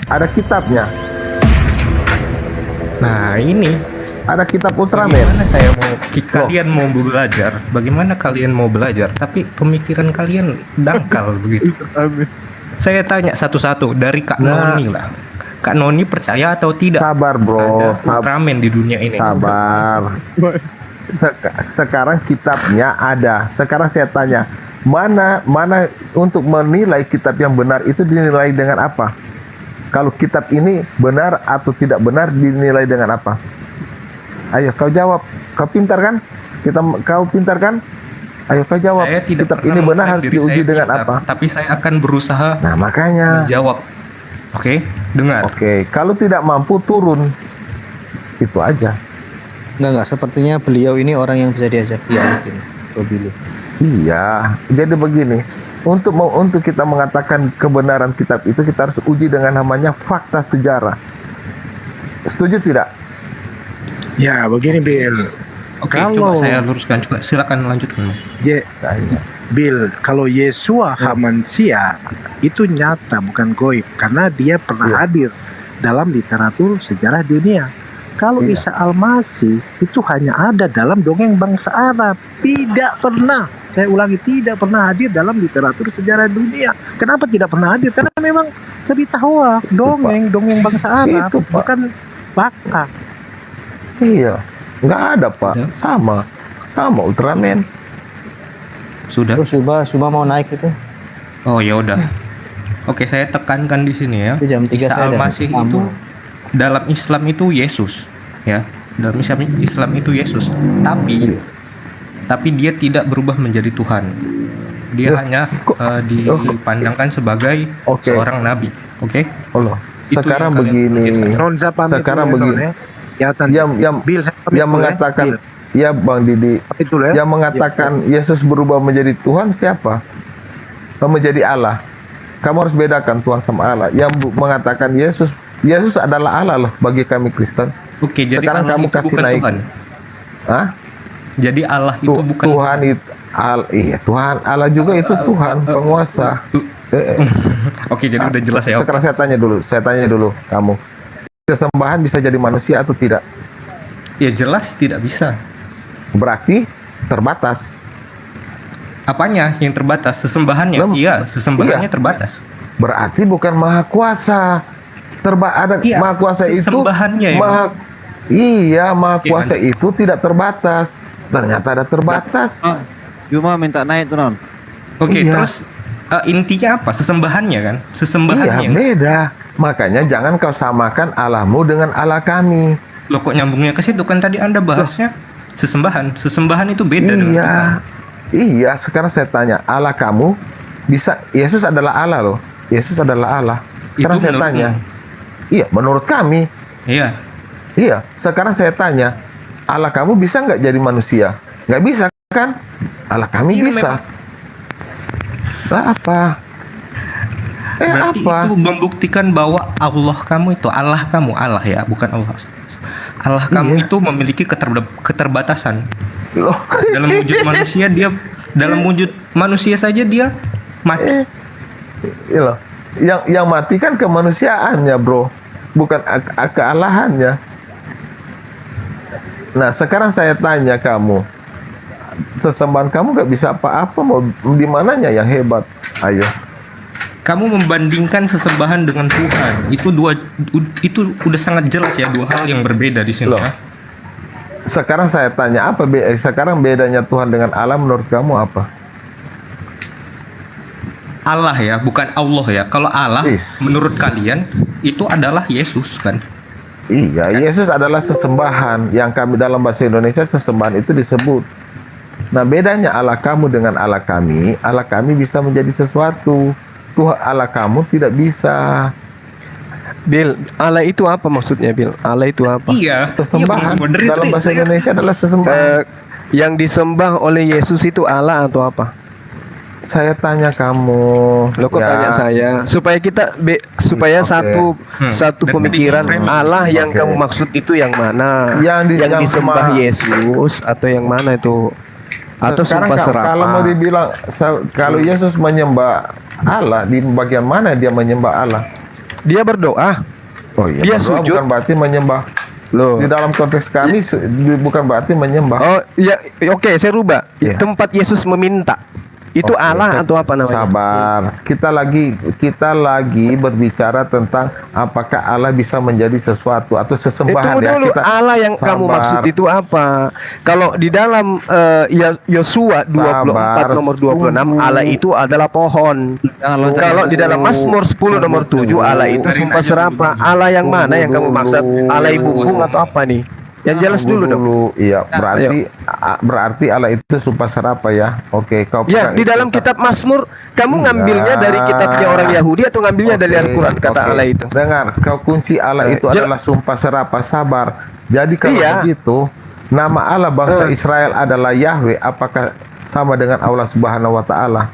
Ada kitabnya. Nah ini Ada kitab Ultraman. kalian mau belajar? Bagaimana kalian mau belajar? Tapi pemikiran kalian dangkal begitu. Saya tanya satu-satu dari Kak Noni lah. Kak Noni percaya atau tidak? Sabar bro. Ada Ultraman di dunia ini. Sabar. Sekarang kitabnya ada. Sekarang saya tanya, mana untuk menilai kitab yang benar itu dinilai dengan apa? Kalau kitab ini benar atau tidak benar dinilai dengan apa? Ayo kau jawab. Kau pintar kan? Kau pintar kan? Ayo kau jawab. Saya tidak kitab pernah ini benar harus diri diuji saya dengan pintar, apa? Tapi saya akan berusaha Nah makanya. menjawab. Oke, dengar. Oke, kalau tidak mampu turun. Itu aja. Enggak, sepertinya beliau ini orang yang bisa diajak dialogin. Billy. Iya, jadi begini. Untuk kita mengatakan kebenaran kitab itu kita harus uji dengan namanya fakta sejarah. Setuju tidak? Ya, begini Bill. Oke, Kalau- coba saya luruskan juga. Silakan lanjutkan. Bill, kalau Yesua Hamasia itu nyata bukan goib karena dia pernah hadir dalam literatur sejarah dunia. Kalau Iya. Isa Al-Masih itu hanya ada dalam dongeng bangsa Arab, tidak pernah, saya ulangi, tidak pernah hadir dalam literatur sejarah dunia. Kenapa tidak pernah hadir? Karena memang cerita hoak, dongeng bangsa Arab, Itu, Pak. bukan fakta. Iya, nggak ada Pak. Ya. Sama Ultraman. Sudah. Terus Suba mau naik itu. Oh ya udah. Oke, saya tekankan di sini ya. Itu jam 3 Isa saya ada Al-Masih tamu. itu dalam Islam itu Yesus, ya. Dalam Islam itu Yesus. Tapi dia tidak berubah menjadi Tuhan. Dia Loh, hanya kok- dipandangkan sebagai Oke. seorang nabi. Oke? Allah. Itu Sekarang yang kalian begini. pikirkan. Non saya pamit Sekarang dulu, begini. Non, ya. Ya, Tan. Yang Bill, saya pamit yang dulu, ya. mengatakan Bill, ya Bang Didi, pamit dulu, ya. yang mengatakan Yesus berubah menjadi Tuhan siapa? Menjadi Allah. Kamu harus bedakan Tuhan sama Allah. Yang mengatakan Yesus adalah Allah loh bagi kami Kristen. Oke, jadi Sekarang Allah kamu itu kasih bukan naik. Tuhan. Hah? Jadi Allah itu bukan Tuhan itu iya Tuhan Allah juga itu Tuhan penguasa. Oke, jadi udah jelas ya. Sekarang saya tanya dulu kamu. Sesembahan bisa jadi manusia atau tidak? Ya jelas tidak bisa. Berarti terbatas. Apanya yang terbatas? Sesembahannya? Iya, sesembahannya Iya. terbatas. Berarti bukan maha kuasa. Ada Iya, maha kuasa itu sesembahannya ya. Maha Oke, kuasa itu tidak terbatas. Ternyata ada terbatas. Cuma minta naik tuh non. Oke, Iya. terus intinya apa? Sesembahannya kan? Iya, Sesembahannya. beda. Makanya jangan kau samakan Allahmu dengan Allah kami. Loh kok nyambungnya ke situ kan tadi Anda bahasnya sesembahan. Sesembahan itu beda dengan Iya. Tuhan. Iya, sekarang saya tanya, Allah kamu bisa Yesus adalah Allah loh. Yesus adalah Allah. Sekarang Itu saya menurutmu? tanya. Iya, menurut kami. Iya. Iya, sekarang saya tanya, Allah kamu bisa nggak jadi manusia? Nggak bisa kan? Allah kami Iya, bisa. memang. Lah apa? Berarti Apa? itu membuktikan bahwa Allah kamu itu Allah kamu, Allah ya, bukan Allah. Allah kamu Iya. itu memiliki keterbatasan. Loh. Dalam wujud manusia dia dalam wujud manusia saja dia mati. Iya loh. Yang mati kan kemanusiaannya, bro, bukan kealahannya. Nah, sekarang saya tanya kamu, sesembahan kamu nggak bisa apa-apa, mau di mananya yang hebat? Ayo. Kamu membandingkan sesembahan dengan Tuhan. Itu udah sangat jelas ya, dua hal yang berbeda di sini. Loh. Ya. Sekarang saya tanya sekarang bedanya Tuhan dengan Allah menurut kamu apa? Allah ya, bukan Allah ya. Kalau Allah Yes. menurut kalian itu adalah Yesus kan? Iya, Yesus adalah sesembahan yang kami dalam bahasa Indonesia sesembahan itu disebut. Nah, bedanya Allah kamu dengan Allah kami bisa menjadi sesuatu. Tuhan Allah kamu tidak bisa. Bill, Allah itu apa maksudnya, Bill? Allah itu apa? Iya. Sesembahan Iya, dalam bahasa Indonesia adalah sesembahan. Yang disembah oleh Yesus itu Allah atau apa? Saya tanya kamu. Lo kok ya. tanya saya? Supaya supaya Oke. satu Dan pemikiran tadi Allah yang Oke. kamu maksud itu yang mana? Yang disembah sama- Yesus atau yang mana itu? Atau Sekarang sumpah serapah? kalau mau dibilang kalau Yesus menyembah Allah, di bagian mana dia menyembah Allah? Dia berdoa. Oh iya, Dia berdoa sujud. bukan berarti menyembah. Loh. Di dalam konteks kami bukan berarti menyembah. Oh, ya, oke, saya rubah. Iya. Tempat Yesus meminta. Itu Oke, Allah atau apa namanya? Sabar. Kita lagi berbicara tentang apakah Allah bisa menjadi sesuatu atau sesembahan. Itu dulu, Kita Allah yang kamu sabar. maksud itu apa? Kalau di dalam Yosua 24 nomor 26, Allah itu adalah pohon. Kalau di dalam Mazmur 10 nomor 7, Allah itu sumpah serapah. Allah yang mana yang kamu maksud? Allah ibu bung atau apa nih? Yang jelas dulu dong. Iya, berarti Allah itu sumpah serapah ya. Oke, kau Ya, pegang di itu. dalam kitab Mazmur, kamu ngambilnya dari kitabnya orang Yahudi atau ngambilnya dari Al-Quran kata Oke. Allah itu? Dengar, kau kunci Allah itu adalah sumpah serapah, sabar. Jadi kalau Iya. begitu, nama Allah bangsa Israel adalah Yahweh. Apakah sama dengan Allah Subhanahu wa taala?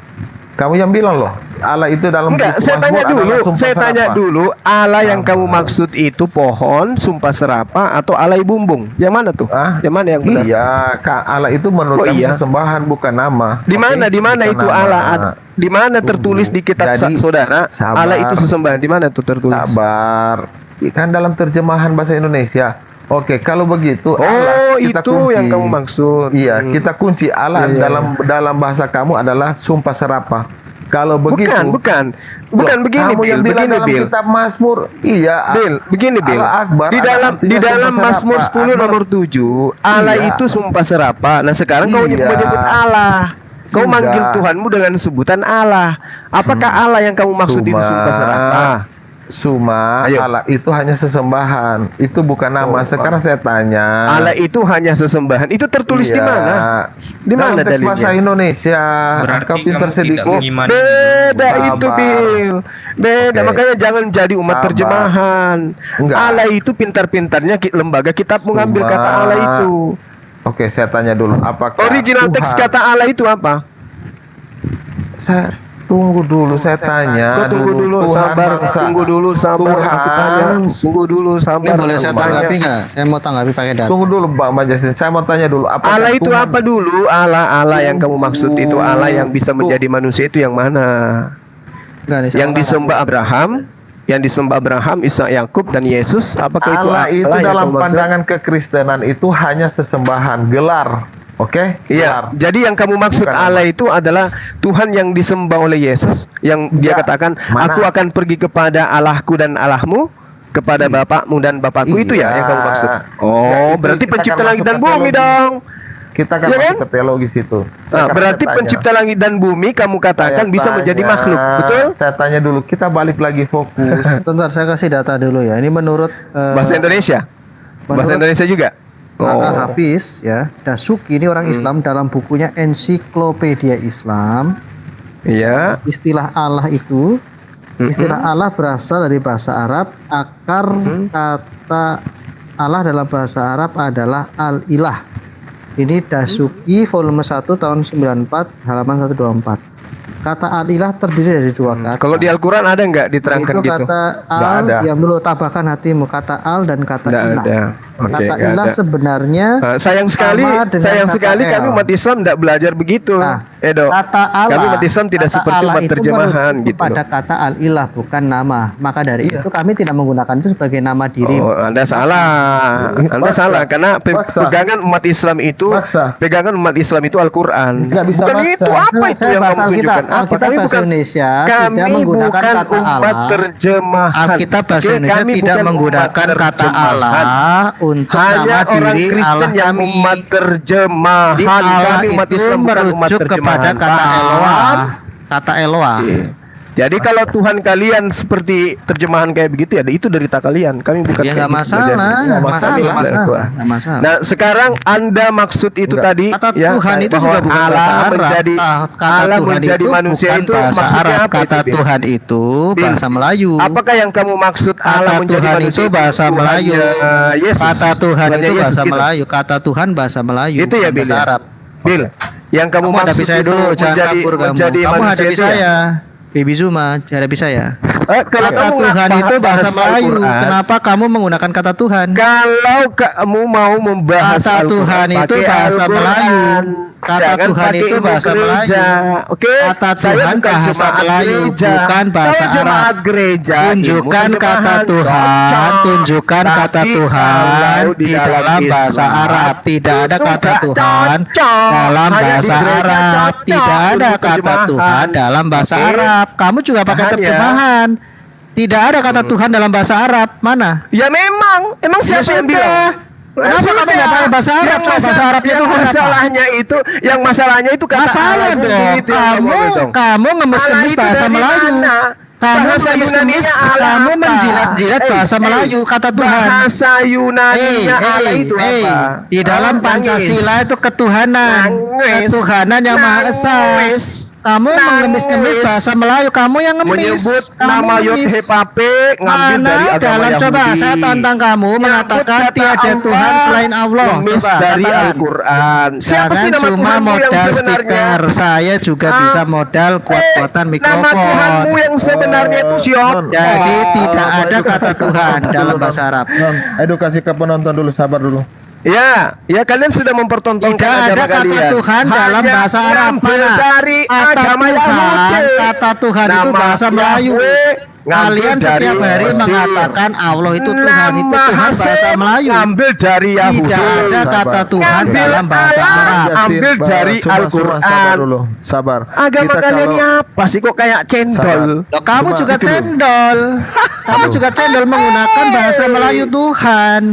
Kamu yang bilang loh, Allah itu dalam Enggak, buku saya Mazmur tanya adalah dulu. sumpah Saya tanya serapah. dulu, Allah yang kamu maksud itu pohon, sumpah serapah atau alai bumbung? Yang mana tuh? Ah, Yang mana yang benar? Iya, Allah itu menurut Oh, kami iya? sesembahan bukan nama. Di mana? Oke? Di mana Bukan itu nama. Allah? Di mana tertulis di kitab Jadi, saudara? sabar. Allah itu sesembahan. Di mana tuh tertulis? Sabar. Kan dalam terjemahan bahasa Indonesia. Oke, kalau begitu Oh, Allah, kita itu kunci. yang kamu maksud. Iya, kita kunci Allah Iya, iya. dalam bahasa kamu adalah sumpah serapah. Kalau begitu, Bukan Loh, begini, kamu Bil. yang bilang Begini, dalam Bil. kitab Mazmur, iya. Bil, begini, Bil. Allah Akbar, Di Allah dalam artinya sumpah Mazmur serapah. 10 nomor 7, Allah Iya. itu sumpah serapah. Nah, sekarang kau Iya. menyebut Allah. Kau Sudah. manggil Tuhanmu dengan sebutan Allah. Apakah Allah yang kamu maksud itu sumpah serapah? Ayo. Allah itu hanya sesembahan. Itu bukan nama. Sekarang saya tanya. Allah itu hanya sesembahan. Itu tertulis di Iya. mana? Di Dalam mana teks dalilnya? bahasa Indonesia. Berarti Kau pintar kamu sedikit. tidak mengimani. Beda Sabar. itu, Bil. Beda. Oke. Makanya jangan jadi umat Sabar. terjemahan. Enggak. Allah itu pintar-pintarnya lembaga kitab mengambil Cuma- kata Allah itu. Oke, saya tanya dulu. Apakah Original teks Tuhan- kata Allah itu apa? Saya tunggu dulu. Saya tanya. Kau tunggu dulu, Tuhan sabar. bangsa. Tunggu dulu, sabar. Tuhan. Aku tanya. Tunggu dulu, Ini sabar. boleh saya Aku tanya. tanggapi nggak? Saya mau tanggapi pakai data. Tunggu dulu, Bang Majasin. Saya mau tanya dulu. Apakah Allah itu Tuhan- apa dulu? Allah yang kamu maksud itu Allah yang bisa menjadi manusia itu yang mana? Nggak, nih, saya Yang mau disembah Abraham, Ishak, Yakub dan Yesus. Apakah itu Allah itu yang dalam kamu maksud? pandangan kekristenan itu hanya sesembahan, gelar. Oke? Iya, Gelar. jadi yang kamu maksud Bukan Allah itu adalah Tuhan yang disembah oleh Yesus, yang dia Enggak. katakan, Mana? aku akan pergi kepada Allahku dan Allahmu, kepada Bapakmu dan Bapakku. Itu ya yang kamu maksud. Iya, Oh, itu berarti kita pencipta akan langit masuk dan ke bumi teologi. dong. Kita akan Iya masuk kan? ke teologi situ. Nah, Sekarang berarti saya tanya. pencipta langit dan bumi kamu katakan Saya bisa menjadi tanya, makhluk, betul? Saya tanya dulu, kita balik lagi fokus. Bentar, saya kasih data dulu ya. Ini menurut Bahasa Indonesia? Bahasa Indonesia juga? A.A. Hafiz ya, Dasuki ini orang Islam dalam bukunya Ensiklopedia Islam. Iya. Istilah Allah itu, istilah Allah berasal dari bahasa Arab. Akar kata Allah dalam bahasa Arab adalah al-ilah. Ini Dasuki volume 1 tahun 94 halaman 124. Kata al-ilah terdiri dari dua kata. Kalau di Al-Quran ada nggak diterangkan Itu gitu? kata Nggak al, ada. diam dulu, tabahkan hatimu. Kata al dan kata Nggak ilah. ada. Oke, Kata nggak ilah ada. sebenarnya Sayang sekali, sama dengan sayang kata sekali L. kami umat Islam tidak belajar begitu. Nah, Edo, kata Allah, kami umat Islam tidak kata seperti Allah umat itu terjemahan merujuk gitu. pada loh. kata al-ilah bukan nama. Maka dari itu kami tidak menggunakan itu sebagai nama diri. Oh, Anda salah. Anda Paksa. salah karena Paksa. pegangan umat Islam itu Paksa. pegangan umat Islam itu Al-Qur'an. Nggak bisa Bukan maksa. itu apa itu Saya yang bahas kamu Alkitab. tunjukkan? Apa? Alkitab Kami bahasa bukan Indonesia kami tidak menggunakan bukan kata umat Allah. terjemahan. Alkitab bahasa Oke, Indonesia kami tidak bukan menggunakan umat kata terjemahan. Allah untuk Hanya nama orang diri Kristen Allah yang kami. umat terjemahan. Di Allah Kami umat itu Islam bukan umat merujuk kepada terjemahan. kata Paham? Eloah. Kata Eloah. Jadi kalau Tuhan kalian seperti terjemahan kayak begitu ya itu derita kalian. Kami bukan Ya kayak nggak gitu. masalah, Jadi, nggak kami masalah, belajar nggak Tuhan. masalah, nggak masalah. Nah sekarang Anda maksud itu Enggak. tadi Kata ya, Tuhan itu bahwa juga bukan Allah bahasa Arab. menjadi Kata Allah Tuhan menjadi itu manusia bukan itu bahasa maksudnya Arab. apa Kata itu, Bil? Tuhan itu Bil, bahasa Melayu. Apakah yang kamu maksud Allah Kata menjadi Tuhan manusia itu bahasa Tuhannya Melayu. Yesus. Kata Tuhan Tuhannya itu Yesus bahasa gitu. Melayu. Kata Tuhan bahasa Melayu. Itu ya bukan Bil bahasa ya? Arab. Bil, yang kamu Kamu hadapi maksud saya itu dulu, jangan kabur kamu. menjadi Kamu manusia hadapi itu ya? saya. Baby Zuma, hadapi saya. Kalau Kata kamu nggak Tuhan paham itu bahasa Melayu. Al-Quran, Kenapa kamu menggunakan kata Tuhan? kalau kamu mau membahas Kata Al-Quran, Tuhan itu pakai bahasa Al-Quran. Melayu. Kata Jangan Tuhan pakai itu ilmu bahasa gereja. Melayu. Oke. Kata Saya Tuhan bukan bahasa jemaat Melayu, gereja. bukan bahasa Kalau jemaat Arab. gereja, Tunjukkan ilmu kata terjemahan Tuhan, cocok. tunjukkan kata Tapi Tuhan kalau di dalam bahasa Islam, Arab. Tidak ada itu kata nggak Tuhan cocok. dalam Hanya di bahasa gereja Arab. cocok Tidak ada untuk kata terjemahan. Tuhan dalam bahasa Oke. Arab. Kamu juga pakai Tahan ya. terjemahan. Tidak ada kata Tuhan dalam bahasa Arab. Mana? Ya memang siapa yang bilang? Kenapa kamu nggak pakai bahasa Arab? Yang Coba bahasa Arabnya yang Tuhan apa? masalahnya itu kata Masalah Allah dong. begitu yang Kamu ngomong dong. kamu ngemis-ngemis Allah itu bahasa dari Melayu. mana? Kamu Bahasa ngemis-ngemis, Yunaninya Allah kamu apa? menjilat-jilat bahasa Melayu kata Tuhan. Bahasa Yunaninya Allah itu apa? Di dalam Pancasila itu ketuhanan, Nangis. ketuhanan yang Maha Esa. Nangis. Kamu ngemis-ngemis Nangis. bahasa Melayu, kamu yang ngemis. Menyebut Kamu nama ngemis. Yod-Heh-Pape ngambil Mana dari agama dalam Yahudi. coba saya tantang kamu mengatakan Nyebut kata tiada Allah, Tuhan selain Allah. ngemis Coba dari katakan. Al-Quran. Siapa sih Jangan nama cuma Tuhanmu yang modal sebenarnya? speaker, saya juga bisa modal kuat-kuatan Nama mikrofon. Tuhanmu yang sebenarnya itu siapa? Jadi tidak ada kata Tuhan dalam bahasa Arab. Non, edukasi ke penonton dulu, sabar dulu. Ya, kalian sudah mempertontonkan Tidak ada agama kata kalian. Tuhan dalam Hanya bahasa Arab. ngambil Mana? dari Kata agama Tuhan, Yahudi. kata Tuhan itu Nama bahasa Melayu. Yahweh ngambil Kalian dari setiap hari Mesir. mengatakan Allah itu Tuhan, itu Nama Tuhan bahasa Hasem Melayu. ngambil dari Yahudi. Tidak ada kata Sabar. Tuhan Ngambil dalam bahasa Allah. Arab. Ambil dari Sabar Al-Quran. dulu, sabar. Agama Kita kalian kalau- ini apa sih kok kayak cendol? Loh, kamu Cuma juga itu loh. cendol. Kamu juga cendol menggunakan bahasa Melayu Tuhan.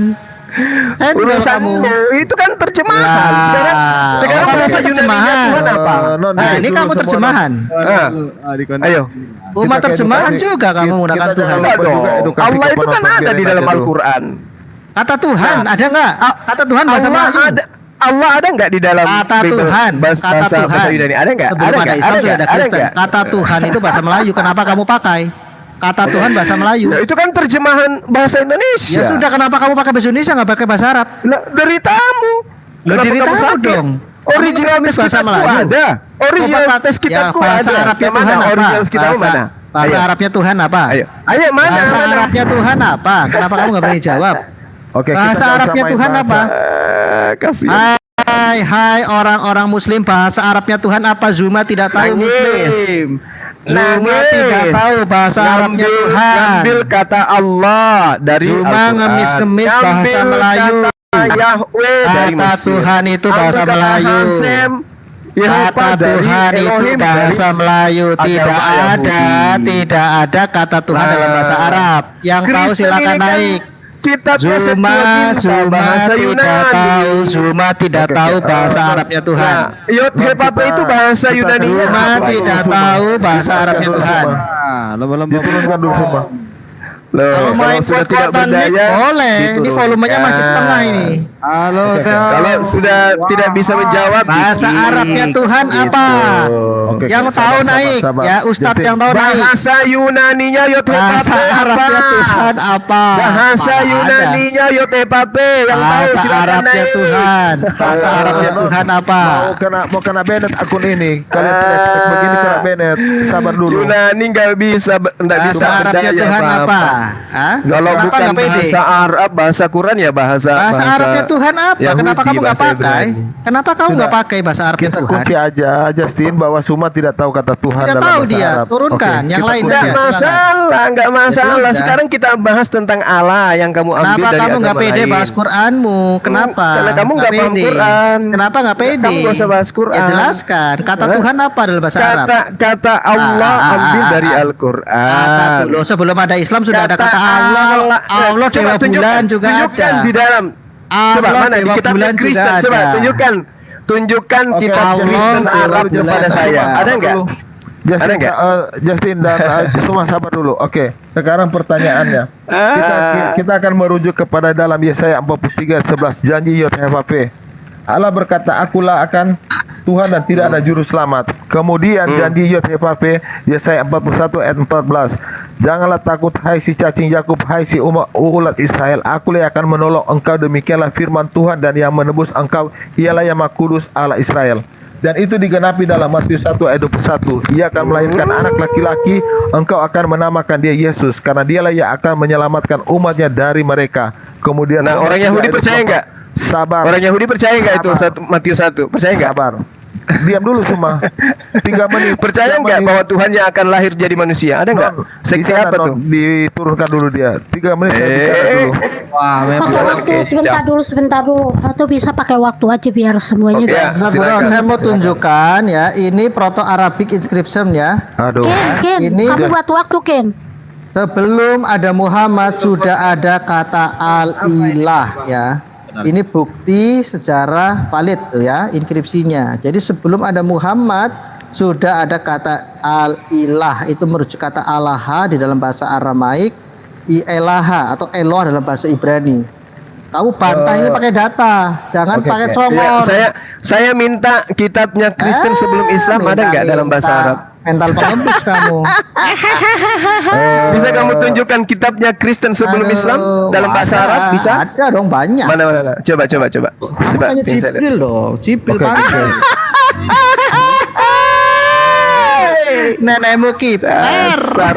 Cendol kamu. Urusanmu itu kan terjemahan. Lah. Sekarang Kamu bahasa terjemahan. Yunani Tuhan apa? Non, Nah, ini dulu kamu semua, terjemahan. Ayo. Umat Kita terjemahan edukasi. juga kamu menggunakan Kita Tuhan. jangan Enggak lupa juga dong. edukasi Allah ke itu kan penonton, ada di biarin dalam aja dulu. Al-Quran. Kata Tuhan ada nggak? Kata Tuhan bahasa Allah Melayu. ada. Allah ada nggak di dalam Kata Bible? Tuhan, Bahasa kata Tuhan. bahasa Yunani ada nggak? Sebelum ada nggak? Islam sudah nggak? ada Kristen. nggak? Kata Tuhan itu bahasa Melayu. Kenapa kamu pakai? Kata Tuhan bahasa Melayu. Ya, itu kan terjemahan bahasa Indonesia. Ya sudah, kenapa kamu pakai bahasa Indonesia nggak pakai bahasa Arab? Lah, deritamu. Loh, Kenapa deritamu kamu sakit? dong. Original Kamu tes bahasa kitabku Melayu. ada. Original Coba, tes kitabku ya, bahasa ada. Arabnya Yang mana? Tuhan apa? Original kitabmu mana? Bahasa Ayo. Arabnya Tuhan apa? Ayo mana? Bahasa mana? Arabnya Tuhan apa? Kenapa kamu nggak berani jawab? Oke, Bahasa kita nggak usah Arabnya main Tuhan bahasa. apa? Kasihan. Hai orang-orang Muslim, bahasa Arabnya Tuhan apa? Zuma tidak tahu Nangis. Muslim. Zuma Nangis. tidak tahu bahasa Arabnya Tuhan. Ngambil kata Allah dari Zuma Al-Quran. ngemis-ngemis bahasa Ngambil Melayu. kata Yahweh dari Kata Mesir. Tuhan itu Ambil bahasa kata Melayu. Hasem, Yehova Kata dari Tuhan itu Elohim bahasa dari Melayu. Tidak agama ada, Yahudi. tidak ada kata Tuhan dalam bahasa Arab. Yang tahu Kristen silakan ini kan naik. Kitabnya Zuma bahasa tidak tahu, Yunani. Zuma tidak tahu bahasa Arabnya Tuhan. Nah, Yod-Heh-Pape itu bahasa Yunani. Zuma tidak tahu bahasa Arabnya Tuhan. Diturunkan dulu semua. Loh, Kalau main sudah tidak kuat-kuatan mic berdaya, boleh. Ini diturunkan. volumenya masih setengah ini. Kalau sudah tidak bisa menjawab, Bahasa di- Arabnya Tuhan apa? Oke, Yang sabar, tahu sabar, naik, sabar. ya Ustadz Jadi, yang tahu naik. Bahasa Yunaninya Yod-Heh-Pape Bahasa Arabnya apa? Tuhan apa? Bahasa Mana ada? Yunaninya Yod-Heh-Pape yang tahu Bahasa silakan Arabnya naik. Tuhan. Bahasa Arabnya Tuhan apa? Mau kena Bennett akun ini. Kalian teriak-teriak begini kena Bennett. Sabar dulu. Yunani nggak bisa, nggak bisa Bahasa Arabnya berdaya Tuhan apa-apa. apa? Hah? Kalau Kenapa bukan nggak pede? bahasa Arab, bahasa Quran ya bahasa Bahasa Arabnya Tuhan apa? Yahudi, Kenapa kamu nggak bahasa pakai? Ibrani. Kenapa kamu nggak pakai bahasa Arabnya Kita Tuhan? kunci aja Justin bahwa Suma tidak tahu kata Tuhan Tidak dalam tahu bahasa dia. Arab. Turunkan. Oke, Yang kita lain kunci. aja. Nggak masalah, nggak masalah. sudah. Sekarang kita bahas tentang Allah yang kamu ambil Kenapa dari kamu nggak agama pede lain. bahas Quranmu? Kenapa? Karena kamu nggak paham pede. Quran. Kenapa nggak pede? Kamu nggak usah bahas Quran. Ya jelaskan. Kata Hah? Tuhan apa dalam bahasa Arab? Kata Allah ambil dari Kata Al-Quran. loh, sebelum ada Islam sudah ada kata Allah. Allah Coba Dewa tunjukkan, Bulan juga tunjukkan ada. di dalam. Coba Allah mana di Dewa kitab Bulan Kristen? juga Coba ada. tunjukkan Oke, kitab Allah Kristen Dewa Arab Bulan kepada juga saya. ada. Ada nggak? Justin, Ada nggak? Justin dan semua sabar dulu. Oke, sekarang pertanyaannya. Kita akan merujuk kepada dalam Yesaya 43:11 janji Yod-Heh-Pape. Allah berkata, akulah akan Tuhan dan tidak ada juru selamat. Kemudian janji Yod-Heh-Pape Yesaya 41 ayat 14. Janganlah takut hai si cacing Yakub, hai si ulat Israel. Akulah yang akan menolong engkau, demikianlah firman Tuhan, dan yang menebus engkau ialah yang Maha Kudus Allah Israel. Dan itu digenapi dalam Matius 1 ayat 21. Ia akan melahirkan anak laki-laki, engkau akan menamakan dia Yesus, karena dialah yang akan menyelamatkan umatnya dari mereka. Kemudian Nah, orang Yahudi percaya nggak? Sabar. Orang Yahudi percaya nggak itu Sabar. Matius 1? Percaya nggak? Sabar. Diam dulu semua. 3 menit. Percaya 3 nggak menit. bahwa Tuhan yang akan lahir jadi manusia? Ada nggak? Non, Sekte di sana, apa Non, tuh? diturunkan dulu dia. 3 menit saya bicara dulu. Wah, memang. Pakai waktu sebentar dulu. Atau bisa pakai waktu aja biar semuanya. Oke, Nah, Bro, silakan. saya mau tunjukkan ya, ini Proto Arabic inscription ya. Aduh. Ken, Ini- kamu buat waktu Ken. Sebelum ada Muhammad sudah ada kata al-ilah ya. Ini bukti sejarah valid ya inskripsinya. Jadi sebelum ada Muhammad sudah ada kata al-ilah, itu merujuk kata Allah di dalam bahasa Aramaik, ilaha atau Eloh dalam bahasa Ibrani. Kamu bantah ini pakai data, jangan Oke, pakai oke. comor. Saya minta kitabnya Kristen sebelum Islam ada nggak dalam bahasa Arab? Mental pengemis kamu. Bisa kamu tunjukkan kitabnya Kristen sebelum Aduh, Islam dalam bahasa ada, Arab? Bisa? Ada dong banyak. Mana? Coba. Makanya Ini saya lihat. Jibril dong, Jibril Oke, panggil. Nenekmu kiper, Dasar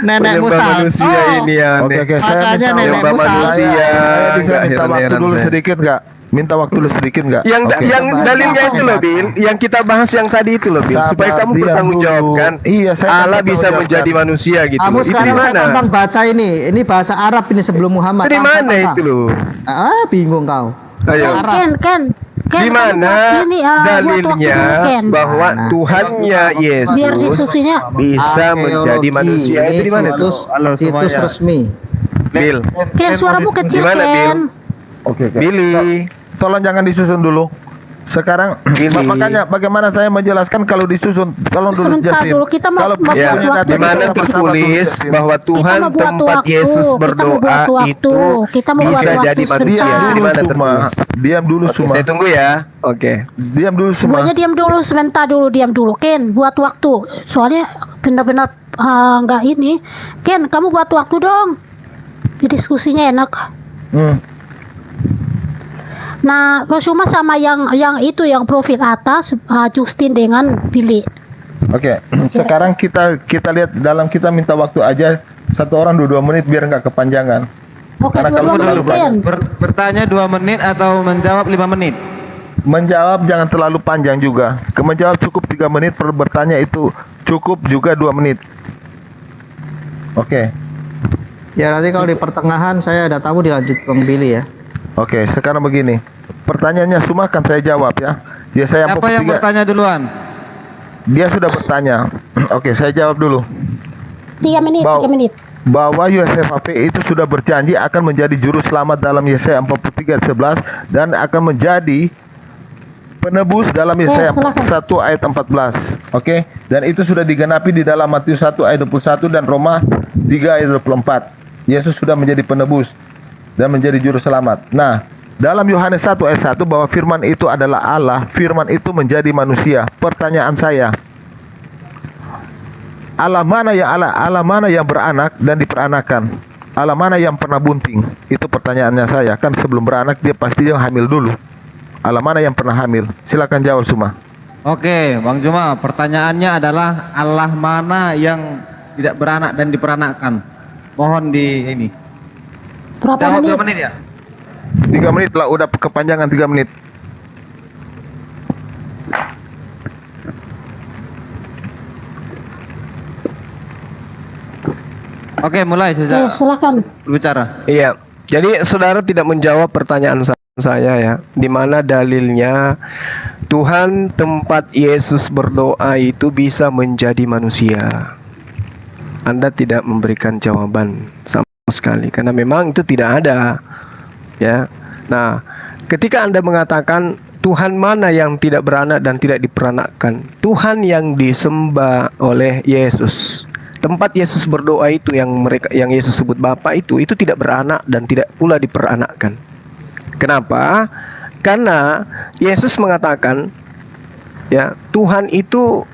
nenekmu penyembah salto. manusia ini ya. Oke, oke. Saya Makanya minta nenekmu penyembah salto. manusia. Saya bisa Nggak minta waktu heran-heran dulu saya. sedikit nggak? Minta waktu dulu sedikit nggak? Yang Oke. yang dalilnya itu loh, Bil, yang kita bahas yang tadi itu loh, Bil, Sabar, supaya kamu diam bertanggung dulu. jawabkan. Iya, saya akan Allah bisa bertanggung menjadi jawabkan. manusia gitu. Kamu loh. Itu sekarang di saya mana? tantang baca ini bahasa Arab ini sebelum Muhammad. Itu di Angkat mana apa? itu loh? Bingung kau. Ayo. Arab. Ken. Di kamu buat mana ini, buat waktu dalilnya dulu, Ken. bahwa Mana? Tuhannya Biar Yesus diskusinya. bisa menjadi manusia? Ini Itu di mana tuh? situs resmi. Bil, Ken, suaramu kecil Gimana, Bil? Ken. Oke. Billy. Tolong jangan disusun dulu. Sekarang Gini. makanya bagaimana saya menjelaskan kalau disusun, tolong dulu Sebentar jelasin. dulu, kita mau- Kalau mau Ya, buat waktu. di mana tertulis bahwa Tuhan mau buat tempat waktu, Yesus kita mau berdoa buat waktu, itu kita mau buat bisa waktu jadi sebentar. manusia. Di mana semua. tertulis? Diam dulu Oke, semua. saya tunggu ya. Oke. Diam dulu semua. Semuanya diam dulu, sebentar dulu, diam dulu. Ken, buat waktu. Soalnya benar-benar nggak ini. Ken, kamu buat waktu dong. Diskusinya enak. Hmm. Nah, cuma sama yang itu yang profil atas, Justin dengan Billy. Oke. Sekarang kita lihat dalam, kita minta waktu aja 1 orang 2 menit biar nggak kepanjangan. Oke, Karena dua-dua kalau menit, Ken. Bertanya 2 menit atau menjawab 5 menit? Menjawab jangan terlalu panjang juga. Menjawab cukup 3 menit, bertanya itu cukup juga 2 menit. Oke. Ya nanti kalau di pertengahan saya ada tamu dilanjut Bang Billy ya. Oke, sekarang begini. Pertanyaannya semua akan saya jawab ya. Dia saya Siapa yang bertanya duluan? Dia sudah bertanya. Oke, saya jawab dulu. 3 menit, Bau. 3 menit. Bahwa YHWH itu sudah berjanji akan menjadi juru selamat dalam Yesaya 43:11 dan akan menjadi penebus dalam Yesaya silakan. 41 ayat 14. Oke, dan itu sudah digenapi di dalam Matius 1 ayat 21 dan Roma 3 ayat 24. Yesus sudah menjadi penebus dan menjadi juru selamat. Nah, dalam Yohanes 1 ayat 1 bahwa firman itu adalah Allah, firman itu menjadi manusia. Pertanyaan saya, Allah mana yang beranak dan diperanakan? Allah mana yang pernah bunting? Itu pertanyaannya saya. Kan sebelum beranak dia pasti yang hamil dulu. Allah mana yang pernah hamil? Silakan jawab semua. Oke, Bang Juma, pertanyaannya adalah Allah mana yang tidak beranak dan diperanakkan? Mohon di ini. Berapa Jawab menit? 2 menit ya? 3 menit lah, udah kepanjangan 3 menit. Oke, mulai Oke, sejak silakan. berbicara. Iya. Jadi saudara tidak menjawab pertanyaan saya ya. Di mana dalilnya Tuhan tempat Yesus berdoa itu bisa menjadi manusia? Anda tidak memberikan jawaban sama sekali karena memang itu tidak ada. Ya. Nah, ketika Anda mengatakan Tuhan mana yang tidak beranak dan tidak diperanakkan? Tuhan yang disembah oleh Yesus. Tempat Yesus berdoa itu yang Yesus sebut Bapa itu tidak beranak dan tidak pula diperanakkan. Kenapa? Karena Yesus mengatakan ya, Tuhan itu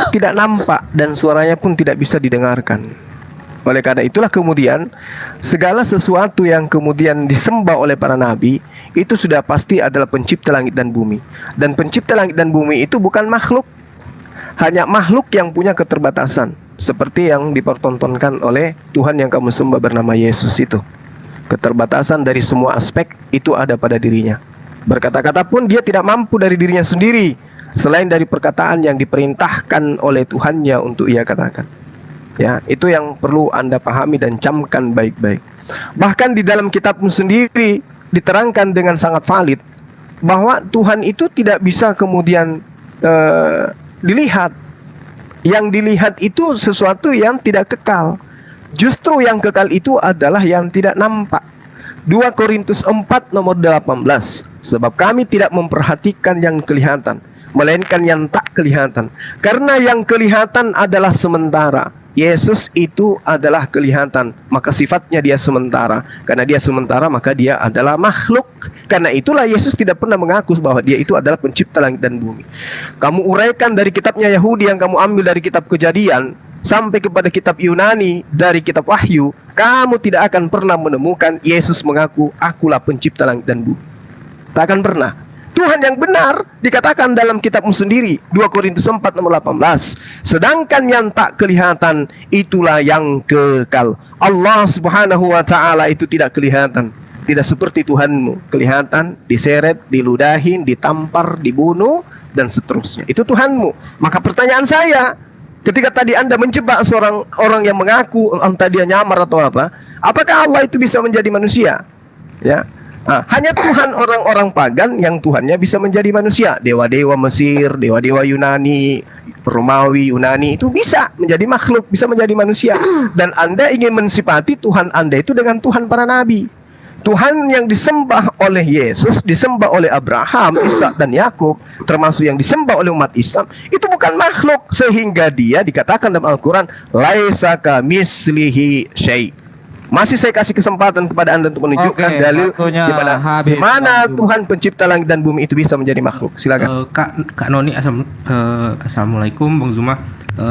tidak nampak dan suaranya pun tidak bisa didengarkan. Oleh karena itulah kemudian segala sesuatu yang kemudian disembah oleh para nabi itu sudah pasti adalah pencipta langit dan bumi. Dan pencipta langit dan bumi itu bukan makhluk, hanya makhluk yang punya keterbatasan, seperti yang dipertontonkan oleh Tuhan yang kamu sembah bernama Yesus itu. Keterbatasan dari semua aspek itu ada pada dirinya. Berkata-kata pun dia tidak mampu dari dirinya sendiri selain dari perkataan yang diperintahkan oleh Tuhannya untuk ia katakan. Ya, itu yang perlu Anda pahami dan camkan baik-baik. Bahkan di dalam kitabmu sendiri diterangkan dengan sangat valid bahwa Tuhan itu tidak bisa kemudian dilihat. Yang dilihat itu sesuatu yang tidak kekal. Justru yang kekal itu adalah yang tidak nampak. 2 Korintus 4 nomor 18. Sebab kami tidak memperhatikan yang kelihatan, melainkan yang tak kelihatan. Karena yang kelihatan adalah sementara. Yesus itu adalah kelihatan, maka sifatnya dia sementara. Karena dia sementara, maka dia adalah makhluk. Karena itulah Yesus tidak pernah mengaku bahwa dia itu adalah pencipta langit dan bumi. Kamu uraikan dari kitabnya Yahudi yang kamu ambil dari kitab Kejadian sampai kepada kitab Yunani dari kitab Wahyu, kamu tidak akan pernah menemukan Yesus mengaku, akulah pencipta langit dan bumi. Tak akan pernah. Tuhan yang benar dikatakan dalam kitabmu sendiri, 2 Korintus 4 nomor 18. Sedangkan yang tak kelihatan itulah yang kekal. Allah Subhanahu wa taala itu tidak kelihatan. Tidak seperti Tuhanmu, kelihatan, diseret, diludahin, ditampar, dibunuh dan seterusnya. Itu Tuhanmu. Maka pertanyaan saya, ketika tadi Anda menjebak seorang orang yang mengaku entah dia nyamar atau apa, apakah Allah itu bisa menjadi manusia? Ya. Nah, hanya Tuhan orang-orang pagan yang Tuhannya bisa menjadi manusia. Dewa-dewa Mesir, dewa-dewa Yunani, Romawi, Yunani itu bisa menjadi makhluk, bisa menjadi manusia. Dan Anda ingin mensifati Tuhan Anda itu dengan Tuhan para nabi. Tuhan yang disembah oleh Yesus, disembah oleh Abraham, Ishak dan Yakub, termasuk yang disembah oleh umat Islam, itu bukan makhluk, sehingga dia dikatakan dalam Al-Quran, laisa kamislihi syai'. Masih saya kasih kesempatan kepada Anda untuk menunjukkan dalil di mana Tuhan pencipta langit dan bumi itu bisa menjadi makhluk. Silakan. Kak Noni, assalamualaikum Bang Zuma.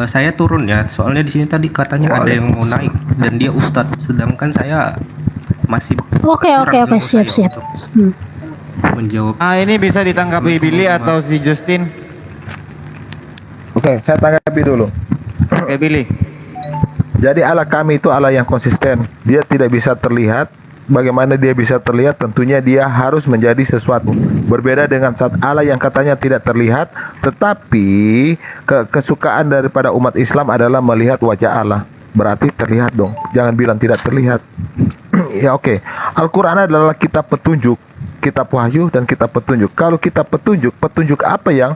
Saya turun ya, soalnya di sini tadi katanya ada yang mau naik dan dia ustadz, sedangkan saya masih Oke, siap. Menjawab. Ini bisa ditanggapi Billy atau si Justin? Oke, saya tanggapi dulu. Oke, Billy. Jadi Allah kami itu Allah yang konsisten. Dia tidak bisa terlihat. Bagaimana dia bisa terlihat? Tentunya dia harus menjadi sesuatu. Berbeda dengan saat Allah yang katanya tidak terlihat, tetapi kesukaan daripada umat Islam adalah melihat wajah Allah. Berarti terlihat dong. Jangan bilang tidak terlihat. Ya oke. Al-Quran adalah kitab petunjuk, kitab wahyu dan kitab petunjuk. Kalau kitab petunjuk apa yang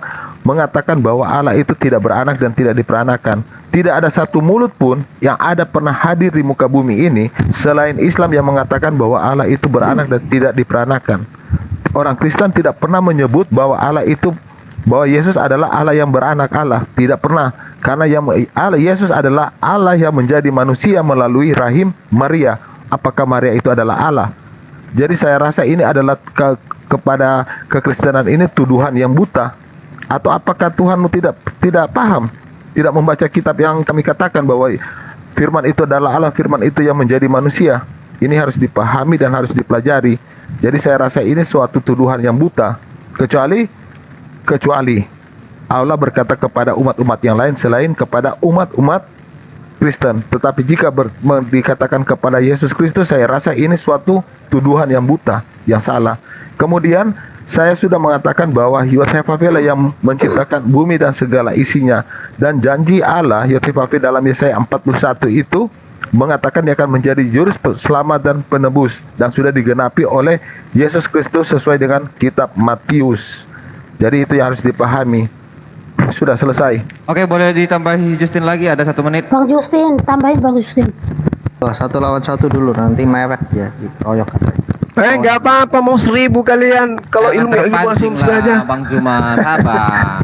mengatakan bahwa Allah itu tidak beranak dan tidak diperanakan? Tidak ada satu mulut pun yang ada pernah hadir di muka bumi ini selain Islam yang mengatakan bahwa Allah itu beranak dan tidak diperanakan. Orang Kristen tidak pernah menyebut bahwa bahwa Yesus adalah Allah yang beranak Allah. Tidak pernah. Karena Yesus adalah Allah yang menjadi manusia melalui rahim Maria. Apakah Maria itu adalah Allah? Jadi saya rasa ini adalah kepada kekristenan ini tuduhan yang buta. Atau apakah Tuhanmu tidak paham? Tidak membaca kitab yang kami katakan bahwa firman itu adalah Allah, firman itu yang menjadi manusia. Ini harus dipahami dan harus dipelajari. Jadi saya rasa ini suatu tuduhan yang buta. Kecuali Allah berkata kepada umat-umat yang lain selain kepada umat-umat Kristen. Tetapi jika dikatakan kepada Yesus Kristus, saya rasa ini suatu tuduhan yang buta, yang salah. Kemudian saya sudah mengatakan bahwa Yotefafela yang menciptakan bumi dan segala isinya, dan janji Allah Yotefafel dalam Yesaya 41 itu mengatakan dia akan menjadi juru selamat dan penebus, dan sudah digenapi oleh Yesus Kristus sesuai dengan kitab Matius. Jadi itu yang harus dipahami. Sudah selesai. Oke, boleh ditambahi Justin lagi, ada 1 menit. Bang Justin, tambahin Bang Justin. 1 lawan 1 dulu, nanti mewek ya dikeroyok katanya. Nggak apa-apa, mau 1000 kalian. Kalau ilmu langsung sengaja. Bang Juma, sabar.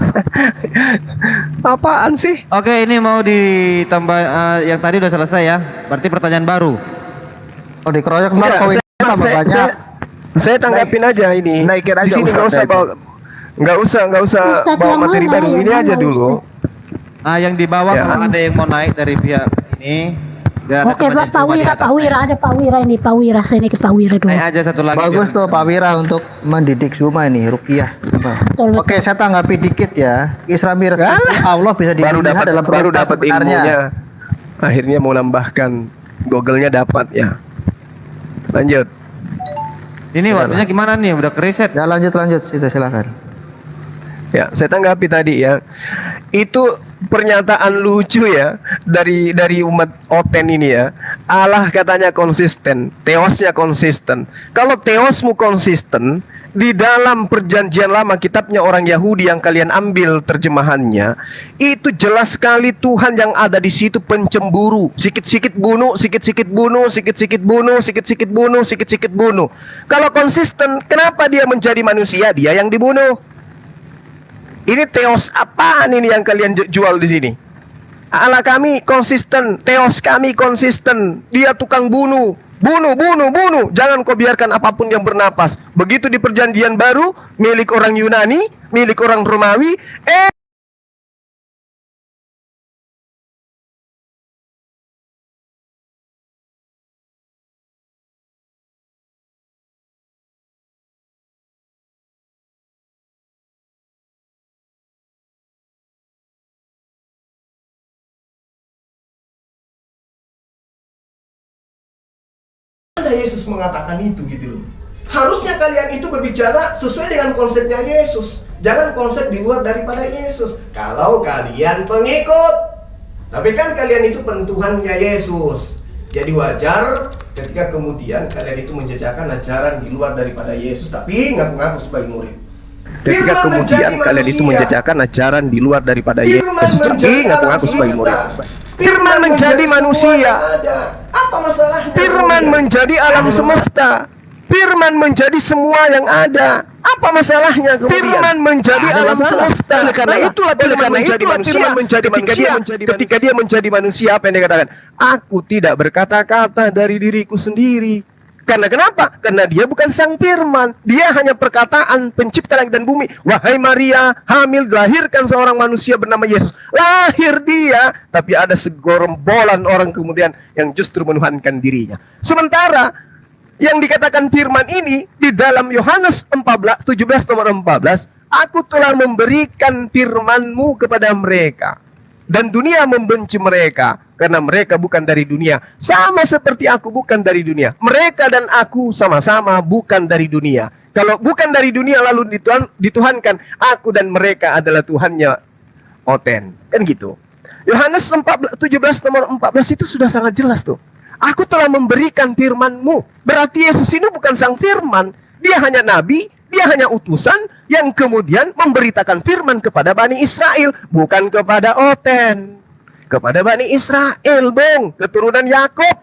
Apaan sih? Oke, ini mau ditambah yang tadi udah selesai ya. Berarti pertanyaan baru. Oh, dikeroyok ntar poinnya tambah banyak. Saya tanggapin aja ini. Naikin aja di sini nggak usah bawa materi baru. Ini aja dulu. Nah, yang di bawah kalau ada yang mau naik dari pihak ini. Oke, Pak Wira, ada Pak Wira ini, Pak Wira, saya ke Pak Wira dulu. Naik aja 1 lagi. Bagus tuh Pak Wira untuk mendidik Zuma ini, Rukiah. Oke, saya tanggapi dikit ya. Isra Mi'raj Allah bisa dilihat dalam baru dapat sebenarnya. ilmunya. Akhirnya mau nambahkan Google-nya dapat ya. Lanjut. Ini waktunya gimana nih? Udah keriset. Ya lanjut silakan. Ya, saya tanggapi tadi ya. Itu pernyataan lucu ya dari umat Oten ini ya. Allah katanya konsisten, teosnya konsisten. Kalau teosmu konsisten, di dalam perjanjian lama kitabnya orang Yahudi yang kalian ambil terjemahannya, itu jelas sekali Tuhan yang ada di situ pencemburu. Sikit-sikit bunuh, sikit-sikit bunuh, sikit-sikit bunuh, sikit-sikit bunuh, sikit-sikit bunuh. Kalau konsisten, kenapa dia menjadi manusia? Dia yang dibunuh. Ini teos apaan ini yang kalian jual di sini? Allah kami konsisten, teos kami konsisten. Dia tukang bunuh. Bunuh. Jangan kau biarkan apapun yang bernapas. Begitu di perjanjian baru, milik orang Yunani, milik orang Romawi, Yesus mengatakan itu gitu loh. Harusnya kalian itu berbicara sesuai dengan konsepnya Yesus. Jangan konsep di luar daripada Yesus. Kalau kalian pengikut, tapi kan kalian itu pentuhannya Yesus. Jadi wajar ketika kemudian kalian itu menjajakan ajaran di luar daripada Yesus, tapi ngaku-ngaku sebagai murid. ketika kemudian kalian itu menjajakan ajaran di luar daripada Yesus, tapi ngaku-ngaku sebagai murid. Firman menjadi manusia. Apa masalahnya? Firman menjadi alam semesta. Firman menjadi semua yang ada. Apa masalahnya kemudian? Firman menjadi alam semesta. Oleh karena itulah Firman menjadi manusia. Ketika dia menjadi manusia, apa yang dia katakan? Aku tidak berkata-kata dari diriku sendiri. Karena kenapa? Karena dia bukan sang firman. Dia hanya perkataan pencipta langit dan bumi. Wahai Maria, hamil dilahirkan seorang manusia bernama Yesus. Lahir dia, tapi ada segorombolan orang kemudian yang justru menuhankan dirinya. Sementara yang dikatakan firman ini di dalam Yohanes 17 nomor 14, aku telah memberikan firman-Mu kepada mereka, dan dunia membenci mereka karena mereka bukan dari dunia, sama seperti aku bukan dari dunia. Mereka dan aku sama-sama bukan dari dunia. Kalau bukan dari dunia lalu dituhankan, aku dan mereka adalah Tuhannya Oten. Kan gitu. Yohanes 17 nomor 14 itu sudah sangat jelas tuh. Aku telah memberikan firman-Mu. Berarti Yesus ini bukan sang firman. Dia hanya nabi, dia hanya utusan yang kemudian memberitakan firman kepada Bani Israel, bukan kepada Oten. Kepada Bani Israel, keturunan Yakub.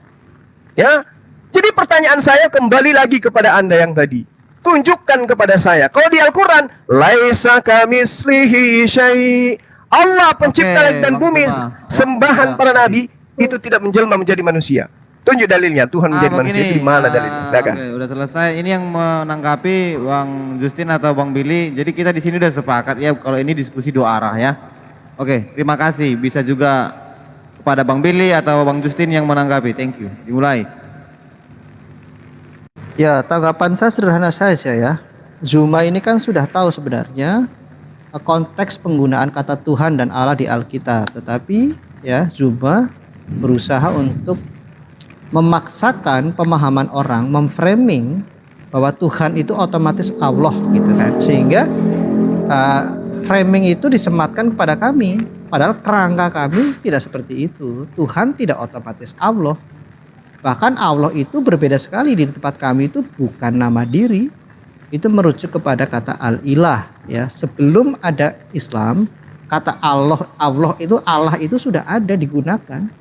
Ya. Jadi pertanyaan saya kembali lagi kepada Anda yang tadi. Tunjukkan kepada saya. Kalau di Al-Quran, laisa kamitslihi syai'. Allah pencipta langit dan bumi, sembahan para nabi itu tidak menjelma menjadi manusia. Tunjuk dalilnya, Tuhan menjadi manusia itu di mana dalilnya? Silakan. Oke, udah selesai. Ini yang menanggapi Bang Justin atau Bang Billy. Jadi kita di sini udah sepakat ya kalau ini diskusi dua arah ya. Oke, terima kasih. Bisa juga kepada Bang Billy atau Bang Justin yang menanggapi. Thank you. Dimulai. Ya, tanggapan saya sederhana saja ya. Zuma ini kan sudah tahu sebenarnya konteks penggunaan kata Tuhan dan Allah di Alkitab. Tetapi ya, Zuma berusaha untuk memaksakan pemahaman orang, memframing bahwa Tuhan itu otomatis Allah gitu kan, sehingga framing itu disematkan kepada kami, padahal kerangka kami tidak seperti itu. Tuhan tidak otomatis Allah, bahkan Allah itu berbeda sekali. Di tempat kami itu bukan nama diri, itu merujuk kepada kata al-ilah ya. Sebelum ada Islam, kata Allah itu sudah ada digunakan.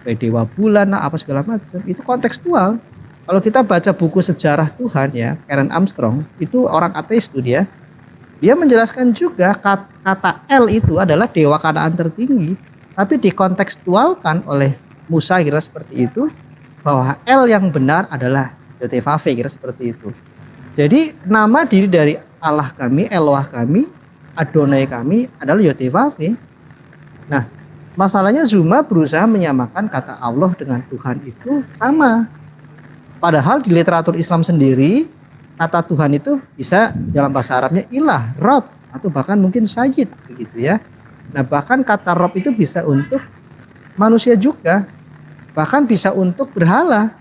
Dewa bulan lah apa segala macam, itu kontekstual. Kalau kita baca buku sejarah Tuhan ya, Karen Armstrong itu orang ateis tuh dia menjelaskan juga kata El itu adalah dewa Kanaan tertinggi, tapi dikontekstualkan oleh Musa kira seperti itu, bahwa El yang benar adalah Yotevave kira seperti itu. Jadi nama diri dari Allah kami, Eloah kami, Adonai kami adalah Yotevave. Nah, masalahnya Zuma berusaha menyamakan kata Allah dengan Tuhan itu sama. Padahal di literatur Islam sendiri, kata Tuhan itu bisa dalam bahasa Arabnya ilah, Rob, atau bahkan mungkin Sayyid begitu ya. Nah, bahkan kata Rob itu bisa untuk manusia juga. Bahkan bisa untuk berhala.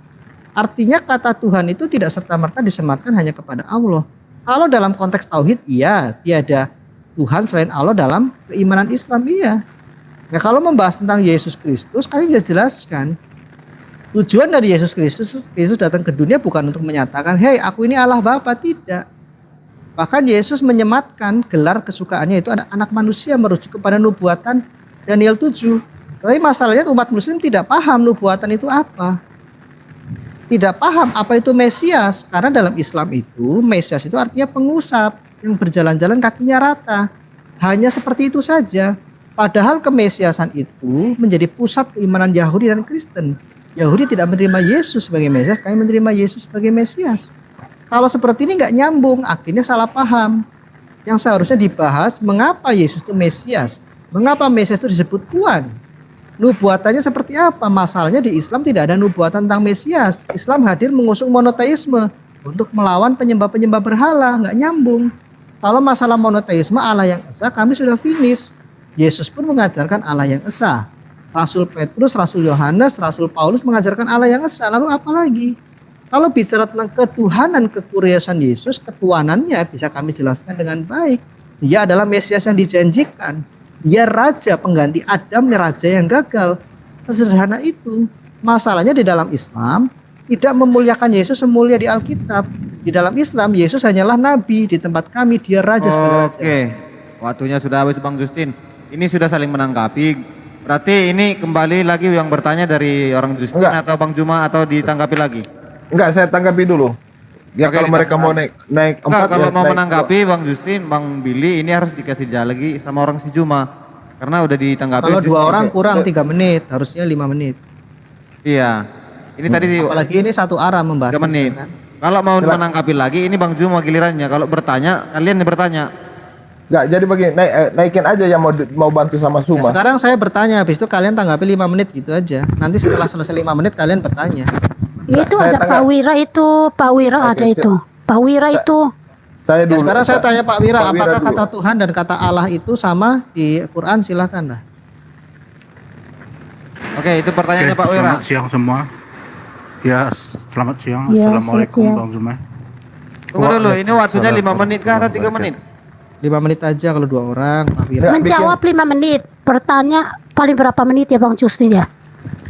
Artinya kata Tuhan itu tidak serta-merta disematkan hanya kepada Allah. Kalau dalam konteks tauhid, iya, tiada Tuhan selain Allah dalam keimanan Islam, iya. Nah, kalau membahas tentang Yesus Kristus, kami bisa jelaskan. Tujuan dari Yesus Kristus datang ke dunia bukan untuk menyatakan, hei, aku ini Allah Bapa, tidak. Bahkan Yesus menyematkan gelar kesukaannya itu ada anak manusia merujuk kepada nubuatan Daniel 7. Tapi masalahnya umat muslim tidak paham nubuatan itu apa. Tidak paham apa itu Mesias. Karena dalam Islam itu, Mesias itu artinya pengusap yang berjalan-jalan kakinya rata. Hanya seperti itu saja. Padahal kemesiasan itu menjadi pusat keimanan Yahudi dan Kristen. Yahudi tidak menerima Yesus sebagai Mesias, kami menerima Yesus sebagai Mesias. Kalau seperti ini nggak nyambung, akhirnya salah paham. Yang seharusnya dibahas, mengapa Yesus itu Mesias? Mengapa Mesias itu disebut Tuhan? Nubuatannya seperti apa? Masalahnya di Islam tidak ada nubuatan tentang Mesias. Islam hadir mengusung monoteisme untuk melawan penyembah-penyembah berhala, nggak nyambung. Kalau masalah monoteisme Allah yang esa, kami sudah finish. Yesus pun mengajarkan Allah yang esa. Rasul Petrus, Rasul Yohanes, Rasul Paulus mengajarkan Allah yang esa. Lalu apa lagi? Kalau bicara tentang ketuhanan, kekuriasan Yesus, ketuhanannya bisa kami jelaskan dengan baik. Dia adalah Mesias yang dijanjikan. Dia raja pengganti Adam, raja yang gagal. Sesederhana itu. Masalahnya di dalam Islam tidak memuliakan Yesus semulia di Alkitab. Di dalam Islam Yesus hanyalah nabi, di tempat kami dia raja sebagai raja. Oke, waktunya sudah habis Bang Justin. Ini sudah saling menanggapi. Berarti ini kembali lagi yang bertanya dari orang Justin atau Bang Juma atau ditanggapi lagi? Enggak, saya tanggapi dulu. Ya, Oke, kalau mereka mau naik enggak, 4 kalau ya, mau naik menanggapi Bang Justin, Bang Billy ini harus dikasih jalan lagi sama orang si Juma. Karena udah ditanggapi. Kalau dua Justin. orang kurang 3 menit, harusnya 5 menit. Iya. Ini tadi Apalagi ini satu arah membahas. 3 menit. Kan? Kalau mau menanggapi lagi ini Bang Juma gilirannya. Kalau bertanya, kalian bertanya. Enggak, jadi begini, naikin aja yang mau bantu sama Ya, Suma. sekarang saya bertanya, habis itu kalian tanggapi 5 menit gitu aja. Nanti setelah selesai 5 menit kalian bertanya. Itu ada Pak Wira itu, Pak Wira ada itu. Pak Wira itu. Saya Ya, dulu. sekarang saya tanya Pak Wira, Pak Wira apakah dulu. kata Tuhan dan kata Allah itu sama di Quran? Silahkan dah. Oke, itu pertanyaannya Pak Wira. Selamat siang semua. Ya, selamat siang. Ya, Assalamualaikum selamat siang. Bang Zuma. Tunggu dulu, ini waktunya 5 menit kah atau 3 menit? 5 menit aja kalau 2 orang, Pak Wira. Menjawab 5 menit. Bertanya paling berapa menit ya Bang Justin ya?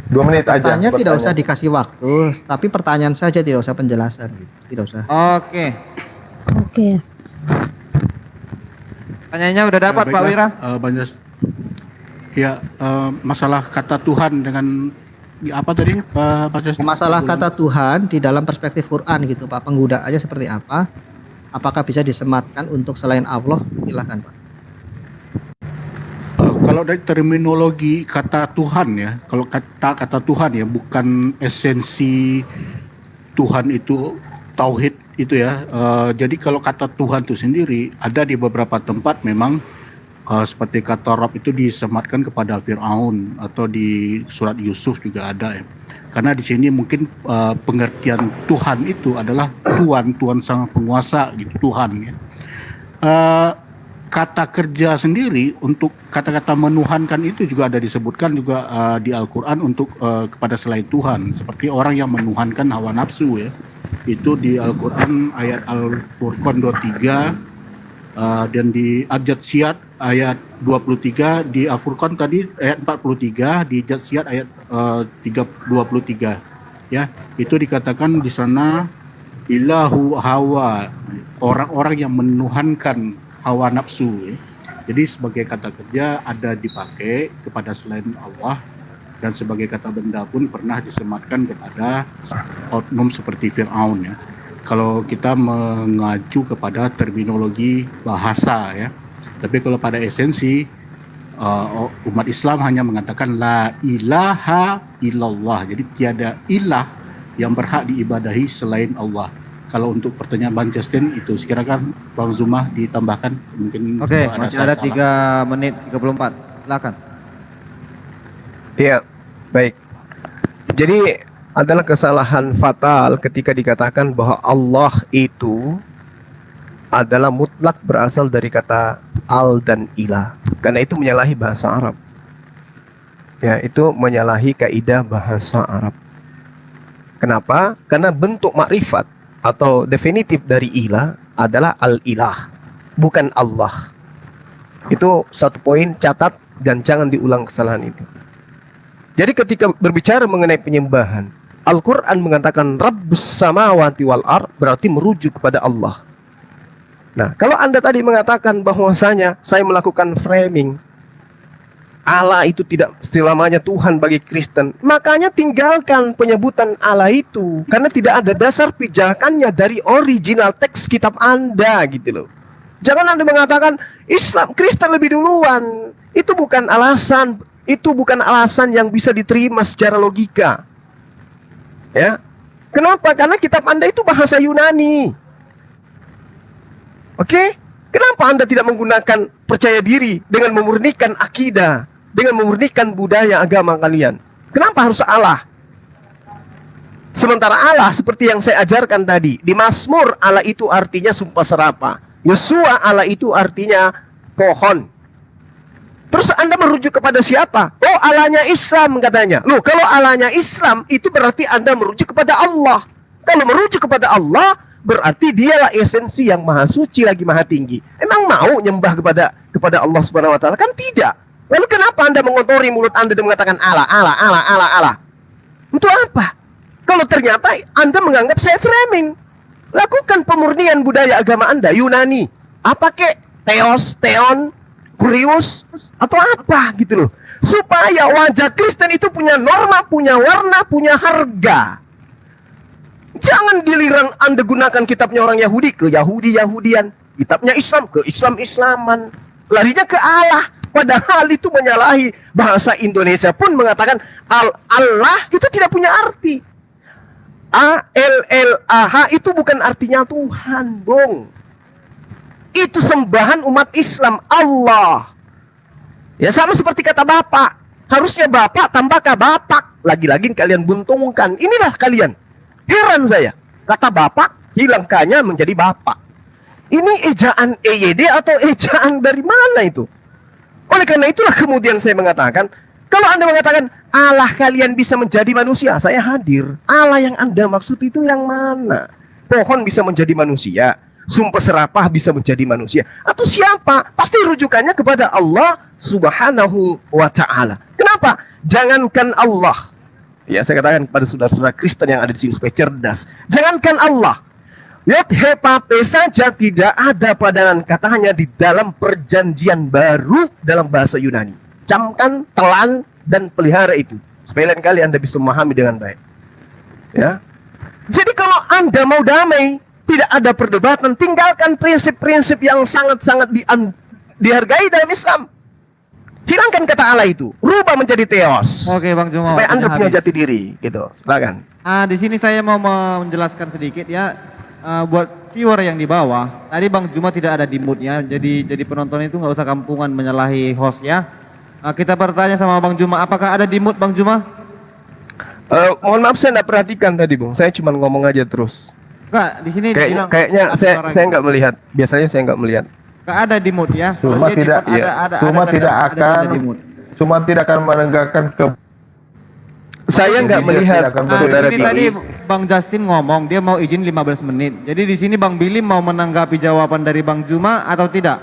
2 menit aja. Tanya tidak usah bertanya. dikasih waktu, tapi pertanyaan saja, tidak usah penjelasan. Tidak usah. Oke. Oke. Pertanyaannya udah dapat Pak Baiklah, Wira? Banyak. Ya, masalah kata Tuhan dengan apa tadi Pak Justin? Masalah kata Tuhan di dalam perspektif Quran gitu Pak, penggunaannya seperti apa? Apakah bisa disematkan untuk selain Allah? Silakan Pak. Kalau dari terminologi kata Tuhan ya, kalau kata Tuhan ya, bukan esensi Tuhan itu tauhid itu ya. Jadi kalau kata Tuhan itu sendiri ada di beberapa tempat memang seperti kata Rob itu disematkan kepada Fir'aun atau di surat Yusuf juga ada ya. Karena di sini mungkin pengertian Tuhan itu adalah Tuhan sang penguasa gitu, Tuhan ya. Kata kerja sendiri untuk kata-kata menuhankan itu juga ada disebutkan juga di Al-Quran untuk kepada selain Tuhan, seperti orang yang menuhankan hawa nafsu ya. Itu di Al-Quran ayat Al-Furqan 23 dan di Al-Jatsiyat ayat 23, di Al-Furqan tadi ayat 43, di Jatsiyat ayat 23 ya. Itu dikatakan di sana ilahu hawa, orang-orang yang menuhankan hawa nafsu ya. Jadi sebagai kata kerja ada dipakai kepada selain Allah, dan sebagai kata benda pun pernah disematkan kepada oknum seperti Fir'aun ya. Kalau kita mengacu kepada terminologi bahasa ya. Tapi kalau pada esensi umat Islam hanya mengatakan la ilaha illallah. Jadi tiada ilah yang berhak diibadahi selain Allah. Kalau untuk pertanyaan Bang Justin itu sekirakan Bang Zuma ditambahkan mungkin. Oke, kalau masih ada 3 menit 34. Silakan. Iya, baik. Jadi adalah kesalahan fatal ketika dikatakan bahwa Allah itu adalah mutlak berasal dari kata al dan ilah. Karena itu menyalahi bahasa Arab. Ya, itu menyalahi kaidah bahasa Arab. Kenapa? Karena bentuk makrifat atau definitif dari ilah adalah al-ilah, bukan Allah. Itu satu poin, catat dan jangan diulang kesalahan itu. Jadi ketika berbicara mengenai penyembahan, Al-Quran mengatakan Rabbus samawati wal ard, berarti merujuk kepada Allah. Nah, kalau Anda tadi mengatakan bahwasanya saya melakukan framing, Allah itu tidak selamanya Tuhan bagi Kristen, makanya tinggalkan penyebutan Allah itu, karena tidak ada dasar pijakannya dari original teks kitab Anda gitu loh. Jangan Anda mengatakan Islam Kristen lebih duluan. Itu bukan alasan, yang bisa diterima secara logika. Ya. Kenapa? Karena kitab Anda itu bahasa Yunani. Oke? Kenapa Anda tidak menggunakan percaya diri dengan memurnikan akidah, dengan memurnikan budaya agama kalian? Kenapa harus Allah? Sementara Allah seperti yang saya ajarkan tadi, di Mazmur Allah itu artinya sumpah serapah. Yosua Allah itu artinya pohon. Terus Anda merujuk kepada siapa? Oh, Allahnya Islam katanya. Loh, kalau Allahnya Islam itu berarti Anda merujuk kepada Allah. Kalau merujuk kepada Allah, berarti dialah esensi yang maha suci lagi maha tinggi. Emang mau nyembah kepada Allah Subhanahu wa taala? Kan tidak. Lalu kenapa Anda mengotori mulut Anda dan mengatakan Allah? Untuk apa? Kalau ternyata Anda menganggap saya framing, lakukan pemurnian budaya agama Anda, Yunani. Apa kek? Theos, Theon, Kurius, atau apa gitu loh. Supaya wajah Kristen itu punya norma, punya warna, punya harga. Jangan giliran Anda gunakan kitabnya orang Yahudi ke Yahudi-Yahudian, kitabnya Islam ke Islam-Islaman. Larinya ke Allah. Padahal itu menyalahi bahasa Indonesia pun mengatakan Allah itu tidak punya arti. A-L-L-A-H itu bukan artinya Tuhan, Bung. Itu sembahan umat Islam, Allah. Ya sama seperti kata Bapak. Harusnya Bapak tambahkah Bapak. Lagi-lagi kalian buntungkan. Inilah kalian. Heran saya. Kata Bapak, hilangkannya menjadi Bapak. Ini ejaan EYD atau ejaan dari mana itu? Oleh karena itulah kemudian saya mengatakan, kalau Anda mengatakan Allah kalian bisa menjadi manusia, saya hadir. Allah yang Anda maksud itu yang mana? Pohon bisa menjadi manusia, sumpah serapah bisa menjadi manusia, atau siapa? Pasti rujukannya kepada Allah Subhanahu wa ta'ala. Kenapa? Jangankan Allah. Ya, saya katakan kepada saudara-saudara Kristen yang ada di sini supaya cerdas. Jangankan Allah. Yot hepape saja tidak ada padanan katanya di dalam perjanjian baru dalam bahasa Yunani. Camkan, telan, dan pelihara itu. Supaya lain kali Anda bisa memahami dengan baik. Ya. Jadi kalau Anda mau damai, tidak ada perdebatan, tinggalkan prinsip-prinsip yang sangat-sangat dihargai dalam Islam. Hilangkan kata Allah itu, rubah menjadi Theos. Oke, Bang Juma. Supaya Anda punya jati diri, gitu. Silakan. Di sini saya mau menjelaskan sedikit ya. Buat viewer yang di bawah, tadi Bang Juma tidak ada di moodnya, jadi penonton itu nggak usah kampungan menyalahi host ya. Kita bertanya sama Bang Juma, apakah ada di mood Bang Juma? Mohon maaf saya nggak perhatikan tadi, Bung. Saya cuma ngomong aja terus. Enggak, di sini kayaknya saya nggak melihat. Biasanya saya nggak melihat. Enggak ada di mood ya. Cuma tidak tidak akan menegakkan ke. Saya nggak melihat saudara ini tadi Bang Justin ngomong dia mau izin 15 menit. Jadi di sini Bang Billy mau menanggapi jawaban dari Bang Juma atau tidak?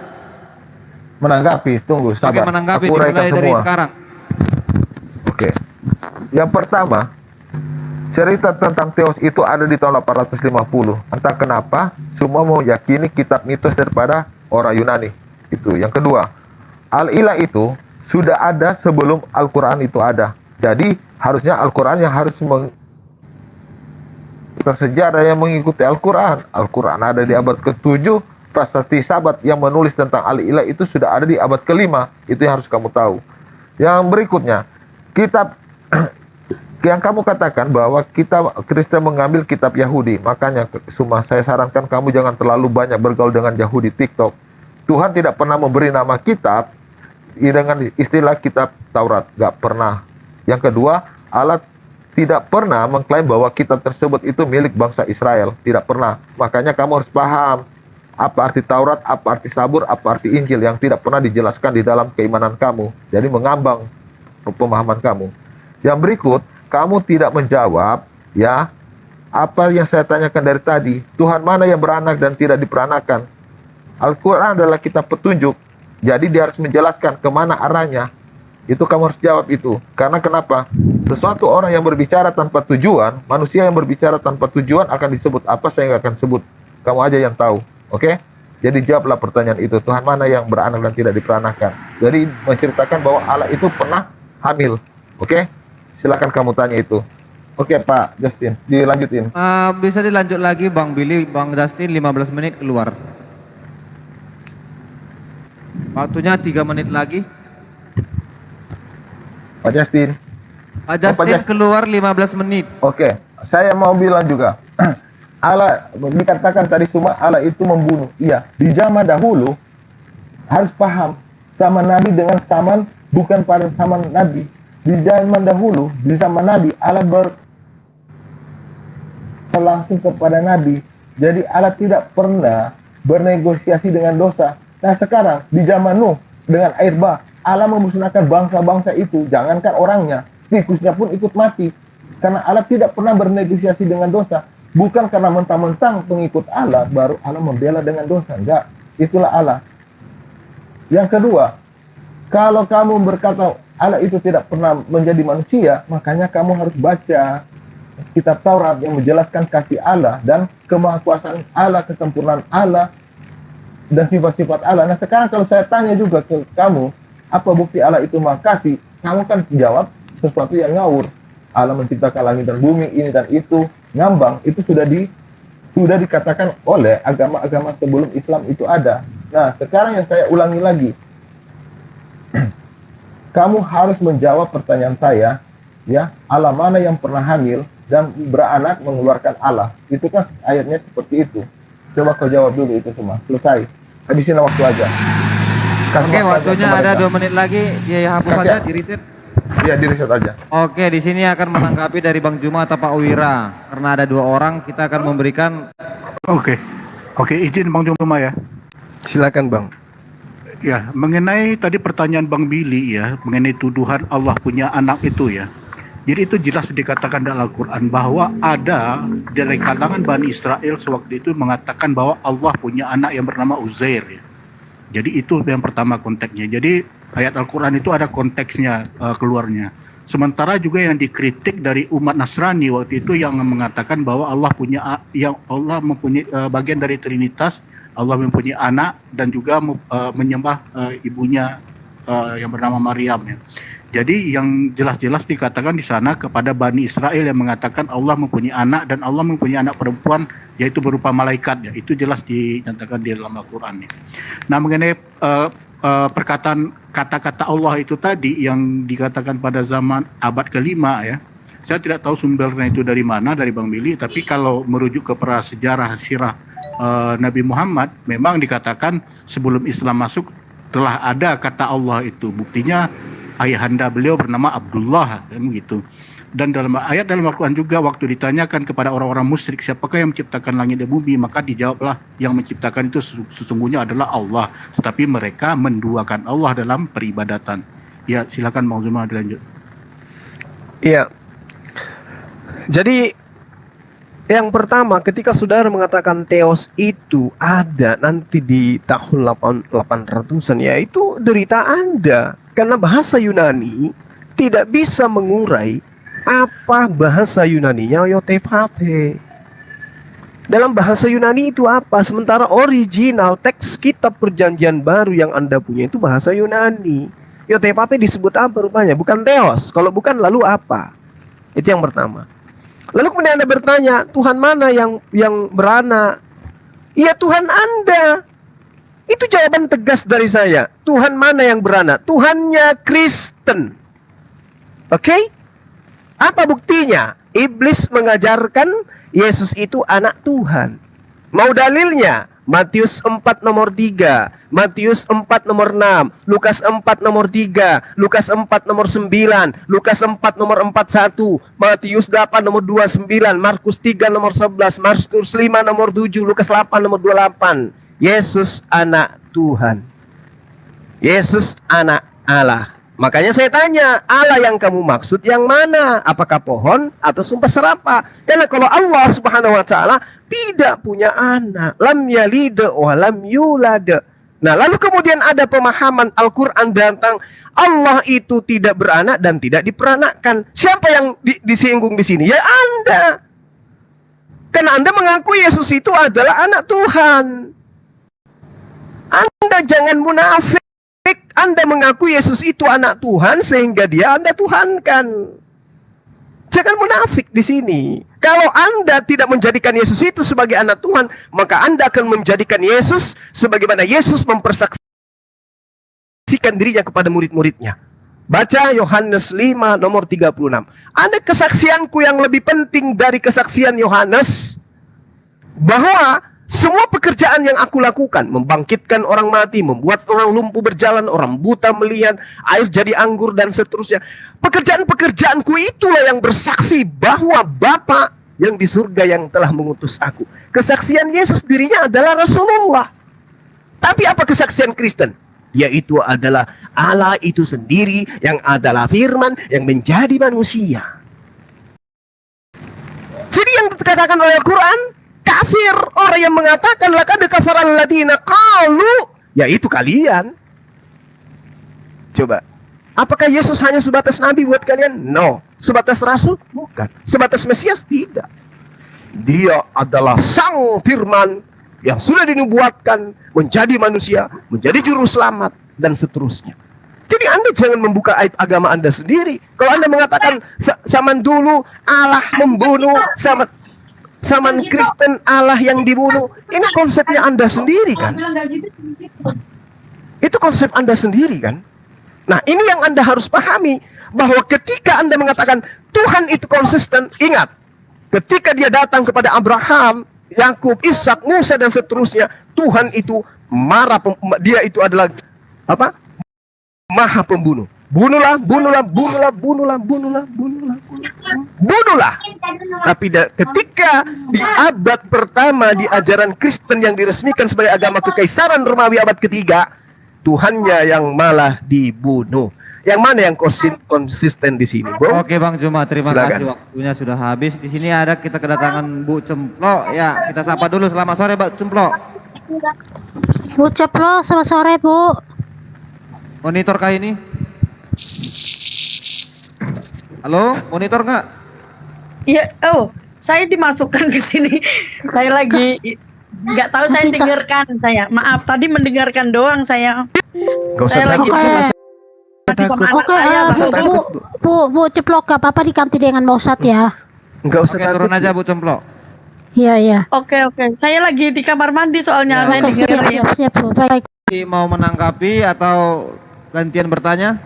Menanggapi, tunggu sabar. Oke, menanggapi Aku dimulai dari semua. sekarang. Oke. Yang pertama, cerita tentang Theos itu ada di tahun 850. Entah kenapa semua mau yakini kitab mitos daripada orang Yunani. Itu. Yang kedua, Al-Ilah itu sudah ada sebelum Al-Quran itu ada. Jadi harusnya Al-Quran yang harus sejarah yang mengikuti Al-Quran. Al-Quran ada di abad ke-7. Prasasti Sabat yang menulis tentang Al-Ilah itu sudah ada di abad ke-5. Itu yang harus kamu tahu. Yang berikutnya, kitab yang kamu katakan bahwa kita Kristen mengambil kitab Yahudi. Makanya saya sarankan kamu jangan terlalu banyak bergaul dengan Yahudi TikTok. Tuhan tidak pernah memberi nama kitab dengan istilah kitab Taurat. Gak pernah. Yang kedua, Allah tidak pernah mengklaim bahwa kitab tersebut itu milik bangsa Israel. Tidak pernah. Makanya kamu harus paham apa arti Taurat, apa arti Sabur, apa arti Injil yang tidak pernah dijelaskan di dalam keimanan kamu. Jadi mengambang pemahaman kamu. Yang berikut, kamu tidak menjawab ya apa yang saya tanyakan dari tadi, Tuhan mana yang beranak dan tidak diperanakan? Al-Quran adalah kitab petunjuk, jadi dia harus menjelaskan kemana arahnya. Itu kamu harus jawab itu. Karena kenapa? Sesuatu orang yang berbicara tanpa tujuan, manusia yang berbicara tanpa tujuan akan disebut apa, saya nggak akan sebut. Kamu aja yang tahu, oke? Jadi jawablah pertanyaan itu, Tuhan mana yang beranak dan tidak diperanakan. Jadi menceritakan bahwa Allah itu pernah hamil, oke? Silakan kamu tanya itu. Oke Pak Justin, dilanjutin. Bisa dilanjut lagi Bang Billy, Bang Justin 15 menit keluar. Waktunya 3 menit lagi. Pak Justin. Pak Justin keluar 15 menit. Oke, saya mau bilang juga. Allah dikatakan tadi cuma Allah itu membunuh. Iya, di zaman dahulu harus paham sama Nabi dengan zaman bukan pada zaman Nabi. Di zaman dahulu, di zaman Nabi Allah langsung kepada Nabi. Jadi Allah tidak pernah bernegosiasi dengan dosa. Nah sekarang di zaman Nuh dengan air bah, Allah memusnahkan bangsa-bangsa itu. Jangankan orangnya, tikusnya pun ikut mati. Karena Allah tidak pernah bernegosiasi dengan dosa. Bukan karena mentang-mentang pengikut Allah baru Allah membela dengan dosa. Enggak, itulah Allah. Yang kedua, kalau kamu berkata Allah itu tidak pernah menjadi manusia, makanya kamu harus baca kitab Taurat yang menjelaskan kasih Allah dan kemahakuasaan Allah, kesempurnaan Allah, dan sifat-sifat Allah. Nah sekarang kalau saya tanya juga ke kamu, apa bukti Allah itu maha kasih? Kamu kan jawab sesuatu yang ngawur. Allah menciptakan langit dan bumi, ini dan itu, ngambang. Itu sudah dikatakan oleh agama-agama sebelum Islam itu ada. Nah sekarang yang saya ulangi lagi, kamu harus menjawab pertanyaan saya, ya, Allah mana yang pernah hamil dan beranak mengeluarkan Allah. Itu kan ayatnya seperti itu. Coba kau jawab dulu itu semua. Selesai. Habisin waktu aja. Oke, waktunya ada 2 menit lagi. Ya hapus saja, di reset. Iya, di reset aja. Oke, di sini akan menanggapi dari Bang Juma atau Pak Wira. Karena ada 2 orang, kita akan memberikan. Oke, izin Bang Juma ya. Silakan Bang. Ya, mengenai tadi pertanyaan Bang Billy ya, mengenai tuduhan Allah punya anak itu ya. Jadi itu jelas dikatakan dalam Al-Quran bahwa ada dari kalangan Bani Israel sewaktu itu mengatakan bahwa Allah punya anak yang bernama Uzair ya. Jadi itu yang pertama konteksnya. Jadi ayat Al-Quran itu ada konteksnya keluarnya. Sementara juga yang dikritik dari umat Nasrani waktu itu yang mengatakan bahwa Allah mempunyai bagian dari Trinitas, Allah mempunyai anak dan juga menyembah ibunya yang bernama Maryam ya. Jadi yang jelas-jelas dikatakan di sana kepada Bani Israel yang mengatakan Allah mempunyai anak dan Allah mempunyai anak perempuan yaitu berupa malaikat ya. Itu jelas dinyatakan di dalam Al-Quran ya. Nah mengenai perkataan kata-kata Allah itu tadi yang dikatakan pada zaman abad kelima ya. Saya tidak tahu sumbernya itu dari mana, dari Bang Billy, tapi kalau merujuk ke prasejarah sirah Nabi Muhammad memang dikatakan sebelum Islam masuk telah ada kata Allah itu. Buktinya ayahanda beliau bernama Abdullah kan begitu. Dan dalam ayat dalam Al-Quran juga waktu ditanyakan kepada orang-orang musyrik siapakah yang menciptakan langit dan bumi, maka dijawablah yang menciptakan itu sesungguhnya adalah Allah, tetapi mereka menduakan Allah dalam peribadatan. Ya silakan Bang Zuma dilanjut. Iya. Jadi yang pertama ketika saudara mengatakan teos itu ada nanti di tahun 800-an ya itu derita Anda. Karena bahasa Yunani tidak bisa mengurai apa bahasa Yunaninya Yotevate. Dalam bahasa Yunani itu apa? Sementara original teks kitab perjanjian baru yang Anda punya itu bahasa Yunani. Yotevate disebut apa rupanya? Bukan teos. Kalau bukan lalu apa? Itu yang pertama. Lalu kemudian Anda bertanya, Tuhan mana yang beranak? Iya Tuhan Anda. Itu jawaban tegas dari saya. Tuhan mana yang beranak? Tuhannya Kristen. Oke? Apa buktinya? Iblis mengajarkan Yesus itu anak Tuhan. Mau dalilnya? Matius 4 nomor 3, Matius 4 nomor 6, Lukas 4 nomor 3, Lukas 4 nomor 9, Lukas 4 nomor 41, Matius 8 nomor 29, Markus 3 nomor 11, Markus 5 nomor 7, Lukas 8 nomor 28. Yesus anak Tuhan. Yesus anak Allah. Makanya saya tanya, Allah yang kamu maksud yang mana? Apakah pohon atau sumpah serapah? Karena kalau Allah Subhanahu wa taala tidak punya anak, lam yalid wa lam yulad. Nah, lalu kemudian ada pemahaman Al-Qur'an tentang Allah itu tidak beranak dan tidak diperanakkan. Siapa yang disinggung di sini? Ya Anda. Karena Anda mengaku Yesus itu adalah anak Tuhan. Anda jangan munafik. Anda mengaku Yesus itu anak Tuhan sehingga dia Anda tuhankan. Jangan munafik di sini. Kalau Anda tidak menjadikan Yesus itu sebagai anak Tuhan, maka Anda akan menjadikan Yesus sebagaimana Yesus mempersaksikan dirinya kepada murid-muridnya. Baca Yohanes 5 nomor 36. Ada kesaksianku yang lebih penting dari kesaksian Yohanes, bahwa semua pekerjaan yang aku lakukan, membangkitkan orang mati, membuat orang lumpuh berjalan, orang buta melihat, air jadi anggur dan seterusnya. Pekerjaan-pekerjaanku itulah yang bersaksi bahwa Bapa yang di surga yang telah mengutus aku. Kesaksian Yesus dirinya adalah Rasulullah. Tapi apa kesaksian Kristen? Yaitu adalah Allah itu sendiri yang adalah firman yang menjadi manusia. Jadi yang dikatakan oleh Al-Quran, kafir orang yang mengatakan laqad kafaral ladina qalu, yaitu kalian. Coba, apakah Yesus hanya sebatas nabi buat kalian? No. Sebatas rasul? Bukan. Sebatas Mesias? Tidak. Dia adalah sang firman yang sudah dinubuatkan menjadi manusia, menjadi juru selamat dan seterusnya. Jadi Anda jangan membuka aib agama Anda sendiri. Kalau Anda mengatakan zaman dulu Allah membunuh, zaman Kristen Allah yang dibunuh, ini konsepnya Anda sendiri kan? Itu konsep Anda sendiri kan? Nah, ini yang Anda harus pahami, bahwa ketika Anda mengatakan Tuhan itu konsisten, ingat, ketika dia datang kepada Abraham, Yakub, Ishak, Musa dan seterusnya, Tuhan itu marah, dia itu adalah apa? Maha pembunuh. Bunuhlah, bunuhlah, bunuhlah, bunuhlah, bunuhlah, bunuhlah, bunuhlah. Tapi ketika di abad pertama di ajaran Kristen yang diresmikan sebagai agama kekaisaran Romawi abad ketiga, Tuhannya yang malah dibunuh. Yang mana yang konsisten di sini, Bro? Oke Bang Juma, terima Silakan. kasih, waktunya sudah habis. Di sini ada kita kedatangan Bu Cemplok. Ya, kita sapa dulu. Selamat sore, Mbak Cemplok. Bu Ceplo, selamat sore Bu. Monitor kah ini? Halo, monitor nggak? Iya, oh, saya dimasukkan ke sini. Saya lagi nggak tahu, saya dengarkan saya. Maaf, tadi mendengarkan doang saya. Gak usah Saya takut. lagi Oke, Bu Ceplok, gak apa-apa diganti dengan Mausat ya. Enggak usah Oke, takut. turun aja Bu Cemplok. Iya. Oke. Saya lagi di kamar mandi soalnya, saya Oke, dengerin. siap Bu. Baik. Mau menanggapi atau gantian bertanya?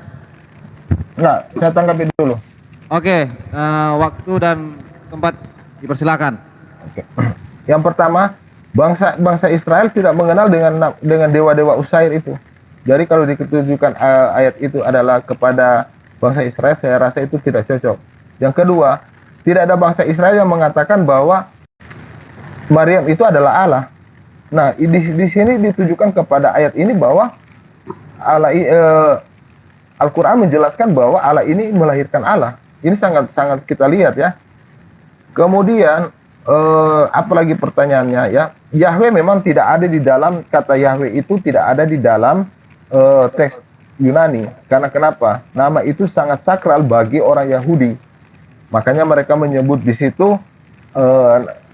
Enggak, saya tanggapi dulu. Oke, waktu dan tempat dipersilakan. Oke. Yang pertama, bangsa Israel tidak mengenal dengan dewa-dewa Usair itu. Jadi kalau diketujukan ayat itu adalah kepada bangsa Israel, saya rasa itu tidak cocok. Yang kedua, tidak ada bangsa Israel yang mengatakan bahwa Maryam itu adalah Allah. Nah, di sini ditujukan kepada ayat ini bahwa Allah, Al-Quran menjelaskan bahwa Allah ini melahirkan Allah. Ini sangat kita lihat ya. Kemudian apalagi pertanyaannya ya, Yahweh memang tidak ada di dalam, kata Yahweh itu tidak ada di dalam teks Yunani. Karena kenapa? Nama itu sangat sakral bagi orang Yahudi. Makanya mereka menyebut di situ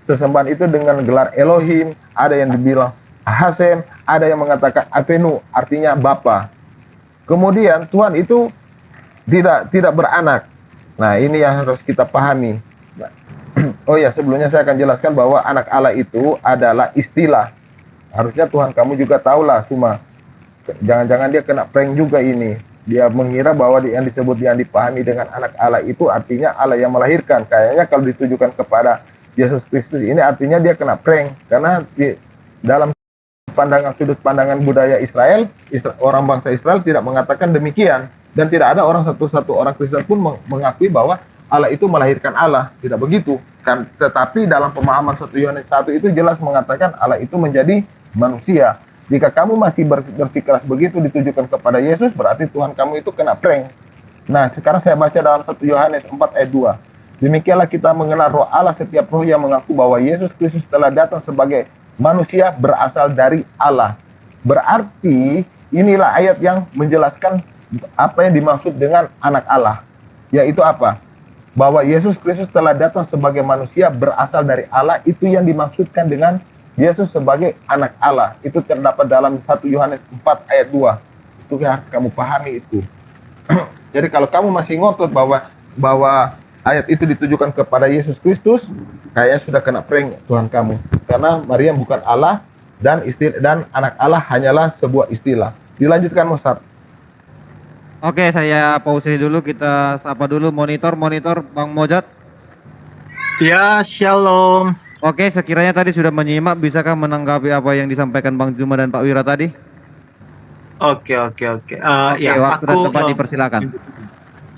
sesembahan itu dengan gelar Elohim. Ada yang dibilang Hasem, ada yang mengatakan Avenu, artinya Bapa. Kemudian Tuhan itu tidak beranak. Nah, ini yang harus kita pahami. Oh ya, sebelumnya saya akan jelaskan bahwa anak Allah itu adalah istilah. Harusnya Tuhan kamu juga tahulah, cuma jangan-jangan dia kena prank juga ini. Dia mengira bahwa yang disebut yang dipahami dengan anak Allah itu artinya Allah yang melahirkan. Kayaknya kalau ditujukan kepada Yesus Kristus ini artinya dia kena prank. Karena dalam sudut pandangan budaya Israel, orang bangsa Israel tidak mengatakan demikian. Dan tidak ada satu orang Kristen pun mengakui bahwa Allah itu melahirkan Allah. Tidak begitu. Tetapi dalam pemahaman 1 Yohanes 1 itu jelas mengatakan Allah itu menjadi manusia. Jika kamu masih bersikeras begitu ditujukan kepada Yesus, berarti Tuhan kamu itu kena prank. Nah, sekarang saya baca dalam 1 Yohanes 4 ayat 2. Demikianlah kita mengenal roh Allah, setiap roh yang mengaku bahwa Yesus Kristus telah datang sebagai manusia berasal dari Allah. Berarti inilah ayat yang menjelaskan apa yang dimaksud dengan anak Allah. Yaitu apa? Bahwa Yesus Kristus telah datang sebagai manusia berasal dari Allah, itu yang dimaksudkan dengan Yesus sebagai anak Allah. Itu terdapat dalam 1 Yohanes 4 ayat 2. Itu yang harus kamu pahami itu. Jadi kalau kamu masih ngotot bahwa ayat itu ditujukan kepada Yesus Kristus, kayaknya sudah kena prank Tuhan kamu. Karena Maryam bukan Allah dan anak Allah hanyalah sebuah istilah. Dilanjutkan Ustaz. Oke, saya pause dulu, kita sapa dulu monitor Bang Mojat. Ya, shalom. Oke, sekiranya tadi sudah menyimak, bisakah menanggapi apa yang disampaikan Bang Juma dan Pak Wira tadi? Oke. Oke, waktu dan tempat dipersilakan.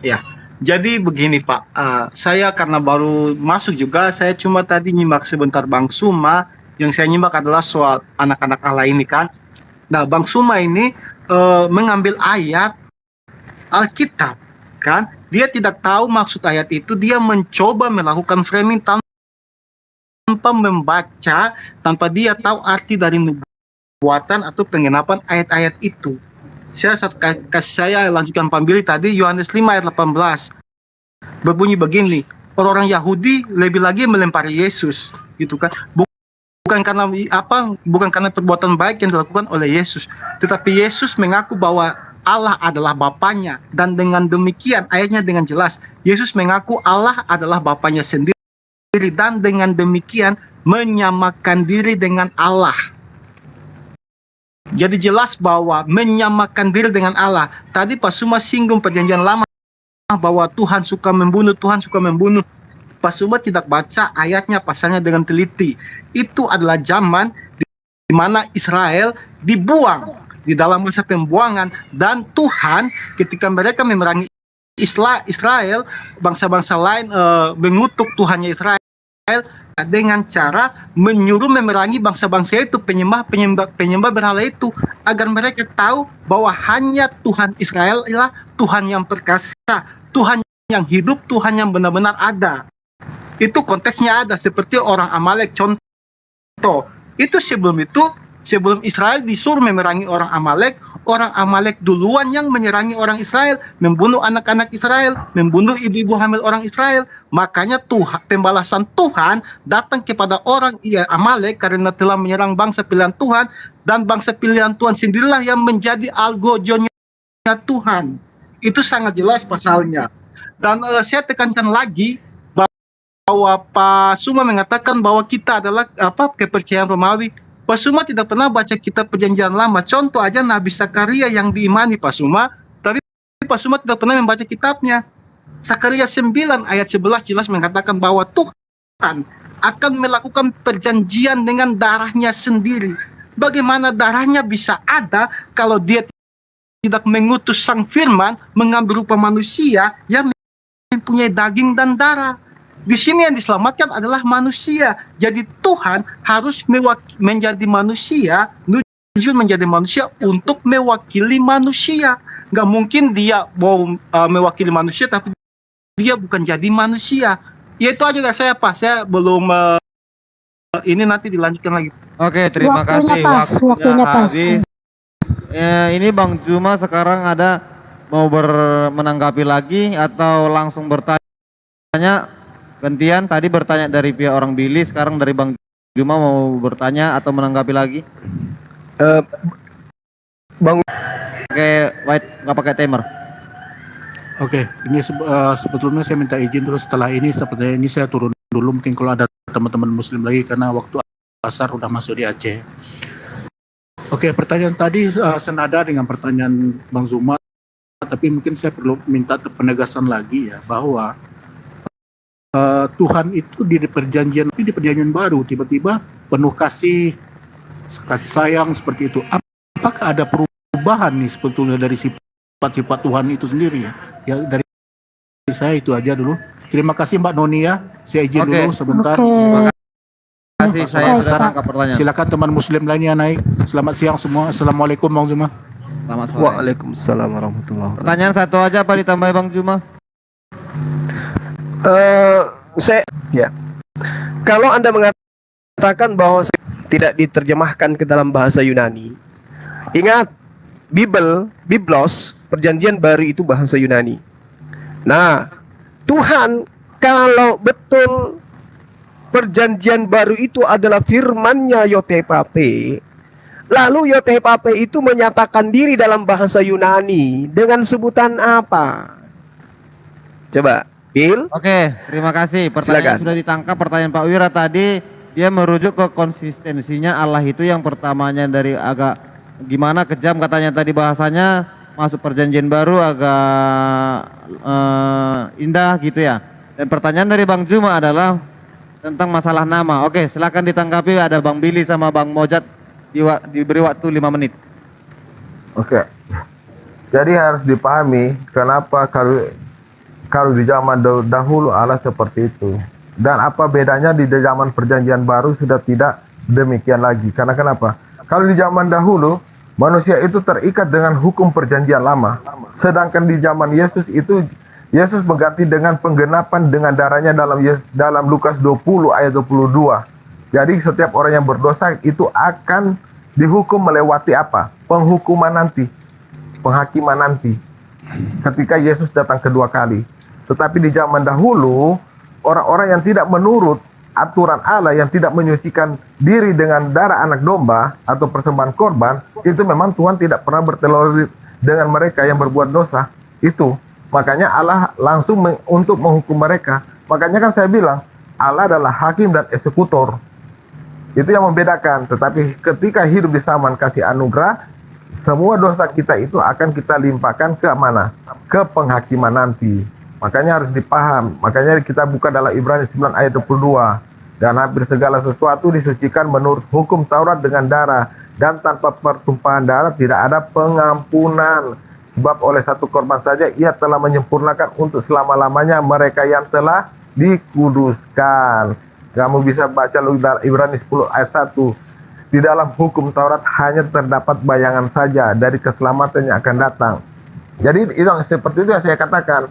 Ya, jadi begini Pak, saya karena baru masuk juga, saya cuma tadi nyimak sebentar Bang Suma. Yang saya nyimak adalah soal anak-anak Allah ini kan. Nah, Bang Suma ini mengambil ayat Alkitab kan, dia tidak tahu maksud ayat itu, dia mencoba melakukan framing tanpa membaca, tanpa dia tahu arti dari nubuatan atau penggenapan ayat-ayat itu. Saya lanjutkan Pak Billy tadi, Yohanes 5 ayat 18 berbunyi begini, orang-orang Yahudi lebih lagi melempari Yesus, gitu kan, bukan karena perbuatan baik yang dilakukan oleh Yesus, tetapi Yesus mengaku bahwa Allah adalah Bapanya, dan dengan demikian ayatnya dengan jelas, Yesus mengaku Allah adalah Bapanya sendiri, dan dengan demikian menyamakan diri dengan Allah. Jadi jelas bahwa menyamakan diri dengan Allah. Tadi Pak Suma singgung perjanjian lama bahwa Tuhan suka membunuh. Pak Suma tidak baca ayatnya, pasalnya dengan teliti. Itu adalah zaman di mana Israel dibuang di dalam masa pembuangan, dan Tuhan ketika mereka memerangi Israel, bangsa-bangsa lain mengutuk Tuhannya Israel dengan cara menyuruh memerangi bangsa-bangsa itu, penyembah berhala itu, agar mereka tahu bahwa hanya Tuhan Israel ialah Tuhan yang perkasa, Tuhan yang hidup, Tuhan yang benar-benar ada. Itu konteksnya ada, seperti orang Amalek contoh. Itu sebelum Israel disuruh memerangi orang Amalek duluan yang menyerangi orang Israel, membunuh anak-anak Israel, membunuh ibu-ibu hamil orang Israel. Makanya pembalasan Tuhan datang kepada orang Amalek karena telah menyerang bangsa pilihan Tuhan, dan bangsa pilihan Tuhan sendirilah yang menjadi algojonya Tuhan. Itu sangat jelas pasalnya. Dan saya tekankan lagi bahwa Pak Suma mengatakan bahwa kita adalah kepercayaan Romawi. Pak Suma tidak pernah baca kitab perjanjian lama. Contoh aja Nabi Zakaria yang diimani Pak Suma, tapi Pak Suma tidak pernah membaca kitabnya. Zakaria 9 ayat 11 jelas mengatakan bahwa Tuhan akan melakukan perjanjian dengan darahnya sendiri. Bagaimana darahnya bisa ada kalau dia tidak mengutus sang firman mengambil rupa manusia yang mempunyai daging dan darah? Di sini yang diselamatkan adalah manusia. Jadi Tuhan harus menjadi manusia, menjadi manusia untuk mewakili manusia. Nggak mungkin dia mau mewakili manusia tapi dia bukan jadi manusia. Ya itu aja dari saya Pak. Saya belum ini nanti dilanjutkan lagi. Oke, terima kasih. Waktunya habis. Ini Bang Juma sekarang mau menanggapi lagi atau langsung bertanya? Gantian, tadi bertanya dari pihak orang Billy, sekarang dari Bang Juma mau bertanya atau menanggapi lagi? Bang, White nggak pakai timer. Oke, ini sebetulnya saya minta izin dulu, setelah ini sepertinya ini saya turun dulu, mungkin kalau ada teman-teman muslim lagi karena waktu asar udah masuk di Aceh. Oke, pertanyaan tadi senada dengan pertanyaan Bang Zuma, tapi mungkin saya perlu minta penegasan lagi ya, bahwa Tuhan itu di perjanjian baru tiba-tiba penuh kasih sayang seperti itu. Apakah ada perubahan nih sebetulnya dari sifat-sifat Tuhan itu sendiri ya? Ya dari saya itu aja dulu. Terima kasih Mbak Noni ya. Saya izin dulu sebentar. Terima kasih kasih. Saya sudah tangkap pertanyaan. Silakan teman muslim lainnya naik. Selamat siang semua. Assalamualaikum Bang Zuma. Selamat sore. Waalaikumsalam warahmatullahi wabarakatuh. Pertanyaan satu aja apa ditambah Bang Juma? Kalau Anda mengatakan bahwa tidak diterjemahkan ke dalam bahasa Yunani, ingat Biblos, perjanjian baru itu bahasa Yunani. Nah, Tuhan kalau betul perjanjian baru itu adalah firman-Nya Yotepape, lalu Yotepape itu menyatakan diri dalam bahasa Yunani dengan sebutan apa? Coba, Bill. Oke, terima kasih. Pertanyaan sudah ditangkap. Pertanyaan Pak Wira tadi, dia merujuk ke konsistensinya Allah itu yang pertamanya dari agak gimana kejam katanya tadi bahasanya, masuk perjanjian baru agak indah gitu ya. Dan pertanyaan dari Bang Juma adalah tentang masalah nama. Oke, silakan ditanggapi. Ada Bang Billy sama Bang Mojat, diberi waktu 5 menit. Oke. Jadi harus dipahami kenapa kalau di zaman dahulu Allah seperti itu. Dan apa bedanya di zaman perjanjian baru sudah tidak demikian lagi. Karena kenapa? Kalau di zaman dahulu manusia itu terikat dengan hukum perjanjian lama. Sedangkan di zaman Yesus itu Yesus mengganti dengan penggenapan dengan darahnya dalam Lukas 20 ayat 22. Jadi setiap orang yang berdosa itu akan dihukum melewati apa? Penghukuman nanti, penghakiman nanti. Ketika Yesus datang kedua kali. Tetapi di zaman dahulu orang-orang yang tidak menurut aturan Allah, yang tidak menyucikan diri dengan darah anak domba atau persembahan korban, itu memang Tuhan tidak pernah berteori dengan mereka yang berbuat dosa. Itu makanya Allah langsung untuk menghukum mereka. Makanya kan saya bilang Allah adalah hakim dan eksekutor. Itu yang membedakan. Tetapi ketika hidup di zaman kasih anugerah, semua dosa kita itu akan kita limpahkan ke mana? Ke penghakiman nanti. Makanya harus dipaham. Makanya kita buka dalam Ibrani 9 ayat 22. Dan hampir segala sesuatu disucikan menurut hukum Taurat dengan darah. Dan tanpa pertumpahan darah tidak ada pengampunan. Sebab oleh satu korban saja ia telah menyempurnakan untuk selama-lamanya mereka yang telah dikuduskan. Kamu bisa baca dalam Ibrani 10 ayat 1. Di dalam hukum Taurat hanya terdapat bayangan saja dari keselamatan yang akan datang. Jadi itu seperti itu yang saya katakan,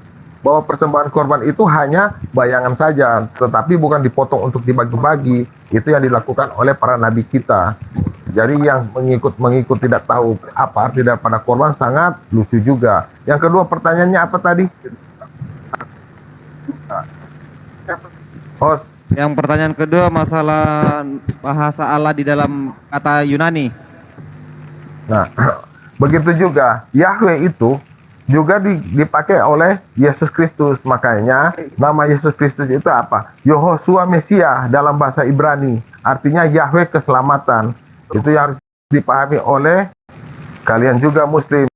bahwa persembahan korban itu hanya bayangan saja, tetapi bukan dipotong untuk dibagi-bagi. Itu yang dilakukan oleh para nabi kita. Jadi yang mengikut tidak tahu apa arti daripada korban sangat lucu juga. Yang kedua pertanyaannya apa tadi? Oh, yang pertanyaan kedua masalah bahasa Allah di dalam kata Yunani. Nah, begitu juga Yahweh itu juga dipakai oleh Yesus Kristus. Makanya nama Yesus Kristus itu apa? Yehoshua Mesia dalam bahasa Ibrani. Artinya Yahweh keselamatan. Itu yang harus dipahami oleh kalian juga muslim.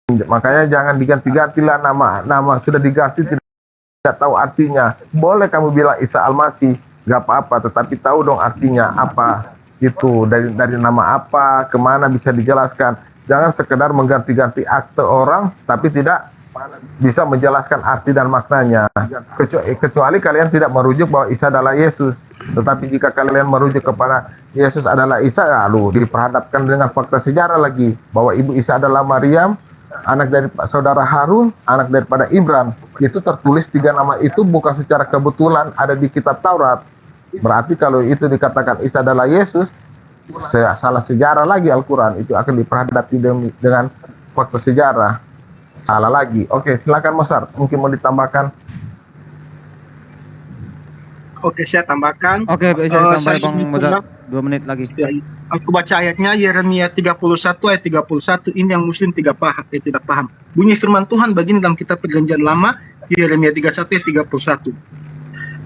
Makanya jangan diganti-gantilah nama sudah diganti tidak tahu artinya. Boleh kamu bilang Isa Al-Masih, gak apa-apa, tetapi tahu dong artinya apa. Itu dari nama apa, kemana bisa dijelaskan. Jangan sekedar mengganti-ganti akte orang tapi tidak bisa menjelaskan arti dan maknanya. Kecuali kalian tidak merujuk bahwa Isa adalah Yesus. Tetapi jika kalian merujuk kepada Yesus adalah Isa, lalu diperhadapkan dengan fakta sejarah lagi bahwa ibu Isa adalah Maryam, anak dari saudara Harun, anak daripada Imran. Itu tertulis 3 nama itu bukan secara kebetulan ada di kitab Taurat. Berarti kalau itu dikatakan Isa adalah Yesus, salah sejarah lagi Al-Quran. Itu akan diperhadapi dengan fakta sejarah. Salah lagi. Oke, silakan Mosar. Mungkin mau ditambahkan. Oke, saya tambahkan. Oke, bisa ditambah Bang Mozart 2 menit lagi. Ya, aku baca ayatnya Yeremia 31 ayat 31. Ini yang muslim tidak paham. Bunyi firman Tuhan begini dalam kitab perjanjian lama, Yeremia 31 ayat 31.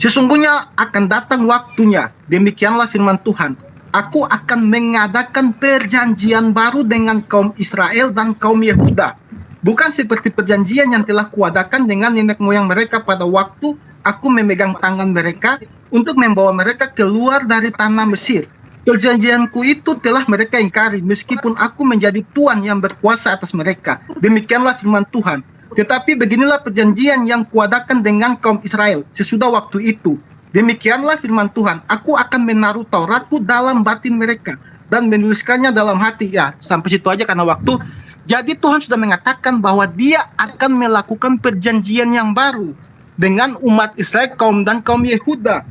Sesungguhnya akan datang waktunya, demikianlah firman Tuhan. Aku akan mengadakan perjanjian baru dengan kaum Israel dan kaum Yehuda. Bukan seperti perjanjian yang telah kuadakan dengan nenek moyang mereka pada waktu aku memegang tangan mereka untuk membawa mereka keluar dari tanah Mesir. Perjanjianku itu telah mereka ingkari meskipun aku menjadi Tuhan yang berkuasa atas mereka. Demikianlah firman Tuhan. Tetapi beginilah perjanjian yang kuadakan dengan kaum Israel sesudah waktu itu. Demikianlah firman Tuhan, aku akan menaruh Tauratku dalam batin mereka dan menuliskannya dalam hati. Ya, sampai situ aja karena waktu. Jadi Tuhan sudah mengatakan bahwa dia akan melakukan perjanjian yang baru dengan umat Israel, kaum Yehuda.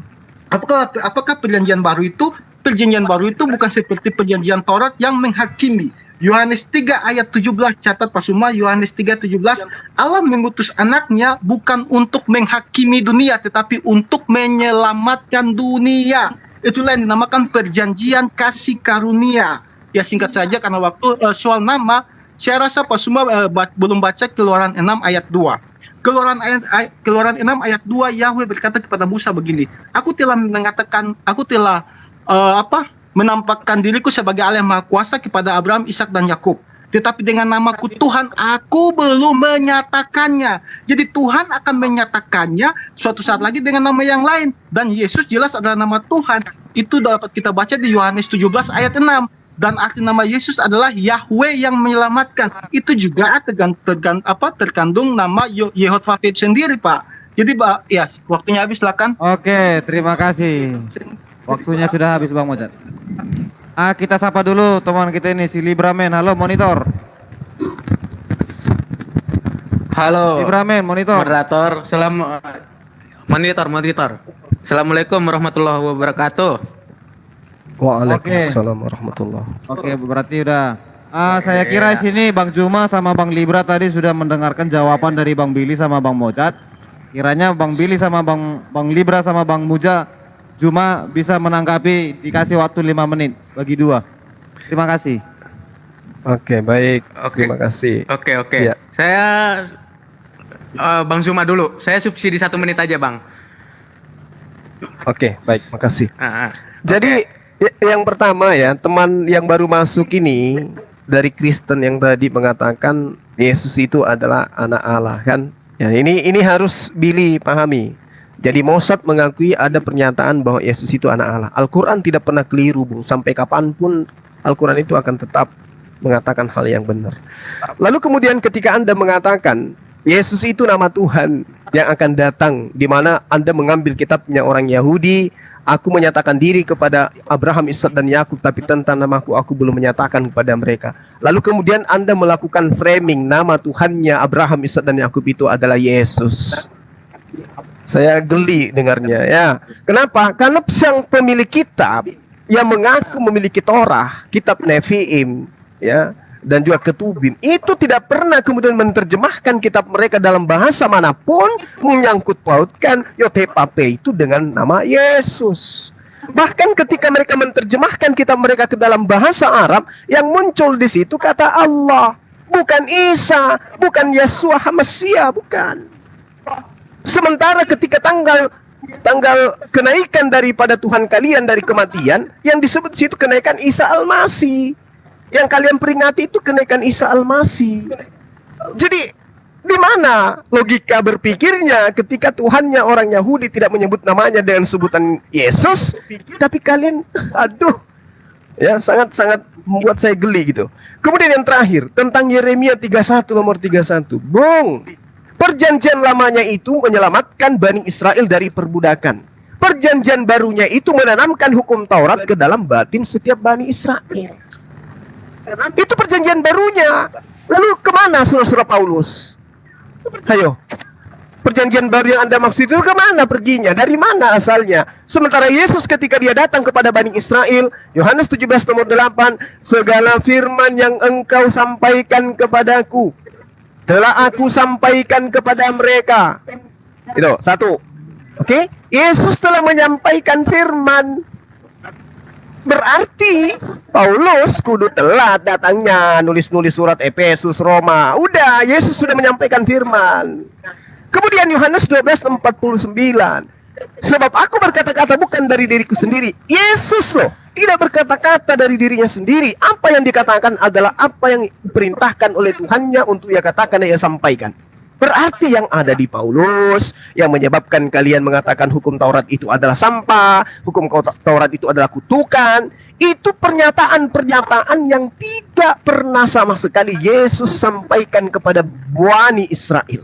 Apakah perjanjian baru itu? Perjanjian baru itu bukan seperti perjanjian Taurat yang menghakimi. Yohanes 3 ayat 17, catat Pak Suma, Yohanes 3:17, Allah mengutus anaknya bukan untuk menghakimi dunia, tetapi untuk menyelamatkan dunia. Itulah yang dinamakan perjanjian kasih karunia. Ya, singkat saja karena waktu, soal nama, saya rasa Pak Suma belum baca Keluaran 6 ayat 2. Keluaran 6 ayat 2, Yahweh berkata kepada Musa begini, aku telah menampakkan diriku sebagai Allah yang Maha Kuasa kepada Abraham, Ishak dan Yakub. Tetapi dengan namaku Tuhan, aku belum menyatakannya. Jadi Tuhan akan menyatakannya suatu saat lagi dengan nama yang lain. Dan Yesus jelas adalah nama Tuhan. Itu dapat kita baca di Yohanes 17 ayat 6. Dan arti nama Yesus adalah Yahweh yang menyelamatkan. Itu juga terkandung nama Yehovah itu sendiri, Pak. Jadi Pak, ya waktunya habis, silakan. Oke, terima kasih. Waktunya sudah habis Bang Mojat. Kita sapa dulu teman kita ini, si Libramen. Halo monitor. Halo Libramen, monitor. moderator. Monitor. Assalamualaikum warahmatullahi wabarakatuh. Waalaikumsalam warahmatullahi. Oke, berarti udah. Saya kira sini Bang Juma sama Bang Libra tadi sudah mendengarkan jawaban dari Bang Billy sama Bang Mojat. Kiranya Bang Billy sama Bang Libra sama Bang Juma bisa menanggapi, dikasih waktu 5 menit bagi 2. Terima kasih. Oke, baik. Terima kasih. Oke. Ya. Saya Bang Zuma dulu. Saya subsidi 1 menit aja, Bang. Oke, baik. Makasih. Jadi Oke. yang pertama ya, teman yang baru masuk ini dari Kristen yang tadi mengatakan Yesus itu adalah anak Allah kan? Ya, ini harus Billy pahami. Jadi Mossad mengakui ada pernyataan bahwa Yesus itu anak Allah. Al-Quran tidak pernah keliru, Bung. Sampai kapanpun Al-Quran itu akan tetap mengatakan hal yang benar. Lalu kemudian ketika Anda mengatakan Yesus itu nama Tuhan yang akan datang, di mana Anda mengambil kitabnya orang Yahudi, aku menyatakan diri kepada Abraham, Ishak dan Yakub, tapi tentang namaku aku belum menyatakan kepada mereka. Lalu kemudian Anda melakukan framing nama Tuhannya Abraham, Ishak dan Yakub itu adalah Yesus. Saya geli dengarnya ya. Kenapa? Karena sang pemilik kitab yang mengaku memiliki Torah, kitab Nevi'im ya, dan juga Ketubim, itu tidak pernah kemudian menerjemahkan kitab mereka dalam bahasa manapun menyangkut pautkan Yotepape itu dengan nama Yesus. Bahkan ketika mereka menerjemahkan kitab mereka ke dalam bahasa Arab, yang muncul di situ kata Allah, bukan Isa, bukan Yesua Hamasia, bukan. Sementara ketika tanggal kenaikan daripada Tuhan kalian dari kematian, yang disebut di situ kenaikan Isa Al-Masih. Yang kalian peringati itu kenaikan Isa Al-Masih. Jadi di mana logika berpikirnya ketika Tuhannya orang Yahudi tidak menyebut namanya dengan sebutan Yesus, tapi kalian ya sangat membuat saya geli gitu. Kemudian yang terakhir tentang Yeremia 31 nomor 31. Bung, perjanjian lamanya itu menyelamatkan Bani Israel dari perbudakan. Perjanjian barunya itu menanamkan hukum Taurat ke dalam batin setiap Bani Israel. Itu perjanjian barunya. Lalu kemana surah-surah Paulus? Ayo, perjanjian baru yang Anda maksud itu kemana perginya? Dari mana asalnya? Sementara Yesus ketika dia datang kepada Bani Israel, Yohanes 17 nomor 8, segala firman yang engkau sampaikan kepadaku telah aku sampaikan kepada mereka. Itu satu. Oke, Yesus telah menyampaikan firman. Berarti Paulus kudu telat datangnya nulis-nulis surat Efesus, Roma. Udah, Yesus sudah menyampaikan firman. Kemudian Yohanes 12:49. Sebab aku berkata-kata bukan dari diriku sendiri. Yesus loh tidak berkata-kata dari dirinya sendiri. Apa yang dikatakan adalah apa yang diperintahkan oleh Tuhannya untuk ia katakan dan ia sampaikan. Berarti yang ada di Paulus yang menyebabkan kalian mengatakan hukum Taurat itu adalah sampah, hukum Taurat itu adalah kutukan, itu pernyataan-pernyataan yang tidak pernah sama sekali Yesus sampaikan kepada Bani Israel.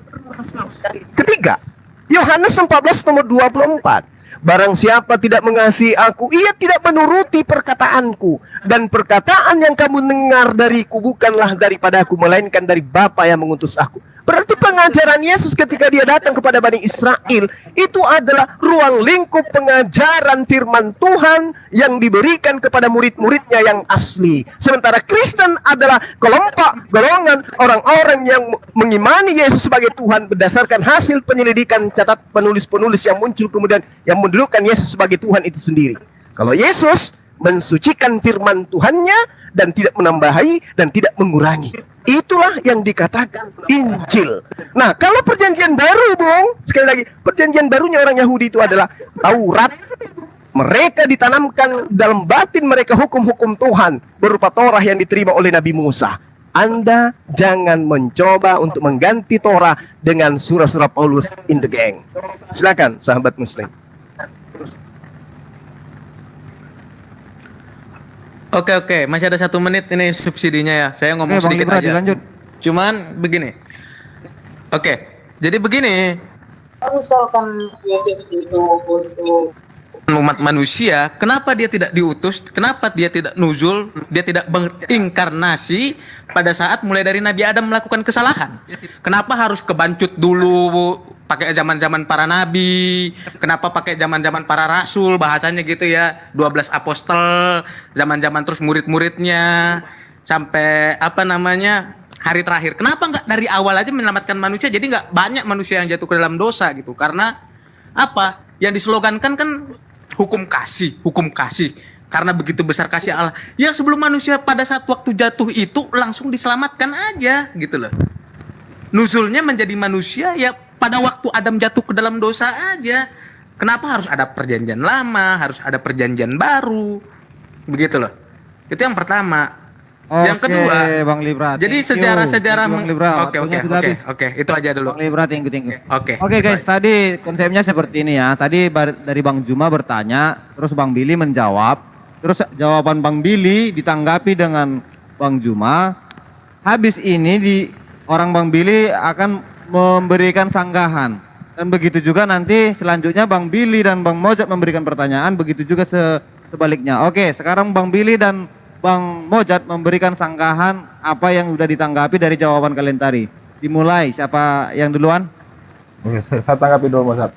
Ketiga, Yohanes 14 nomor 24. Barang siapa tidak mengasihi aku, ia tidak menuruti perkataanku. Dan perkataan yang kamu dengar dariku bukanlah daripada aku, melainkan dari Bapa yang mengutus aku. Berarti pengajaran Yesus ketika dia datang kepada Bani Israel itu adalah ruang lingkup pengajaran firman Tuhan yang diberikan kepada murid-muridnya yang asli. Sementara Kristen adalah kelompok golongan orang-orang yang mengimani Yesus sebagai Tuhan berdasarkan hasil penyelidikan catat penulis-penulis yang muncul kemudian yang mendudukan Yesus sebagai Tuhan itu sendiri. Kalau Yesus mensucikan firman Tuhannya dan tidak menambahi dan tidak mengurangi. Itulah yang dikatakan Injil. Nah, kalau perjanjian baru, Bung, sekali lagi, perjanjian barunya orang Yahudi itu adalah Taurat. Mereka ditanamkan dalam batin mereka hukum-hukum Tuhan berupa Torah yang diterima oleh Nabi Musa. Anda jangan mencoba untuk mengganti Torah dengan surah-surah Paulus in the gang. Silakan, sahabat Muslim. Oke, masih ada 1 menit ini subsidinya ya. Saya ngomong sedikit aja. Dilanjut. Cuman begini. Oke, jadi begini. Misalkan itu untuk Umat manusia, kenapa dia tidak diutus? Kenapa dia tidak nuzul? Dia tidak berinkarnasi pada saat mulai dari Nabi Adam melakukan kesalahan? Kenapa harus kebancut dulu? Pakai zaman-zaman para nabi, kenapa pakai zaman-zaman para rasul, bahasanya gitu ya, 12 apostol, zaman-zaman terus murid-muridnya, sampai hari terakhir. Kenapa nggak dari awal aja menyelamatkan manusia, jadi nggak banyak manusia yang jatuh ke dalam dosa gitu? Karena apa? Yang dislogankan kan hukum kasih. Karena begitu besar kasih Allah, yang sebelum manusia pada saat waktu jatuh itu langsung diselamatkan aja gitu loh. Nuzulnya menjadi manusia ya pada waktu Adam jatuh ke dalam dosa aja. Kenapa harus ada perjanjian lama, harus ada perjanjian baru? Begitu loh. Itu yang pertama. Yang kedua, Bang Libra. Jadi sejarah-sejarah Oke, itu aja dulu. Bang Libra, thank you. Oke, Guys, tadi konsepnya seperti ini ya. Tadi dari Bang Juma bertanya, terus Bang Billy menjawab. Terus jawaban Bang Billy ditanggapi dengan Bang Juma. Habis ini orang Bang Billy akan memberikan sanggahan, dan begitu juga nanti selanjutnya Bang Billy dan Bang Mojat memberikan pertanyaan, begitu juga sebaliknya. Oke, sekarang Bang Billy dan Bang Mojat memberikan sanggahan apa yang sudah ditanggapi dari jawaban kalian tadi. Dimulai, siapa yang duluan? Oke, saya tanggapi dulu, Mas.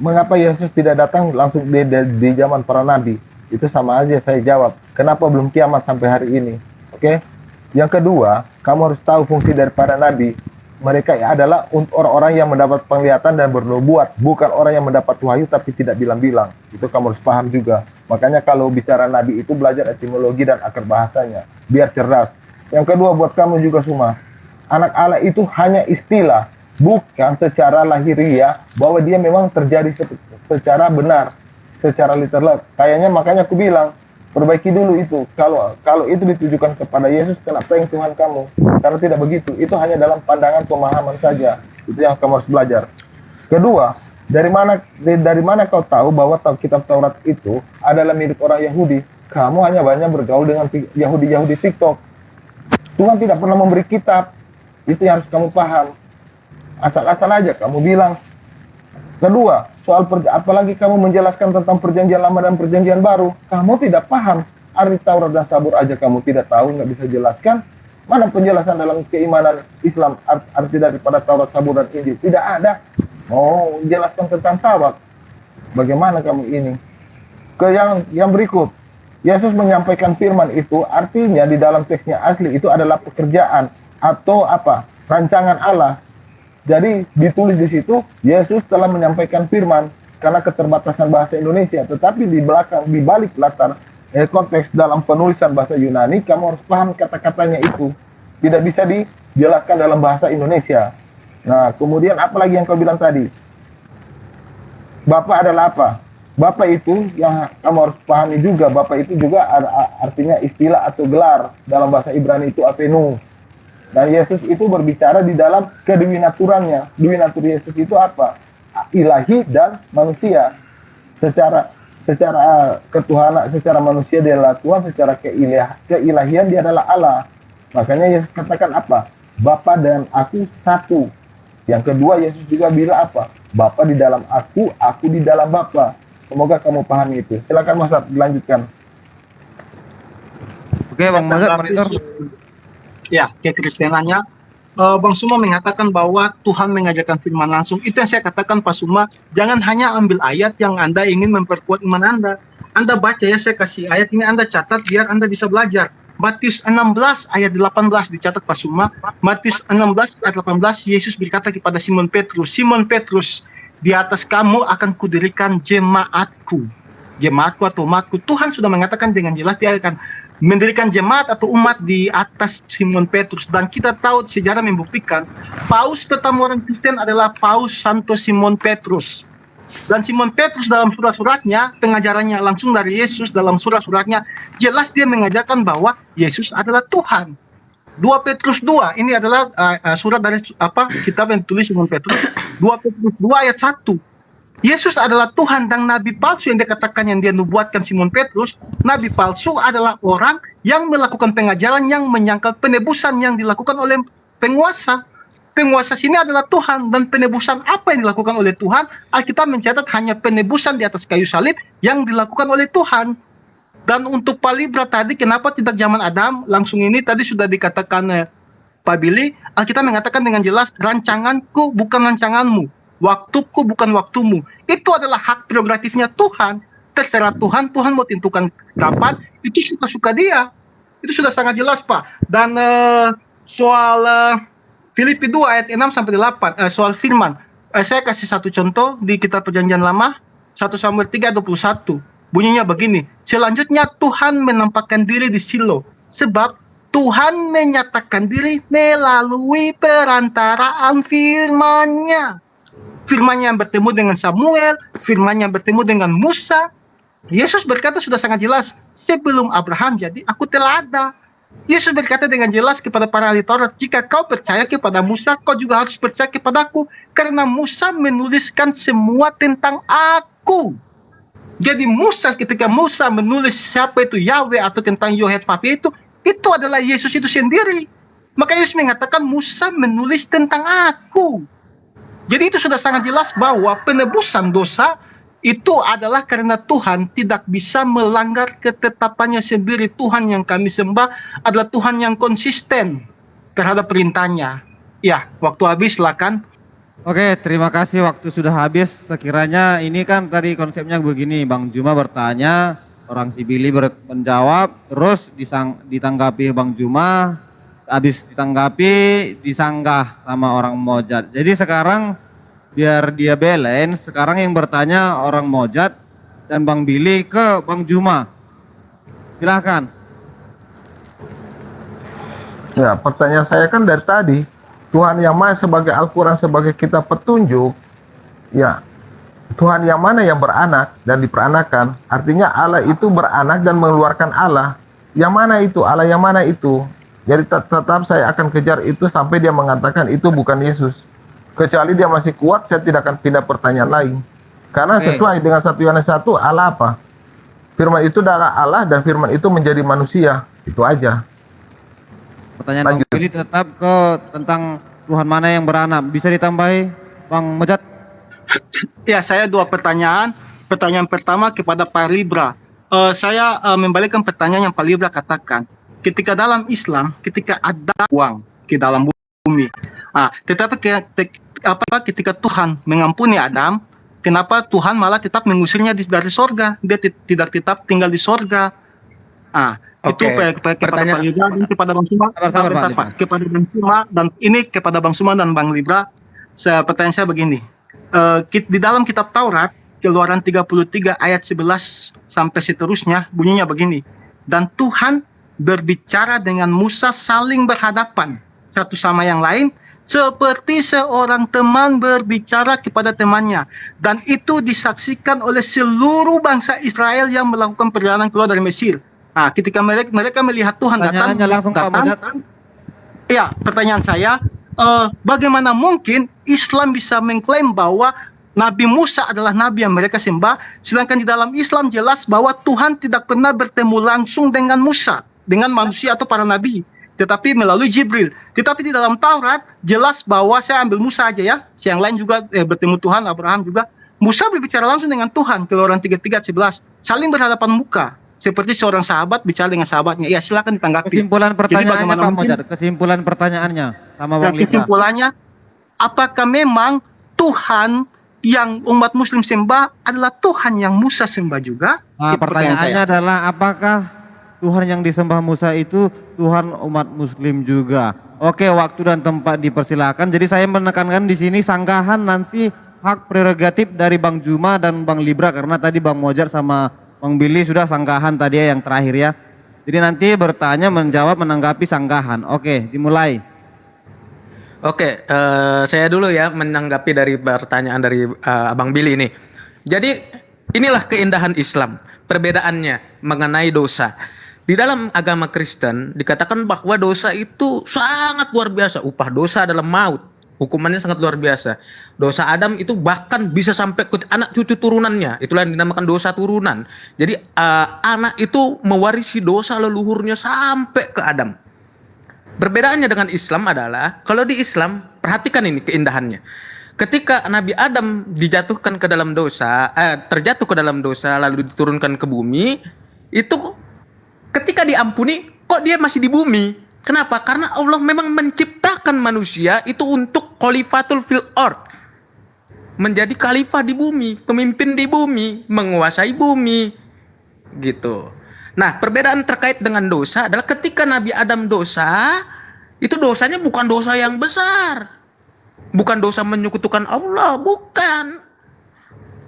Mengapa Yesus tidak datang langsung di zaman para nabi? Itu sama aja saya jawab. Kenapa belum kiamat sampai hari ini? Oke. Yang kedua, kamu harus tahu fungsi dari para nabi. Mereka adalah orang-orang yang mendapat penglihatan dan bernubuat, bukan orang yang mendapat wahyu tapi tidak bilang-bilang. Itu kamu harus paham juga. Makanya kalau bicara nabi itu belajar etimologi dan akar bahasanya, biar cerdas. Yang kedua buat kamu juga semua, anak Allah itu hanya istilah, bukan secara lahiriah bahwa dia memang terjadi secara benar, secara literal. Kayaknya makanya aku bilang, perbaiki dulu itu. Kalau itu ditujukan kepada Yesus, kenapa yang Tuhan kamu? Karena tidak begitu. Itu hanya dalam pandangan pemahaman saja. Itu yang kamu harus belajar. Kedua, dari mana kau tahu bahwa kitab Taurat itu adalah milik orang Yahudi? Kamu hanya banyak bergaul dengan Yahudi TikTok. Tuhan tidak pernah memberi kitab. Itu yang harus kamu paham. Asal-asal aja kamu bilang. Kedua, apalagi kamu menjelaskan tentang perjanjian lama dan perjanjian baru, kamu tidak paham arti Taurat dan Zabur aja kamu tidak tahu, nggak bisa jelaskan. Mana penjelasan dalam keimanan Islam arti daripada Taurat, Zabur dan Injil? Tidak ada. Mau jelaskan tentang Taurat, bagaimana kamu ini? Yang berikut, Yesus menyampaikan firman itu artinya di dalam teksnya asli itu adalah pekerjaan atau rancangan Allah. Jadi ditulis di situ Yesus telah menyampaikan firman karena keterbatasan bahasa Indonesia, tetapi di balik latar konteks dalam penulisan bahasa Yunani, kamu harus paham kata-katanya itu. Tidak bisa dijelaskan dalam bahasa Indonesia. Nah, kemudian apa lagi yang kau bilang tadi? Bapak adalah apa? Bapak itu yang kamu harus pahami juga. Bapak itu juga artinya istilah atau gelar. Dalam bahasa Ibrani itu apenu. Dan Yesus itu berbicara di dalam kedewinaturannya. Dewinatur Yesus itu apa? Ilahi dan manusia. Secara ketuhanan, secara manusia dia adalah Tuhan, secara keilahian dia adalah Allah. Makanya Yesus katakan apa? Bapa dan aku satu. Yang kedua Yesus juga bilang apa? Bapa di dalam aku di dalam Bapa. Semoga kamu pahami itu. Silakan Mas Ab, dilanjutkan. Oke, Bang Mojat, monitor. Ya, kekristenannya Bang Suma mengatakan bahwa Tuhan mengajarkan firman langsung. Itu yang saya katakan Pak Suma, jangan hanya ambil ayat yang Anda ingin memperkuat iman Anda. Anda baca ya, saya kasih ayat ini, Anda catat biar Anda bisa belajar. Matius 16 ayat 18 dicatat Pak Suma. Matius 16 ayat 18, Yesus berkata kepada Simon Petrus, Simon Petrus, di atas kamu akan kudirikan jemaatku. Jemaatku atau umatku. Tuhan sudah mengatakan dengan jelas dia akan mendirikan jemaat atau umat di atas Simon Petrus. Dan kita tahu sejarah membuktikan paus pertama orang Kristen adalah Paus Santo Simon Petrus. Dan Simon Petrus dalam surat-suratnya, pengajarannya langsung dari Yesus, dalam surat-suratnya jelas dia mengajarkan bahwa Yesus adalah Tuhan. 2 Petrus 2, ini adalah surat dari kitab yang ditulis Simon Petrus. 2 Petrus 2 ayat 1. Yesus adalah Tuhan dan nabi palsu yang dikatakan yang dia nubuatkan Simon Petrus. Nabi palsu adalah orang yang melakukan pengajaran yang menyangkal penebusan yang dilakukan oleh penguasa. Penguasa sini adalah Tuhan, dan penebusan apa yang dilakukan oleh Tuhan? Alkitab mencatat hanya penebusan di atas kayu salib yang dilakukan oleh Tuhan. Dan untuk Palibra tadi, kenapa tidak zaman Adam? Langsung ini tadi sudah dikatakan Pak Billy, Alkitab mengatakan dengan jelas, rancanganku bukan rancanganmu, waktuku bukan waktumu. Itu adalah hak prerogatifnya Tuhan. Terserah Tuhan, Tuhan mau tentukan kapan, itu suka-suka dia. Itu sudah sangat jelas Pak. Dan soal Filipi 2 ayat 6 sampai 8, soal firman. Saya kasih satu contoh di kitab Perjanjian Lama, 1 Samuel 3:21. Bunyinya begini, selanjutnya Tuhan menampakkan diri di Silo, sebab Tuhan menyatakan diri melalui perantaraan firman-Nya. Firman-Nya yang bertemu dengan Samuel, firman-Nya yang bertemu dengan Musa. Yesus berkata sudah sangat jelas, sebelum Abraham jadi, aku telah ada. Yesus berkata dengan jelas kepada para ahli Taurat, jika kau percaya kepada Musa, kau juga harus percaya kepadaku, karena Musa menuliskan semua tentang aku. Jadi Musa, ketika Musa menulis siapa itu Yahweh atau tentang Yohevave itu adalah Yesus itu sendiri. Maka Yesus mengatakan Musa menulis tentang aku. Jadi itu sudah sangat jelas bahwa penebusan dosa itu adalah karena Tuhan tidak bisa melanggar ketetapannya sendiri. Tuhan yang kami sembah adalah Tuhan yang konsisten terhadap perintahnya. Ya, waktu habis, silakan. Oke, terima kasih, waktu sudah habis. Sekiranya ini kan tadi konsepnya begini, Bang Juma bertanya, orang si Billy menjawab, terus ditanggapi Bang Juma, habis ditanggapi disanggah sama orang Mojat. Jadi sekarang biar dia balance, sekarang yang bertanya orang Mojat dan Bang Billy ke Bang Juma. Silahkan. Ya, pertanyaan saya kan dari tadi, Tuhan yang mana sebagai Al-Quran sebagai kitab petunjuk, ya Tuhan yang mana yang beranak dan diperanakan, artinya Allah itu beranak dan mengeluarkan Allah. Yang mana itu? Allah yang mana itu? Jadi tetap saya akan kejar itu sampai dia mengatakan itu bukan Yesus. Kecuali dia masih kuat, saya tidak akan pindah pertanyaan lain. Karena sesuai dengan 1 Yohanes 1, Allah apa? Firman itu adalah Allah dan firman itu menjadi manusia. Itu aja. Pertanyaan Bang Billy tetap ke tentang Tuhan mana yang beranak. Bisa ditambahi Bang Mojat? Ya, saya 2 pertanyaan. Pertanyaan pertama kepada Pak Libra. Saya membalikkan pertanyaan yang Pak Libra katakan. Ketika dalam Islam, ketika ada uang ke dalam bumi. Tetapi ketika Tuhan mengampuni Adam, kenapa Tuhan malah tetap mengusirnya dari sorga? Dia tidak tetap tinggal di sorga. Itu kepada Pak Libra dan kepada Bang Suma. Kepada Bang Suma dan ini kepada Bang Suma dan Bang Libra. Pertanyaan saya begini. Di dalam kitab Taurat, Keluaran 33 ayat 11 sampai seterusnya, bunyinya begini. Dan Tuhan berbicara dengan Musa saling berhadapan satu sama yang lain, seperti seorang teman berbicara kepada temannya. Dan itu disaksikan oleh seluruh bangsa Israel yang melakukan perjalanan keluar dari Mesir. Ketika mereka melihat Tuhan datang, ya, pertanyaan saya, bagaimana mungkin Islam bisa mengklaim bahwa Nabi Musa adalah nabi yang mereka sembah, sedangkan di dalam Islam jelas bahwa Tuhan tidak pernah bertemu langsung dengan Musa, dengan manusia atau para nabi. tetapi melalui Jibril. Tetapi di dalam Taurat jelas bahwa saya ambil Musa aja ya, yang lain juga bertemu Tuhan, Abraham juga. Musa berbicara langsung dengan Tuhan, Keluaran 33:11, saling berhadapan muka, seperti seorang sahabat bicara dengan sahabatnya. Ya, silakan ditanggapi. Kesimpulan pertanyaannya Pak mungkin, Mojad, kesimpulan pertanyaannya sama Bang Libra. kesimpulannya, apakah memang Tuhan yang umat Muslim sembah adalah Tuhan yang Musa sembah juga? Nah, Itu pertanyaannya adalah apakah Tuhan yang disembah Musa itu Tuhan umat Muslim juga? Oke, waktu dan tempat dipersilakan. Jadi saya menekankan di sini sanggahan nanti hak prerogatif dari Bang Juma dan Bang Libra, karena tadi Bang Mojar sama Bang Billy sudah sanggahan tadi ya, yang terakhir ya. Jadi nanti bertanya, menjawab, menanggapi sanggahan. Oke, dimulai. Oke, saya dulu ya menanggapi dari pertanyaan dari Abang Billy ini. Jadi inilah keindahan Islam, perbedaannya mengenai dosa. Di dalam agama Kristen dikatakan bahwa dosa itu sangat luar biasa. Upah dosa adalah maut. Hukumannya sangat luar biasa. Dosa Adam itu bahkan bisa sampai ke anak cucu turunannya. Itulah yang dinamakan dosa turunan. Jadi anak itu mewarisi dosa leluhurnya sampai ke Adam. Perbedaannya dengan Islam adalah, kalau di Islam, perhatikan ini keindahannya. Ketika Nabi Adam dijatuhkan ke dalam dosa, terjatuh ke dalam dosa lalu diturunkan ke bumi, itu ketika diampuni, kok dia masih di bumi? Kenapa? Karena Allah memang menciptakan manusia itu untuk khalifatul fil ard. Menjadi khalifah di bumi, pemimpin di bumi, menguasai bumi. Gitu. Nah, perbedaan terkait dengan dosa adalah ketika Nabi Adam dosa, itu dosanya bukan dosa yang besar. Bukan dosa menyekutukan Allah, bukan.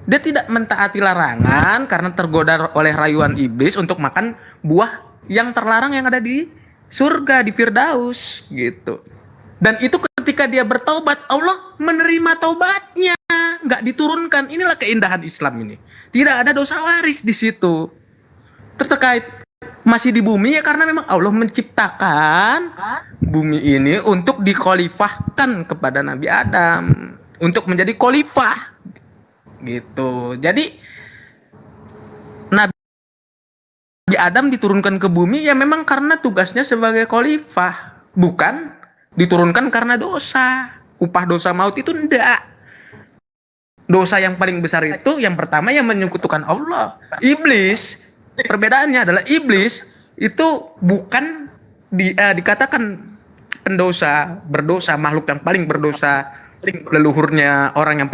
Dia tidak mentaati larangan karena tergoda oleh rayuan iblis untuk makan buah yang terlarang yang ada di surga, di Firdaus gitu. Dan itu ketika dia bertaubat, Allah menerima taubatnya, nggak diturunkan. Inilah keindahan Islam ini. Tidak ada dosa waris di situ. Terkait masih di bumi ya karena memang Allah menciptakan bumi ini untuk dikhalifahkan kepada Nabi Adam, untuk menjadi khalifah gitu. Jadi Nabi Adam diturunkan ke bumi ya memang karena tugasnya sebagai khalifah, bukan diturunkan karena dosa. Upah dosa maut itu enggak. Dosa yang paling besar itu yang pertama yang menyekutukan Allah. Iblis, perbedaannya adalah iblis itu bukan dikatakan pendosa, berdosa, makhluk yang paling berdosa, leluhurnya orang yang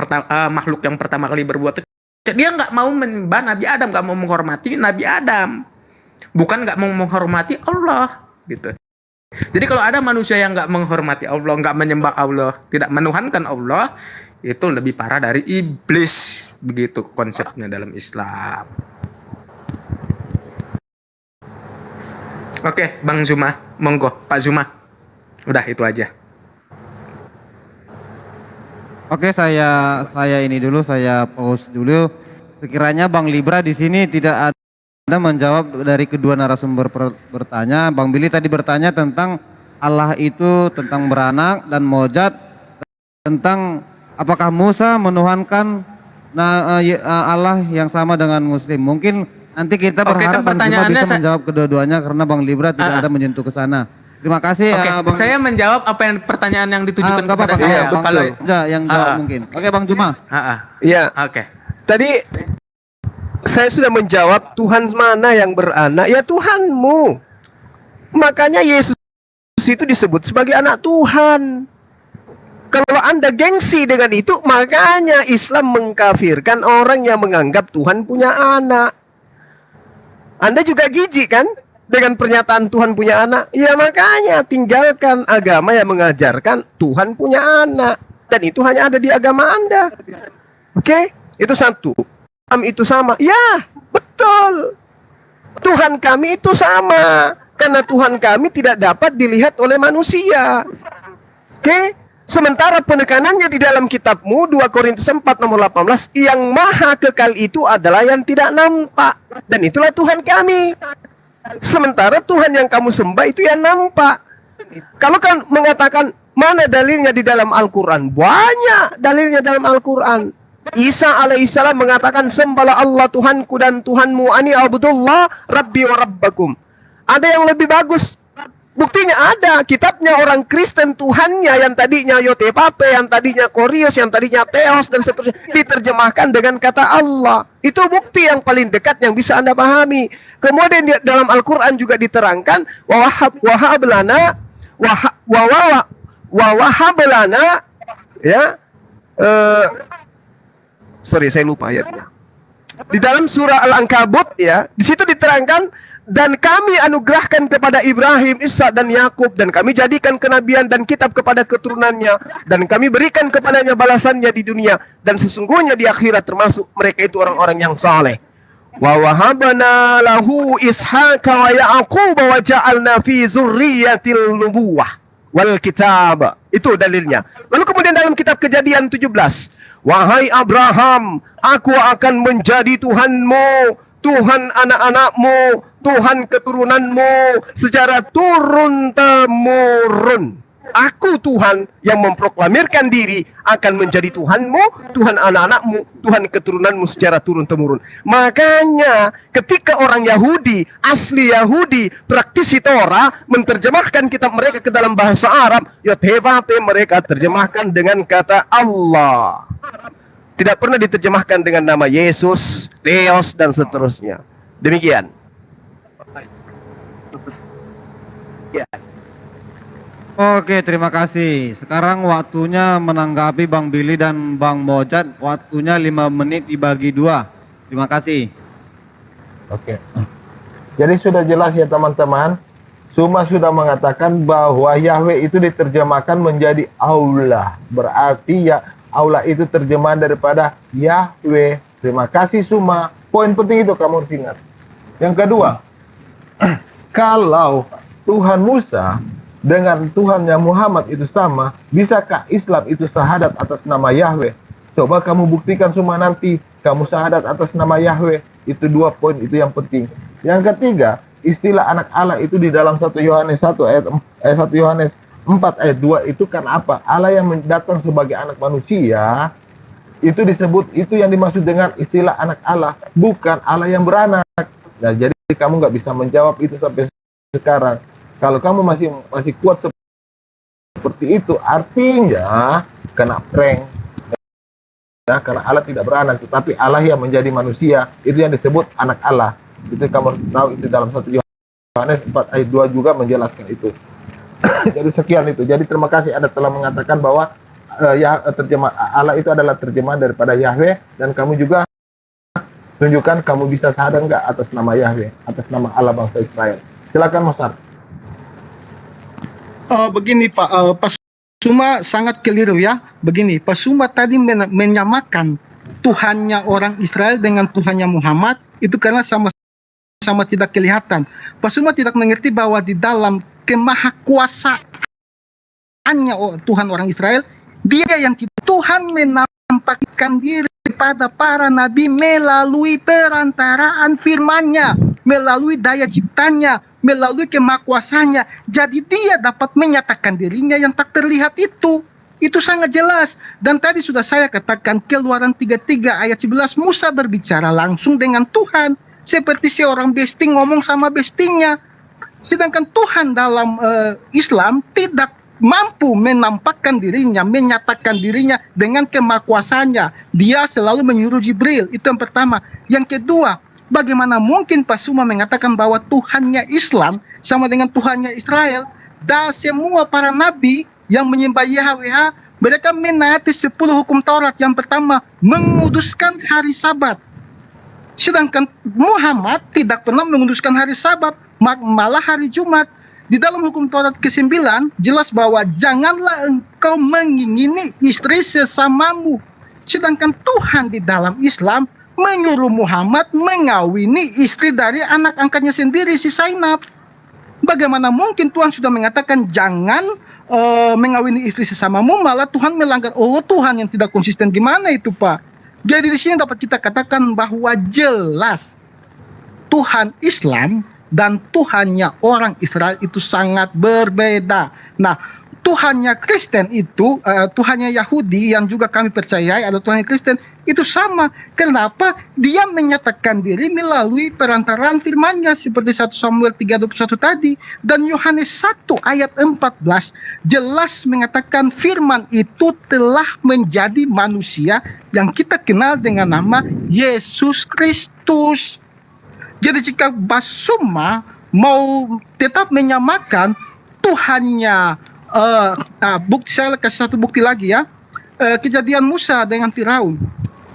makhluk yang pertama kali berbuat. Dia nggak mau menyembah Nabi Adam, nggak mau menghormati Nabi Adam, bukan nggak mau menghormati Allah gitu. Jadi kalau ada manusia yang nggak menghormati Allah, nggak menyembah Allah, tidak menuhankan Allah, itu lebih parah dari iblis. Begitu konsepnya dalam Islam. Oke, Bang Zuma, monggo, Pak Zuma. Udah itu aja. Oke, saya ini dulu, saya pause dulu. Sekiranya Bang Libra di sini tidak ada menjawab dari kedua narasumber bertanya. Bang Billy tadi bertanya tentang Allah itu, tentang beranak, dan Mojad tentang apakah Musa menuhankan Allah yang sama dengan Muslim. Mungkin nanti kita berharap Bang Zuma bisa menjawab kedua-duanya karena Bang Libra tidak ada menyentuh ke sana. Terima kasih. Bang. Saya menjawab apa yang pertanyaan yang ditujukan kepada saya. Kalau yang jawab mungkin. Oke, Bang Zuma. Iya. Oke. Tadi saya sudah menjawab Tuhan mana yang beranak? Ya Tuhanmu. Makanya Yesus itu disebut sebagai anak Tuhan. Kalau Anda gengsi dengan itu, makanya Islam mengkafirkan orang yang menganggap Tuhan punya anak. Anda juga jijik kan dengan pernyataan Tuhan punya anak? Ya makanya tinggalkan agama yang mengajarkan Tuhan punya anak. Dan itu hanya ada di agama Anda. Oke? Itu satu. Itu sama. Ya, betul. Tuhan kami itu sama. Karena Tuhan kami tidak dapat dilihat oleh manusia. Oke? Sementara penekanannya di dalam kitabmu 2 Korintus 4 nomor 18, yang maha kekal itu adalah yang tidak nampak. Dan itulah Tuhan kami. Sementara Tuhan yang kamu sembah itu yang nampak. Kalau kan mengatakan mana dalilnya di dalam Al-Quran? Banyak dalilnya dalam Al-Quran. Isa alaihissalam mengatakan, sembahlah Allah Tuhanku dan Tuhanmu, ani abdullah rabbi wa rabbakum. Ada yang lebih bagus Buktinya ada, kitabnya orang Kristen Tuhannya yang tadinya Yotepape, yang tadinya Korios, yang tadinya Theos dan seterusnya diterjemahkan dengan kata Allah. Itu bukti yang paling dekat yang bisa Anda pahami. Kemudian dalam Al-Qur'an juga diterangkan wahablana ya. Sorry, saya lupa ayatnya. Di dalam surah Al-Ankabut ya, di situ diterangkan, dan kami anugerahkan kepada Ibrahim, Ishak dan Yakub, dan kami jadikan kenabian dan kitab kepada keturunannya, dan kami berikan kepadanya balasannya di dunia, dan sesungguhnya di akhirat termasuk mereka itu orang-orang yang saleh. Wa wahabna lahu Ishaqa wa Ya'qub wa ja'alna fi zurriyyatil nubuwah wal kitab. Itu dalilnya. Lalu kemudian dalam kitab Kejadian 17, wahai Abraham, aku akan menjadi Tuhanmu, Tuhan anak-anakmu, Tuhan keturunanmu secara turun-temurun. Aku Tuhan yang memproklamirkan diri akan menjadi Tuhanmu, Tuhan anak-anakmu, Tuhan keturunanmu secara turun-temurun. Makanya ketika orang Yahudi, asli Yahudi, praktisi Torah, menerjemahkan kitab mereka ke dalam bahasa Arab, Yotevape mereka terjemahkan dengan kata Allah. Tidak pernah diterjemahkan dengan nama Yesus, Theos, dan seterusnya. Demikian. Ya. Oke, terima kasih. Sekarang waktunya menanggapi Bang Billy dan Bang Bojat. Waktunya 5 menit dibagi 2. Terima kasih. Oke. Jadi sudah jelas ya teman-teman. Suma sudah mengatakan bahwa Yahweh itu diterjemahkan menjadi Allah. Berarti ya Allah itu terjemahan daripada Yahweh. Terima kasih Suma. Poin penting itu kamu harus ingat. Yang kedua, kalau Tuhan Musa dengan Tuhannya Muhammad itu sama, bisakah Islam itu syahadat atas nama Yahweh? Coba kamu buktikan Suma nanti kamu syahadat atas nama Yahweh. Itu 2 poin itu yang penting. Yang ketiga, istilah anak Allah itu di dalam 1 Yohanes 1 ayat 1 Yohanes 4 ayat 2 itu kan apa? Allah yang datang sebagai anak manusia, itu disebut, itu yang dimaksud dengan istilah anak Allah, bukan Allah yang beranak. Nah, jadi kamu nggak bisa menjawab itu sampai sekarang. Kalau kamu masih kuat seperti itu, artinya kena prank. Ya, karena Allah tidak beranak, tetapi Allah yang menjadi manusia, itu yang disebut anak Allah. Itu kamu tahu, itu dalam 1 Yohanes 4 ayat 2 juga menjelaskan itu. Jadi sekian itu. Jadi terima kasih Anda telah mengatakan bahwa Allah itu adalah terjemahan daripada Yahweh, dan kamu juga tunjukkan kamu bisa syahadat enggak atas nama Yahweh, atas nama Allah bangsa Israel. Silakan Mosar. Begini Pak Suma sangat keliru ya. Begini, Pak Suma tadi menyamakan Tuhannya orang Israel dengan Tuhannya Muhammad, itu karena sama tidak kelihatan. Pak Suma tidak mengerti bahwa di dalam kemahakuasaannya Tuhan orang Israel, dia yang tidak, Tuhan menampakkan diri pada para nabi melalui perantaraan firman-Nya, melalui daya ciptanya, melalui kemahakuasaannya. Jadi dia dapat menyatakan dirinya yang tak terlihat itu. Itu sangat jelas. Dan tadi sudah saya katakan, Keluaran 33 ayat 11, Musa berbicara langsung dengan Tuhan, seperti seorang besti ngomong sama bestinya. Sedangkan Tuhan dalam Islam tidak mampu menampakkan dirinya, menyatakan dirinya dengan kemahakuasaannya. Dia selalu menyuruh Jibril. Itu yang pertama. Yang kedua, bagaimana mungkin Pak Suma mengatakan bahwa Tuhannya Islam sama dengan Tuhannya Israel? Dan semua para nabi yang menyembah Yahweh, mereka menaati 10 hukum Taurat. Yang pertama, menguduskan hari Sabat. Sedangkan Muhammad tidak pernah menguduskan hari Sabat, malah hari Jumat. Di dalam hukum Taurat ke-9 jelas bahwa janganlah engkau mengingini istri sesamamu. Sedangkan Tuhan di dalam Islam menyuruh Muhammad mengawini istri dari anak angkatnya sendiri, si Zainab. Bagaimana mungkin Tuhan sudah mengatakan jangan mengawini istri sesamamu, malah Tuhan melanggar? Oh, Tuhan yang tidak konsisten, gimana itu Pak? Jadi di sini dapat kita katakan bahwa jelas Tuhan Islam dan Tuhannya orang Israel itu sangat berbeda. Nah, Tuhannya Kristen itu, Tuhannya Yahudi yang juga kami percayai adalah Tuhannya Kristen, itu sama. Kenapa? Dia menyatakan diri melalui perantaraan firman-Nya seperti 1 Samuel 3:21 tadi, dan Yohanes 1 ayat 14 jelas mengatakan firman itu telah menjadi manusia yang kita kenal dengan nama Yesus Kristus. Jadi jika Basuma mau tetap menyamakan Tuhannya, saya kasih satu bukti lagi ya. Kejadian Musa dengan Firaun.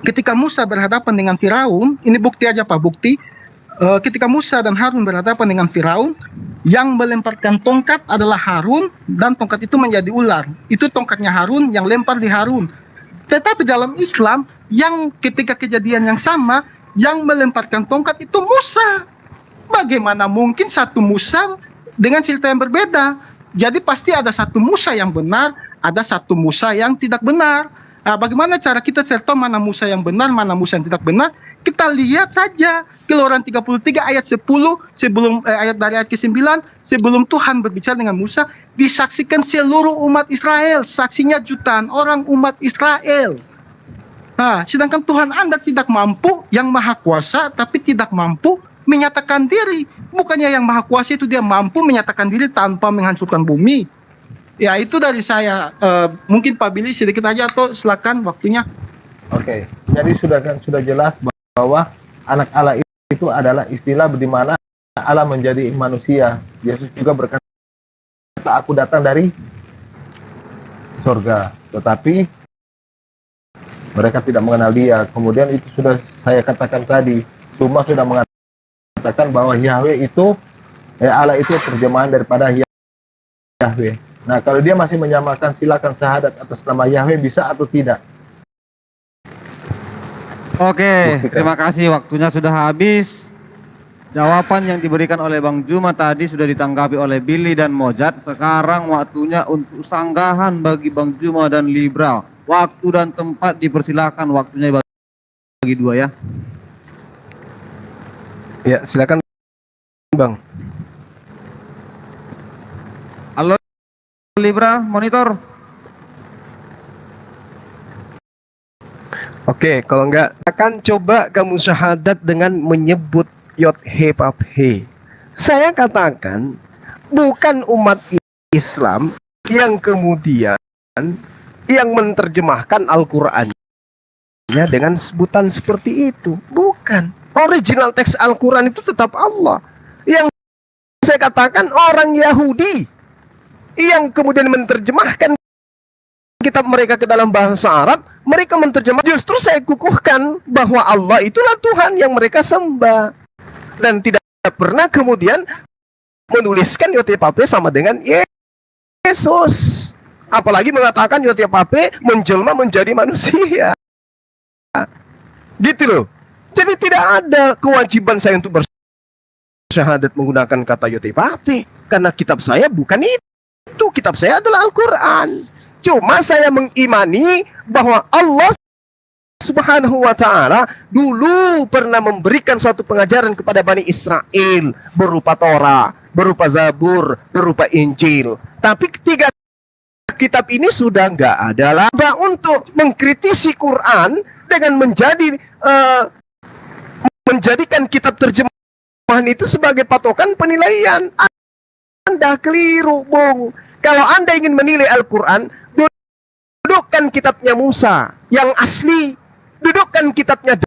Ketika Musa berhadapan dengan Firaun, ini bukti aja Pak, bukti. Ketika Musa dan Harun berhadapan dengan Firaun, yang melemparkan tongkat adalah Harun, dan tongkat itu menjadi ular. Itu tongkatnya Harun yang lempar di Harun. Tetapi dalam Islam, yang ketika kejadian yang sama, yang melemparkan tongkat itu Musa. Bagaimana mungkin satu Musa dengan cerita yang berbeda? Jadi pasti ada satu Musa yang benar, ada satu Musa yang tidak benar. Bagaimana cara kita cari tahu mana Musa yang benar, mana Musa yang tidak benar? Kita lihat saja Keluaran 33 ayat 10 sebelum ayat dari ayat ke-9, sebelum Tuhan berbicara dengan Musa, disaksikan seluruh umat Israel, saksinya jutaan orang umat Israel. Sedangkan Tuhan Anda tidak mampu, yang maha kuasa tapi tidak mampu menyatakan diri. Bukannya yang maha kuasa itu dia mampu menyatakan diri tanpa menghancurkan bumi. Ya, itu dari saya. Mungkin Pak Billy sedikit aja, atau silakan waktunya. Oke, jadi sudah jelas bahwa anak Allah itu adalah istilah di mana Allah menjadi manusia. Yesus juga berkata, aku datang dari surga, tetapi mereka tidak mengenal dia. Kemudian itu sudah saya katakan tadi, semua sudah mengatakan bahwa Yahweh itu, Allah itu terjemahan daripada Yahweh. Nah, kalau dia masih menyamakan silakan syahadat atas nama Yahweh, bisa atau tidak? Oke, terima kasih, waktunya sudah habis. Jawaban yang diberikan oleh Bang Juma tadi sudah ditanggapi oleh Billy dan Mojat. Sekarang waktunya untuk sanggahan bagi Bang Juma dan Libra. Waktu dan tempat dipersilakan, waktunya bagi dua ya. Ya, silakan Bang. Halo Libra, monitor. Oke, kalau enggak akan coba kamu syahadat dengan menyebut Yod He Pap He. Saya katakan bukan umat Islam yang kemudian yang menerjemahkan Al-Qur'annya dengan sebutan seperti itu. Bukan. Original teks Al-Quran itu tetap Allah. Yang saya katakan orang Yahudi yang kemudian menerjemahkan kitab mereka ke dalam bahasa Arab, mereka menerjemah. Justru saya kukuhkan bahwa Allah itulah Tuhan yang mereka sembah, dan tidak pernah kemudian menuliskan Yotepape sama dengan Yesus. Apalagi mengatakan Yotepape menjelma menjadi manusia. Gitu loh. Jadi tidak ada kewajiban saya untuk bersyahadat menggunakan kata Yotepape, karena kitab saya bukan itu. Kitab saya adalah Al-Quran. Cuma saya mengimani bahwa Allah Subhanahu wa ta'ala dulu pernah memberikan suatu pengajaran kepada Bani Israel berupa Torah, berupa Zabur, berupa Injil. Tapi ketiga kitab ini sudah nggak ada laba untuk mengkritisi Quran dengan menjadikan kitab terjemahan itu sebagai patokan penilaian. Anda keliru, Bung. Kalau Anda ingin menilai Al-Quran, dudukkan kitabnya Musa yang asli, dudukkan kitabnya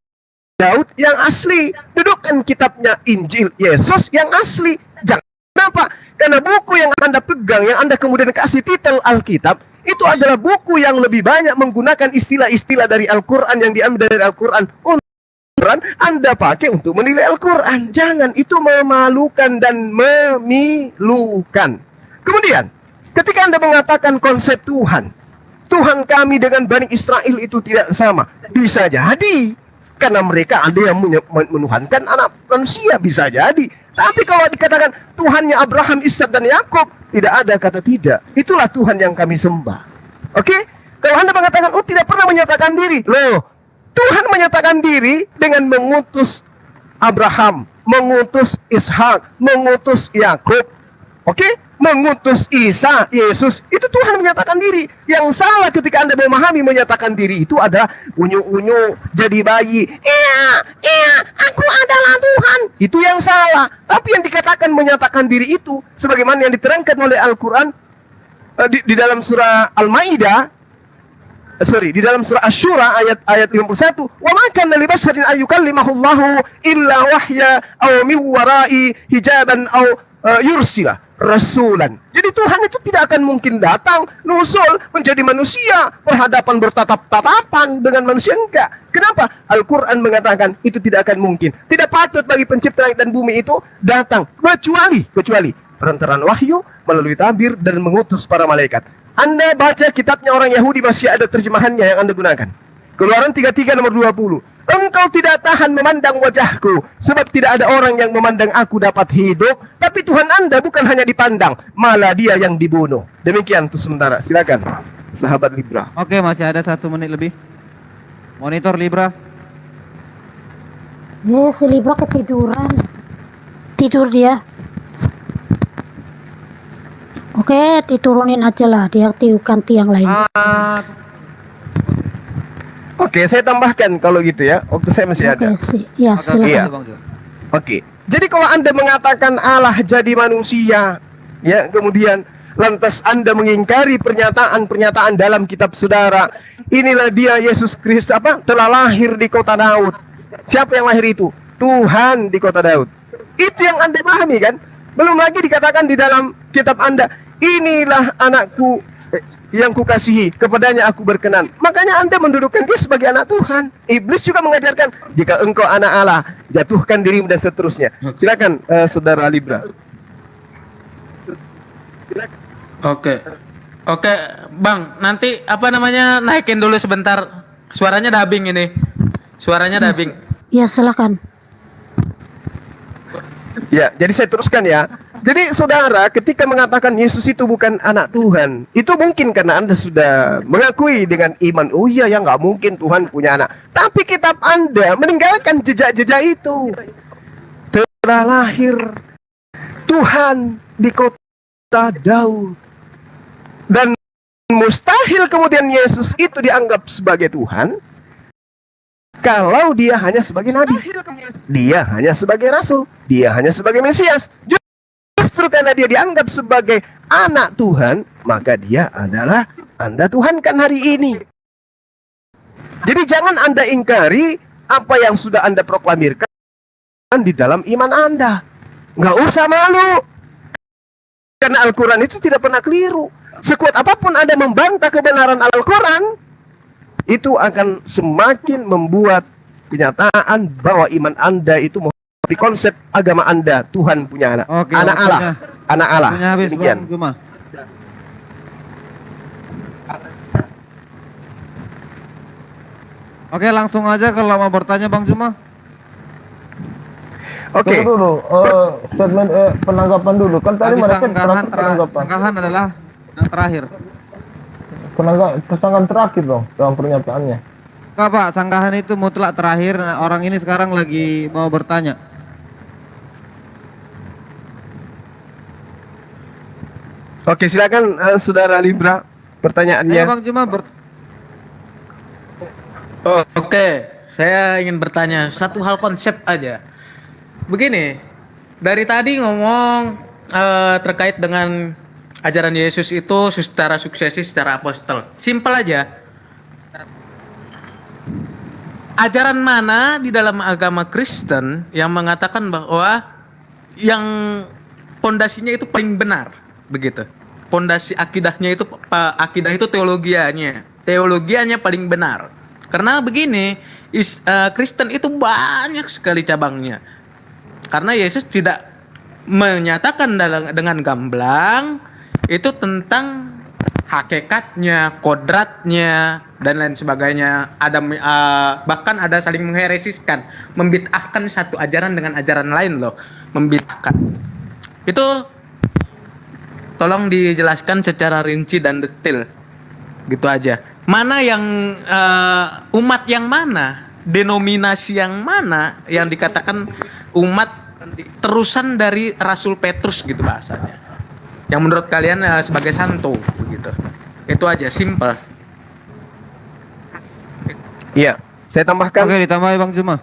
Daud yang asli, dudukkan kitabnya Injil Yesus yang asli. Jangan. Kenapa? Karena buku yang Anda pegang, yang Anda kemudian kasih titel Alkitab, itu adalah buku yang lebih banyak menggunakan istilah-istilah dari Al-Quran yang diambil dari Al-Quran. Anda pakai untuk menilai Al-Quran. Jangan, itu memalukan dan memilukan. Kemudian, ketika Anda mengatakan konsep Tuhan kami dengan Bani Israel itu tidak sama, bisa jadi karena mereka ada yang menuhankan anak manusia, bisa jadi. Tapi kalau dikatakan Tuhannya Abraham, Ishak dan Yakub, tidak ada kata tidak. Itulah Tuhan yang kami sembah. Oke? Kalau Anda mengatakan tidak pernah menyatakan diri, loh, Tuhan menyatakan diri dengan mengutus Abraham, mengutus Ishak, mengutus Yakub. Oke? mengutus Isa, Yesus, itu Tuhan menyatakan diri. Yang salah ketika Anda memahami menyatakan diri itu adalah unyu-unyu, jadi bayi. Iya, aku adalah Tuhan. Itu yang salah. Tapi yang dikatakan menyatakan diri itu, sebagaimana yang diterangkan oleh Al-Quran, di dalam surah Al-Maidah, di dalam surah Asy-Syura ayat 51, wa ma kana li basharin an yukallimahullahu illa wahya aw min wara'i hijaban aw yursila rasulan. Jadi Tuhan itu tidak akan mungkin datang nusul menjadi manusia, berhadapan bertatap-tatapan dengan manusia, enggak. Kenapa? Al-Quran mengatakan itu tidak akan mungkin. Tidak patut bagi pencipta langit dan bumi itu datang kecuali perantaraan wahyu melalui tabir dan mengutus para malaikat. Anda baca kitabnya orang Yahudi, masih ada terjemahannya yang Anda gunakan. Keluaran 33 nomor 20. Engkau tidak tahan memandang wajahku, sebab tidak ada orang yang memandang aku dapat hidup. Tapi Tuhan Anda bukan hanya dipandang, malah dia yang dibunuh. Demikian untuk sementara. Silakan, sahabat Libra. Oke, masih ada 1 menit lebih. Monitor Libra. Si Libra ketiduran. Tidur dia. Oke, diturunin aja lah, dia tiukan tiang lain. Oke, saya tambahkan kalau gitu ya. Waktu saya masih ada. Ya, silakan. Oke. Jadi kalau Anda mengatakan Allah jadi manusia, ya, kemudian lantas Anda mengingkari pernyataan-pernyataan dalam kitab saudara, inilah dia Yesus Kristus telah lahir di kota Daud. Siapa yang lahir itu? Tuhan di kota Daud. Itu yang Anda pahami kan? Belum lagi dikatakan di dalam kitab Anda, inilah anakku yang kukasihi, kepadanya aku berkenan. Makanya Anda mendudukkan dia sebagai anak Tuhan. Iblis juga mengajarkan, jika engkau anak Allah, jatuhkan dirimu dan seterusnya. Silakan, saudara Libra. Oke, Bang, nanti naikin dulu sebentar. Suaranya dubbing ini. Suaranya dubbing. Ya, silakan. Ya, jadi saya teruskan ya. Jadi saudara, ketika mengatakan Yesus itu bukan anak Tuhan, itu mungkin karena Anda sudah mengakui dengan iman, oh iya ya, nggak mungkin Tuhan punya anak. Tapi kitab Anda meninggalkan jejak-jejak itu. Telah lahir Tuhan di kota Daud. Dan mustahil kemudian Yesus itu dianggap sebagai Tuhan kalau dia hanya sebagai nabi, dia hanya sebagai rasul, dia hanya sebagai Mesias. Justru karena dia dianggap sebagai anak Tuhan, maka dia adalah Anda Tuhankan hari ini. Jadi jangan Anda ingkari apa yang sudah Anda proklamirkan di dalam iman Anda. Nggak usah malu. Karena Al-Quran itu tidak pernah keliru. Sekuat apapun Anda membantah kebenaran Al-Quran, itu akan semakin membuat kenyataan bahwa iman Anda itu di konsep agama Anda, Tuhan punya anak. Oke, anak Allah. Anak Allah. Demikian. Oke, langsung aja kalau mau bertanya Bang Juma. Oke. Tunggu dulu, statement penanggapan dulu. Kan tadi mereka sanggahan adalah yang terakhir. Sanggahan terakhir dong dalam pernyataannya. Enggak Pak, sanggahan itu mutlak terakhir. Orang ini sekarang lagi mau bertanya. Oke, silakan saudara Libra pertanyaannya. Bang Juma Oke, saya ingin bertanya satu hal konsep aja. Begini, dari tadi ngomong terkait dengan ajaran Yesus itu secara suksesi, secara apostol. Simpel aja. Ajaran mana di dalam agama Kristen yang mengatakan bahwa yang pondasinya itu paling benar, begitu? Pondasi akidahnya itu akidah itu teologianya paling benar. Karena begini, Kristen itu banyak sekali cabangnya. Karena Yesus tidak menyatakan dengan gamblang itu tentang hakikatnya, kodratnya, dan lain sebagainya. Ada bahkan ada saling mengheresiskan, membid'ahkan satu ajaran dengan ajaran lain loh, membid'ahkan. Itu tolong dijelaskan secara rinci dan detail, gitu aja. Mana yang umat yang mana, denominasi yang mana yang dikatakan umat terusan dari Rasul Petrus gitu bahasanya. yang menurut kalian sebagai santo begitu. Itu aja, simple. Iya, saya tambahkan. Oke, ditambah Bang Juma.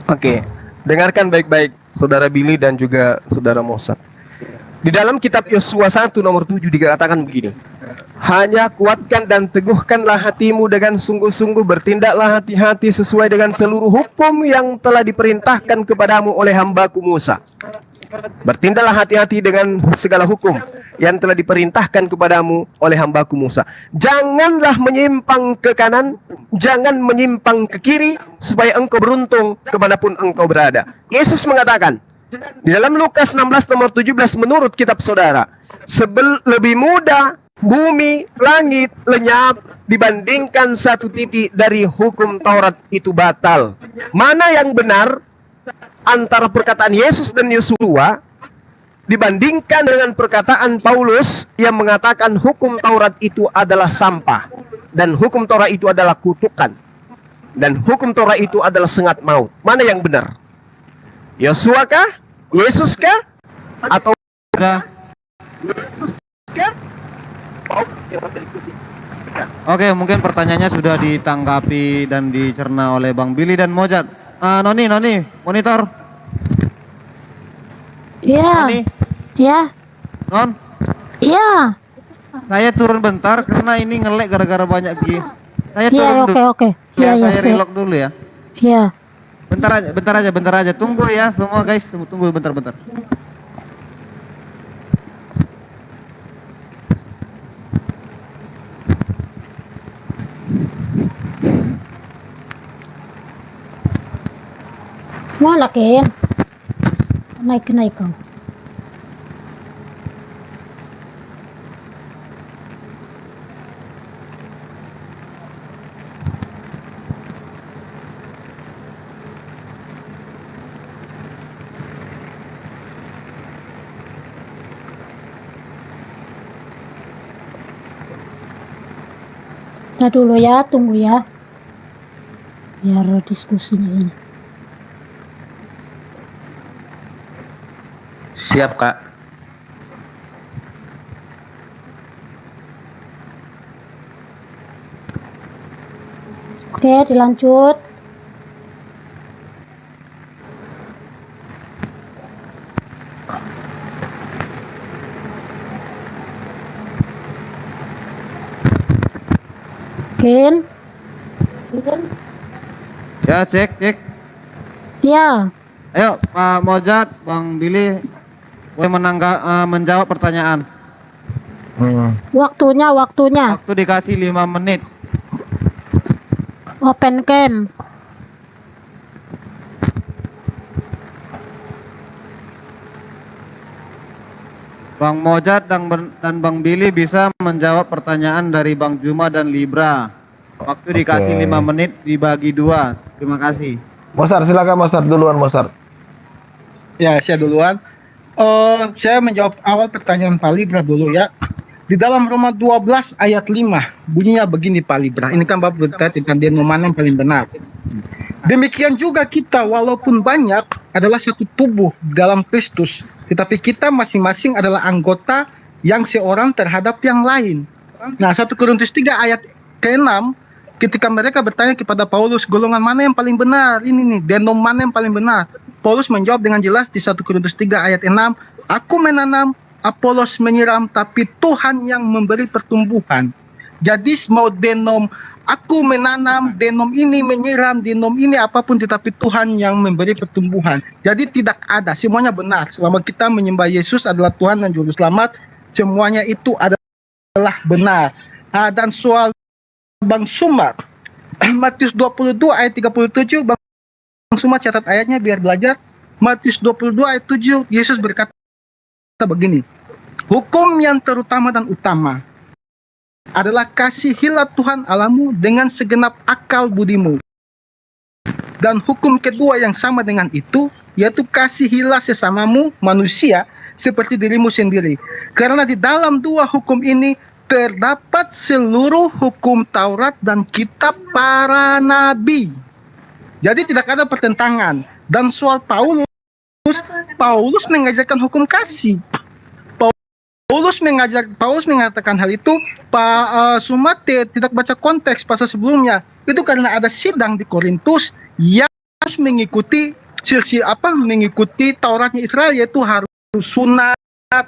Oke, dengarkan baik-baik Saudara Billy dan juga Saudara Mosa. Di dalam kitab Yosua 1 nomor 7 dikatakan begini. Hanya kuatkan dan teguhkanlah hatimu dengan sungguh-sungguh, bertindaklah hati-hati sesuai dengan seluruh hukum yang telah diperintahkan kepadamu oleh hambaku Musa. Bertindaklah hati-hati dengan segala hukum yang telah diperintahkan kepadamu oleh hambaku Musa. Janganlah menyimpang ke kanan, jangan menyimpang ke kiri, supaya engkau beruntung kemanapun engkau berada. Yesus mengatakan di dalam Lukas 16 nomor 17 menurut kitab saudara, lebih mudah bumi, langit lenyap dibandingkan satu titik dari hukum Taurat itu batal. Mana yang benar antara perkataan Yesus dan Yosua dibandingkan dengan perkataan Paulus yang mengatakan hukum Taurat itu adalah sampah dan hukum Taurat itu adalah kutukan dan hukum Taurat itu adalah sengat maut? Mana yang benar? Yosua kah? Yesus kah? Atau Oke, mungkin pertanyaannya sudah ditanggapi dan dicerna oleh Bang Billy dan Mojat. Noni, monitor. Iya. Noni, Iya. Non, Iya. saya turun bentar karena ini ngelek gara-gara banyak G. Saya Iya, turun oke, dulu. oke. Iya, iya, Saya siap. relock dulu ya. Iya. Bentar aja. Tunggu ya semua guys, tunggu bentar. Mana Ken? Naik kau. Kita dulu ya, tunggu ya. Biar diskusinya ini. Siap, Kak. Oke, dilanjut. Ken? Ya, cek. Ya. Ayo Pak Mojat, Bang Billy, boleh menjawab pertanyaan. Waktunya. Waktu dikasih 5 menit. Open cam. Bang Mojat dan Bang Billy bisa menjawab pertanyaan dari Bang Juma dan Libra. Waktu dikasih 5 menit dibagi 2. Terima kasih. Mosar, silakan Mosar duluan Mosar. Ya, saya duluan. Saya menjawab awal pertanyaan Pak Libra dulu ya. Di dalam Roma 12 ayat 5 bunyinya begini Pak Libra. Ini kan bab berkaitan tentang denoman yang paling benar. Demikian juga kita walaupun banyak adalah satu tubuh dalam Kristus, tetapi kita masing-masing adalah anggota yang seorang terhadap yang lain. Nah, 1 Korintus 3 ayat ke-6, ketika mereka bertanya kepada Paulus, golongan mana yang paling benar? Ini nih, denom mana yang paling benar? Paulus menjawab dengan jelas di 1 Korintus 3 ayat 6, aku menanam, Apolos menyiram, tapi Tuhan yang memberi pertumbuhan. Jadi mau denom, aku menanam, denom ini menyiram, denom ini apapun, tetapi Tuhan yang memberi pertumbuhan. Jadi tidak ada, semuanya benar. Selama kita menyembah Yesus adalah Tuhan dan Juru Selamat, semuanya itu adalah benar. Dan soal Bang Sumar, Matius 22 ayat 37, Bang Sumar catat ayatnya biar belajar. Matius 22 ayat 7, Yesus berkata begini, hukum yang terutama dan utama adalah kasihilah Tuhan Allahmu dengan segenap akal budimu. Dan hukum kedua yang sama dengan itu, yaitu kasihilah sesamamu manusia seperti dirimu sendiri. Karena di dalam dua hukum ini terdapat seluruh hukum Taurat dan kitab para nabi. Jadi tidak ada pertentangan. Dan soal Paulus mengajarkan hukum kasih. Paulus mengatakan hal itu, Pak Sumate tidak baca konteks pasal sebelumnya. Itu karena ada sidang di Korintus yang harus mengikuti mengikuti Tauratnya Israel, yaitu harus sunat,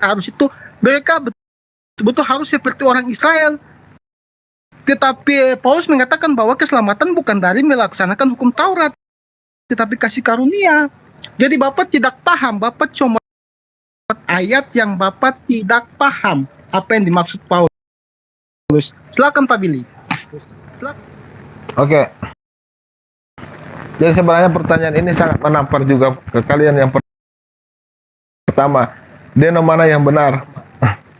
harus itu mereka betul-betul harus seperti orang Israel. Tetapi Paulus mengatakan bahwa keselamatan bukan dari melaksanakan hukum Taurat, tetapi kasih karunia. Jadi Bapak tidak paham, Bapak cuma ayat yang Bapak tidak paham apa yang dimaksud Paulus. Silakan Pak Billy. Oke. Jadi sebenarnya pertanyaan ini sangat menampar juga ke kalian. Yang pertama, deno mana yang benar?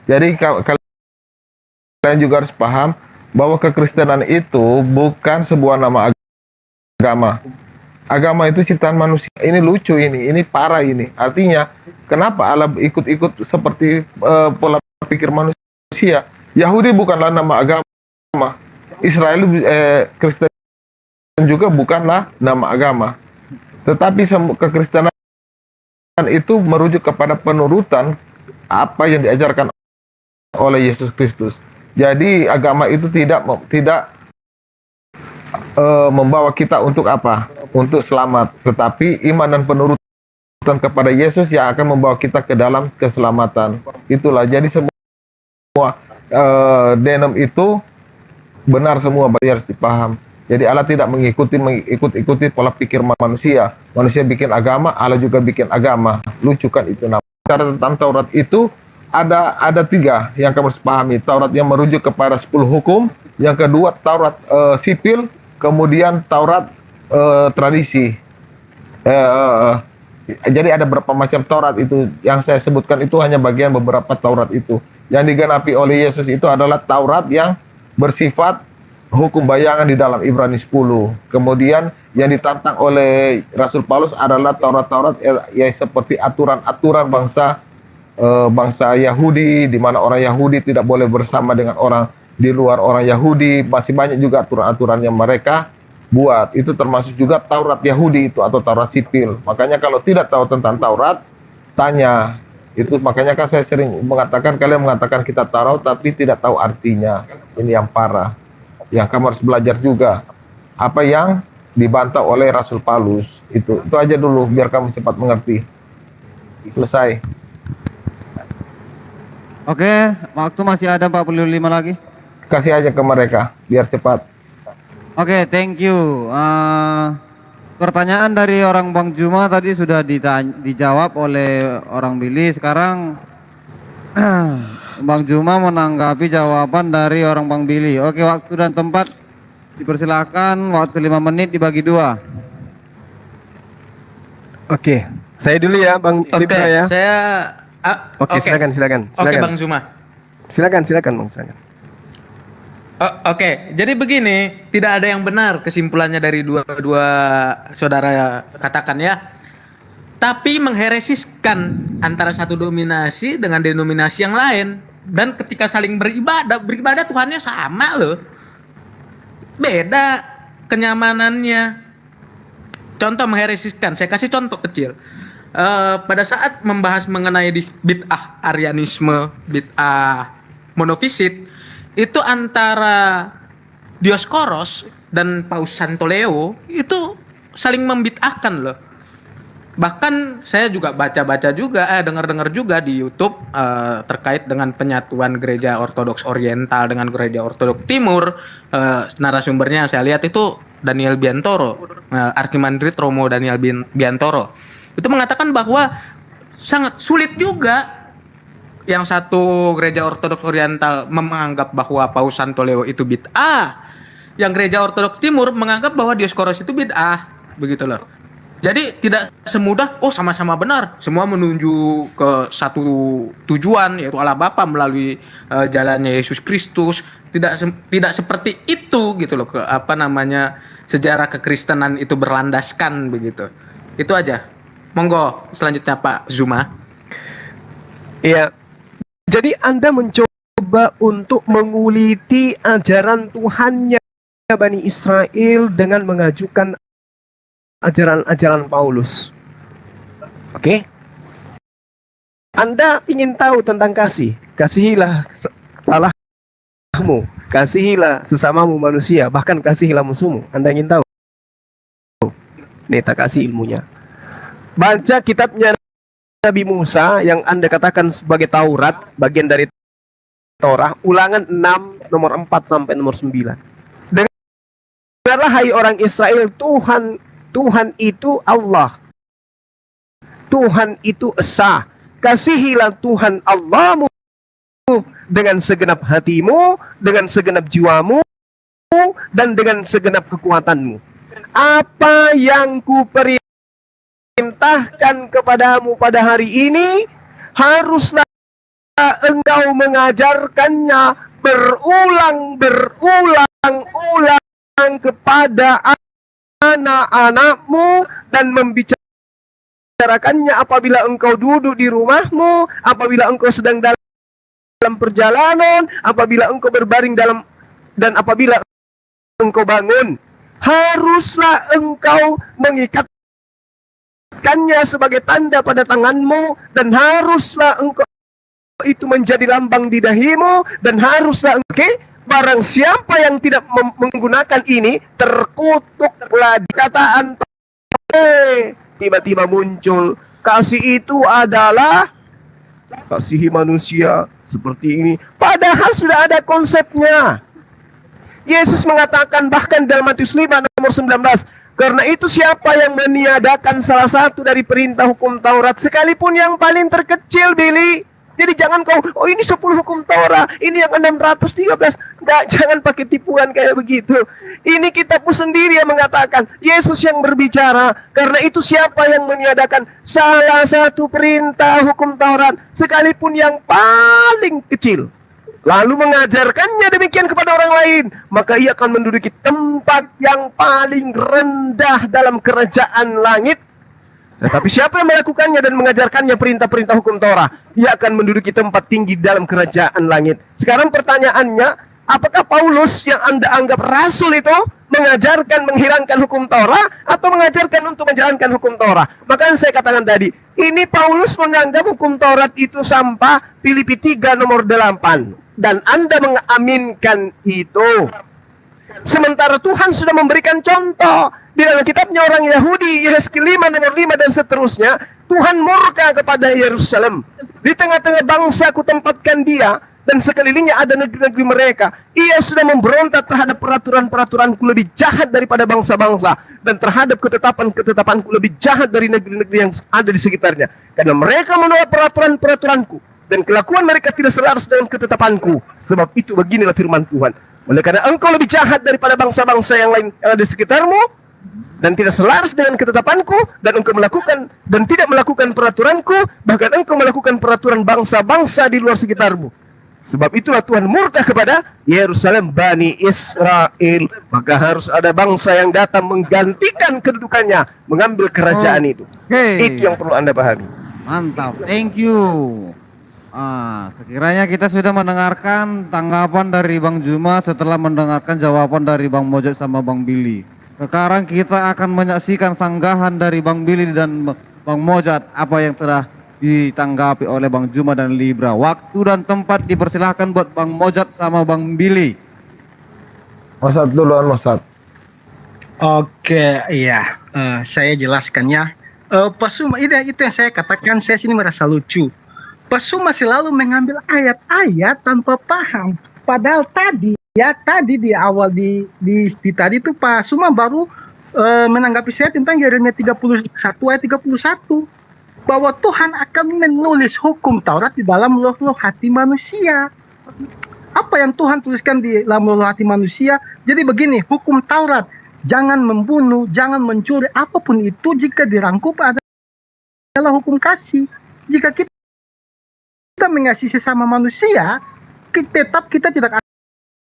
Jadi kalian juga harus paham bahwa kekristenan itu bukan sebuah nama agama. Agama itu ciptaan manusia. Ini lucu ini parah ini. Artinya, kenapa Allah ikut-ikut seperti pola pikir manusia? Yahudi bukanlah nama agama. Israel, Kristen juga bukanlah nama agama. Tetapi kekristenan itu merujuk kepada penurutan apa yang diajarkan oleh Yesus Kristus. Jadi agama itu tidak membawa kita untuk apa? Untuk selamat. Tetapi iman dan penurutan kepada Yesus yang akan membawa kita ke dalam keselamatan. Itulah. Jadi semua denom itu benar semua, harus dipaham. Jadi Allah tidak mengikuti pola pikir manusia. Manusia bikin agama, Allah juga bikin agama. Lucu kan itu. Nah, cara tentang Taurat itu ada 3 yang kamu harus pahami. Taurat yang merujuk kepada 10 hukum. Yang kedua Taurat sipil. Kemudian Taurat tradisi. Jadi ada beberapa macam Taurat itu. Yang saya sebutkan itu hanya bagian beberapa Taurat itu. Yang digenapi oleh Yesus itu adalah Taurat yang bersifat hukum bayangan di dalam Ibrani 10. Kemudian yang ditantang oleh Rasul Paulus adalah Taurat-Taurat yang seperti aturan-aturan bangsa Yahudi, di mana orang Yahudi tidak boleh bersama dengan orang di luar orang Yahudi. Masih banyak juga aturan-aturan yang mereka buat. Itu termasuk juga Taurat Yahudi itu atau Taurat sipil. Makanya kalau tidak tahu tentang Taurat, tanya. Itu makanya kan saya sering mengatakan, kalian mengatakan kita Taurat tapi tidak tahu artinya. Ini yang parah. Yang kamu harus belajar juga apa yang dibantah oleh Rasul Paulus. Itu aja dulu biar kamu cepat mengerti. Selesai. Oke, waktu masih ada 45 lagi. Kasih aja ke mereka biar cepat. Oke, thank you. Pertanyaan dari orang Bang Juma tadi sudah dijawab oleh orang Billy. Sekarang Bang Juma menanggapi jawaban dari orang Bang Billy. Oke, waktu dan tempat dipersilakan. Waktu 5 menit dibagi 2. Oke, saya dulu ya Bang Libra ya. Saya Oke, silakan. Oke, Bang Zuma. Silakan Bang, silakan. Oke, jadi begini, tidak ada yang benar kesimpulannya dari dua saudara katakan ya. Tapi mengheresiskan antara satu dominasi dengan denominasi yang lain. Dan ketika saling beribadah Tuhannya sama loh. Beda kenyamanannya. Contoh mengheresiskan, saya kasih contoh kecil. Pada saat membahas mengenai bid'ah Arianisme, bid'ah monofisit, itu antara Dioskoros dan Paus Santo Leo itu saling membid'ahkan loh. Bahkan saya juga baca-baca juga, dengar-dengar juga di YouTube terkait dengan penyatuan gereja Ortodoks Oriental dengan gereja Ortodoks Timur. Narasumbernya yang saya lihat itu Daniel Biantoro, Archimandrit Romo Daniel Biantoro. Itu mengatakan bahwa sangat sulit juga. Yang satu gereja Ortodoks Oriental menganggap bahwa Paus Santo Leo itu bid'ah. Yang gereja Ortodoks Timur menganggap bahwa Dioskoros itu bid'ah. Begitu loh. Jadi tidak semudah sama-sama benar. Semua menuju ke satu tujuan, yaitu Allah Bapa melalui jalannya Yesus Kristus. Tidak seperti itu gitu loh. Sejarah kekristenan itu berlandaskan begitu. Itu aja. Monggo selanjutnya Pak Zuma. Iya. Jadi Anda mencoba untuk menguliti ajaran Tuhannya Bani Israel dengan mengajukan ajaran-ajaran Paulus. Oke? Anda ingin tahu tentang kasih, kasihilah Allahmu, kasihilah sesamamu manusia, bahkan kasihilah musuhmu. Anda ingin tahu? Nih, tak kasih ilmunya. Baca kitabnya Nabi Musa yang Anda katakan sebagai Taurat, bagian dari Torah, Ulangan 6 nomor 4 sampai nomor 9. Dengarlah hai orang Israel, Tuhan itu Allah. Tuhan itu esa. Kasihilah Tuhan Allahmu dengan segenap hatimu, dengan segenap jiwamu, dan dengan segenap kekuatanmu. Apa yang kuperintahkan kepadamu pada hari ini, haruslah engkau mengajarkannya berulang kepada anak-anakmu dan membicarakannya apabila engkau duduk di rumahmu, apabila engkau sedang dalam perjalanan, apabila engkau berbaring dan apabila engkau bangun. Haruslah engkau mengikatkannya sebagai tanda pada tanganmu, dan haruslah engkau itu menjadi lambang di dahimu, dan haruslah barang siapa yang tidak menggunakan ini terkutuklah. Dikataan tiba-tiba muncul kasih itu adalah kasihi manusia seperti ini, padahal sudah ada konsepnya. Yesus mengatakan bahkan dalam Matius 5 nomor 19, karena itu siapa yang meniadakan salah satu dari perintah hukum Taurat, sekalipun yang paling terkecil, Billy. Jadi jangan kau, oh ini 10 hukum Taurat, ini yang 613. Enggak, jangan pakai tipuan kayak begitu. Ini kitabmu sendiri yang mengatakan, Yesus yang berbicara. Karena itu siapa yang meniadakan salah satu perintah hukum Taurat, sekalipun yang paling kecil, lalu mengajarkannya demikian kepada orang lain, maka ia akan menduduki tempat yang paling rendah dalam kerajaan langit. Tetapi siapa yang melakukannya dan mengajarkannya perintah-perintah hukum Torah, ia akan menduduki tempat tinggi dalam kerajaan langit. Sekarang pertanyaannya, apakah Paulus yang Anda anggap rasul itu mengajarkan menghilangkan hukum Torah atau mengajarkan untuk menjalankan hukum Torah? Maka saya katakan tadi, ini Paulus menganggap hukum Taurat itu sampah, Filipi 3 nomor 8. Dan Anda mengaminkan itu. Sementara Tuhan sudah memberikan contoh di dalam kitabnya orang Yahudi, Yehezkiel 5 nomor 5 dan seterusnya. Tuhan murka kepada Yerusalem. Di tengah-tengah bangsa ku tempatkan dia, dan sekelilingnya ada negeri-negeri mereka. Ia sudah memberontak terhadap peraturan-peraturanku lebih jahat daripada bangsa-bangsa, dan terhadap ketetapan-ketetapanku lebih jahat dari negeri-negeri yang ada di sekitarnya. Karena mereka menolak peraturan-peraturanku, dan kelakuan mereka tidak selaras dengan ketetapanku. Sebab itu beginilah firman Tuhan, oleh karena engkau lebih jahat daripada bangsa-bangsa yang lain yang ada di sekitarmu, dan tidak selaras dengan ketetapanku, dan engkau melakukan dan tidak melakukan peraturanku, bahkan engkau melakukan peraturan bangsa-bangsa di luar sekitarmu. Sebab itulah Tuhan murka kepada Yerusalem, Bani Israel. Maka harus ada bangsa yang datang menggantikan kedudukannya, mengambil kerajaan itu. Itu yang perlu Anda pahami. Mantap, thank you. Sekiranya kita sudah mendengarkan tanggapan dari Bang Juma setelah mendengarkan jawaban dari Bang Mojat sama Bang Billy. Sekarang kita akan menyaksikan sanggahan dari Bang Billy dan Bang Mojat apa yang telah ditanggapi oleh Bang Juma dan Libra. Waktu dan tempat dipersilahkan buat Bang Mojat sama Bang Billy. Mosat duluan, Mosat. Oke, iya. Saya jelaskan ya. Pak Suma, itu yang saya katakan, saya sini merasa lucu. Pak Suma selalu mengambil ayat-ayat tanpa paham. Padahal tadi di awal di tadi itu Pak Suma baru menanggapi saya tentang Yeremia 31 ayat 31. Bahwa Tuhan akan menulis hukum Taurat di dalam loh hati manusia. Apa yang Tuhan tuliskan di dalam loh hati manusia? Jadi begini, hukum Taurat, jangan membunuh, jangan mencuri, apapun itu jika dirangkum adalah hukum kasih. Jika kita mengasihi sesama manusia, tetap kita tidak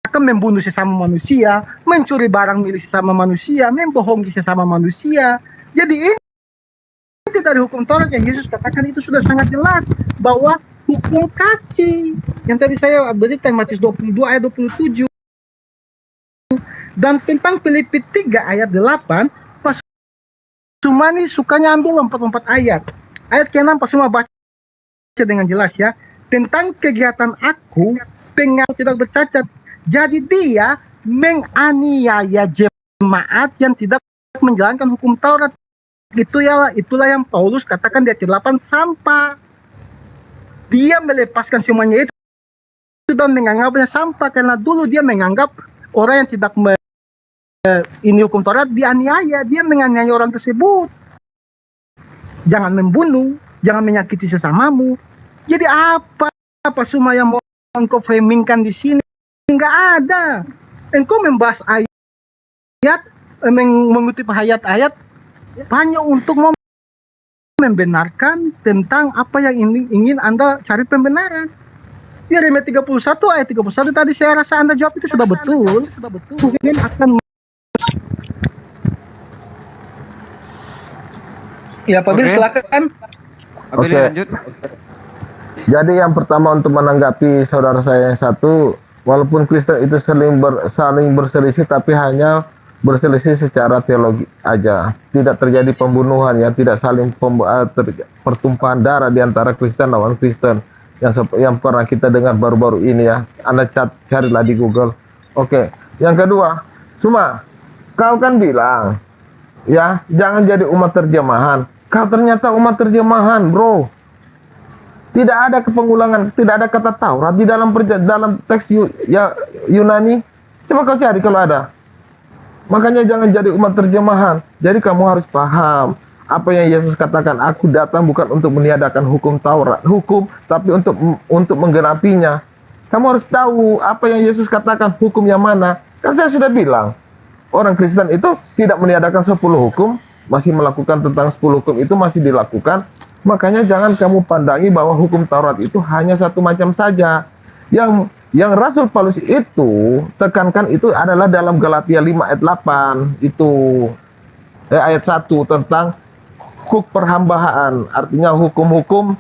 akan membunuh sesama manusia, mencuri barang milik sesama manusia, membohongi sesama manusia. Jadi ini dari hukum Taurat yang Yesus katakan itu sudah sangat jelas bahwa hukum kasih yang tadi saya berikan Matius 22 ayat 27 dan tentang Filipi 3 ayat 8. Pas Suma ini sukanya ambil 4 ayat ke-6 pas Suma baca dengan jelas ya tentang kegiatan aku pengaku tidak bercacat. Jadi dia menganiaya jemaat yang tidak menjalankan hukum Taurat. Itulah yang Paulus katakan di ayat 8 sampah. Dia melepaskan semuanya itu dan menganggapnya sampah karena dulu dia menganggap orang yang tidak ini hukum Taurat dianiaya, dia menganiaya orang tersebut. Jangan membunuh, jangan menyakiti sesamamu. Jadi apa semua yang mau engkau framingkan di sini? Enggak ada. Engkau membahas ayat, mengutip ayat-ayat hanya untuk membenarkan tentang apa yang ingin Anda cari pembenaran. Ya, Yeremia 31 ayat 31 tadi saya rasa Anda jawab itu sudah betul. Mungkin akan ya, Pak Bil, silakan. Oke. Lanjut. Jadi yang pertama untuk menanggapi saudara saya yang satu, walaupun Kristen itu saling berselisih, tapi hanya berselisih secara teologi aja, tidak terjadi pembunuhan, ya, tidak saling pertumpahan darah di antara Kristen lawan Kristen yang pernah kita dengar baru-baru ini, ya. Anda carilah di Google. Oke. Yang kedua, Suma, kau kan bilang, ya, jangan jadi umat terjemahan. Kau ternyata umat terjemahan, bro. Tidak ada kepengulangan, tidak ada kata Taurat di dalam teks Yunani. Coba kau cari kalau ada. Makanya jangan jadi umat terjemahan. Jadi kamu harus paham apa yang Yesus katakan. Aku datang bukan untuk meniadakan hukum Taurat, tapi untuk menggenapinya. Kamu harus tahu apa yang Yesus katakan, hukum yang mana. Kan saya sudah bilang, orang Kristen itu tidak meniadakan 10 hukum, masih melakukan tentang 10 hukum itu masih dilakukan. Makanya jangan kamu pandangi bahwa hukum Taurat itu hanya satu macam saja. Yang Rasul Paulus itu tekankan itu adalah dalam Galatia 5 ayat 8 itu ayat 1 tentang huk perhambaan, artinya hukum-hukum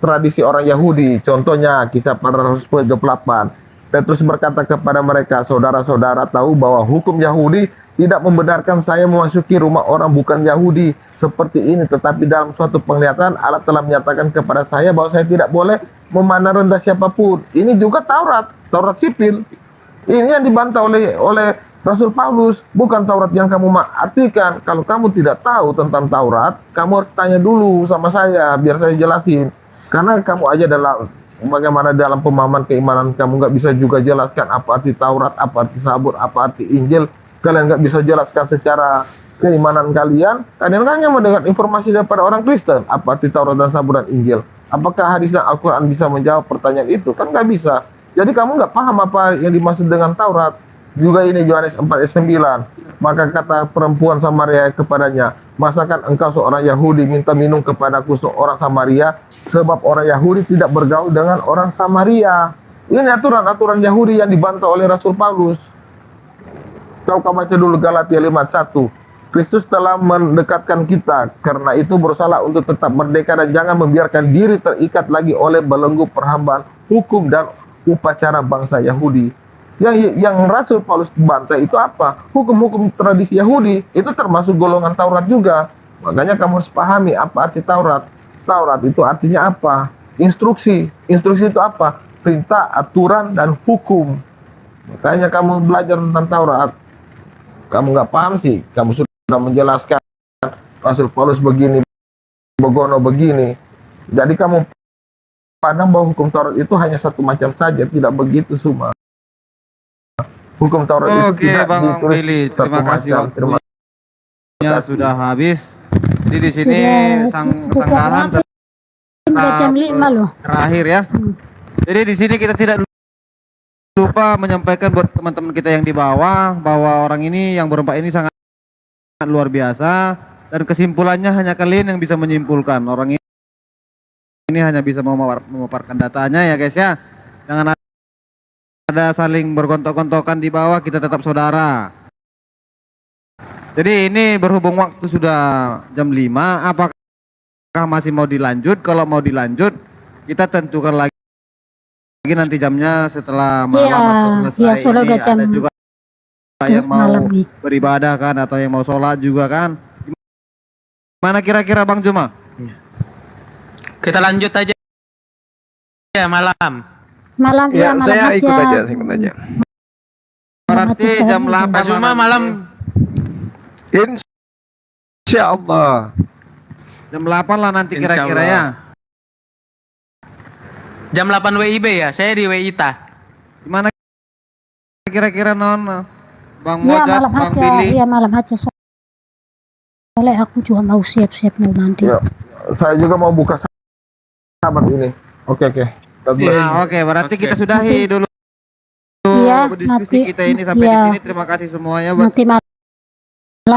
tradisi orang Yahudi. Contohnya Kisah para Rasul 28. Petrus berkata kepada mereka, saudara-saudara tahu bahwa hukum Yahudi tidak membenarkan saya memasuki rumah orang bukan Yahudi seperti ini, tetapi dalam suatu penglihatan Allah telah menyatakan kepada saya bahwa saya tidak boleh memandang rendah siapapun. Ini juga Taurat sipil. Ini yang dibantah oleh Rasul Paulus, bukan Taurat yang kamu artikan. Kalau kamu tidak tahu tentang Taurat, kamu harus tanya dulu sama saya biar saya jelasin. Karena kamu aja bagaimana dalam pemahaman keimanan kamu nggak bisa juga jelaskan apa arti Taurat, apa arti Zabur, apa arti Injil. Kalian nggak bisa jelaskan secara keimanan kalian. Kalian hanya mendengar informasi daripada orang Kristen, apa arti Taurat dan Zabur dan Injil. Apakah hadis dan Al-Quran bisa menjawab pertanyaan itu? Kan nggak bisa. Jadi kamu nggak paham apa yang dimaksud dengan Taurat. Juga ini Yohanes 4 ayat 9. Maka kata perempuan Samaria kepadanya, masakan engkau seorang Yahudi minta minum kepadaku seorang Samaria, sebab orang Yahudi tidak bergaul dengan orang Samaria. Ini aturan-aturan Yahudi yang dibantah oleh Rasul Paulus. Kau baca dulu Galatia 5:1. Kristus telah mendekatkan kita, karena itu berusaha untuk tetap merdeka dan jangan membiarkan diri terikat lagi oleh belenggu perhambaan hukum dan upacara bangsa Yahudi. Yang Rasul Paulus bantah itu apa? Hukum-hukum tradisi Yahudi itu termasuk golongan Taurat juga. Makanya kamu harus pahami apa arti Taurat. Taurat itu artinya apa? Instruksi. Instruksi itu apa? Perintah, aturan, dan hukum. Makanya kamu belajar tentang Taurat. Kamu nggak paham sih, kamu sudah menjelaskan Rasul Paulus begini, begono begini. Jadi kamu pandang bahwa hukum Taurat itu hanya satu macam saja, tidak begitu semua. Hukum Taurat itu tidak Bang ditulis Billy, terima satu kasih macam. waktunya sudah habis. Jadi di sini sanggahan jam 5 loh. terakhir ya. Jadi di sini kita tidak lupa menyampaikan buat teman-teman kita yang di bawah bahwa orang ini yang berempat ini sangat luar biasa dan kesimpulannya hanya kalian yang bisa menyimpulkan. Orang ini hanya bisa memaparkan datanya ya guys ya. Jangan ada saling berkontok-kontokan di bawah, kita tetap saudara. Jadi ini berhubung waktu sudah jam 5, apakah masih mau dilanjut? Kalau mau dilanjut, kita tentukan lagi nanti jamnya setelah malam atau selesai. Iya, soalnya ini udah jam ada juga yang mau malam nih. beribadah kan, atau yang mau sholat juga kan. Mana kira-kira Bang Juma? Kita lanjut aja. Ya, malam. Malam Ya, malam saya aja. ikut aja, saya ikut aja. Berarti jam 8 Pak Zuma malam. Insya Allah. Jam 8 lah nanti kira-kira ya. Jam 8 WIB ya, saya di WITA. Gimana kira-kira non? Bang Iya Mojat, malam Bang aja. Billy. Iya malam aja. Soalnya aku juga mau siap-siap mau mandi. Ya, saya juga mau buka sahabat ini. Oke. Nah, oke, berarti kita sudahi dulu Iya, diskusi nanti. kita ini sampai di Iya. sini. Terima kasih semuanya buat Nanti malam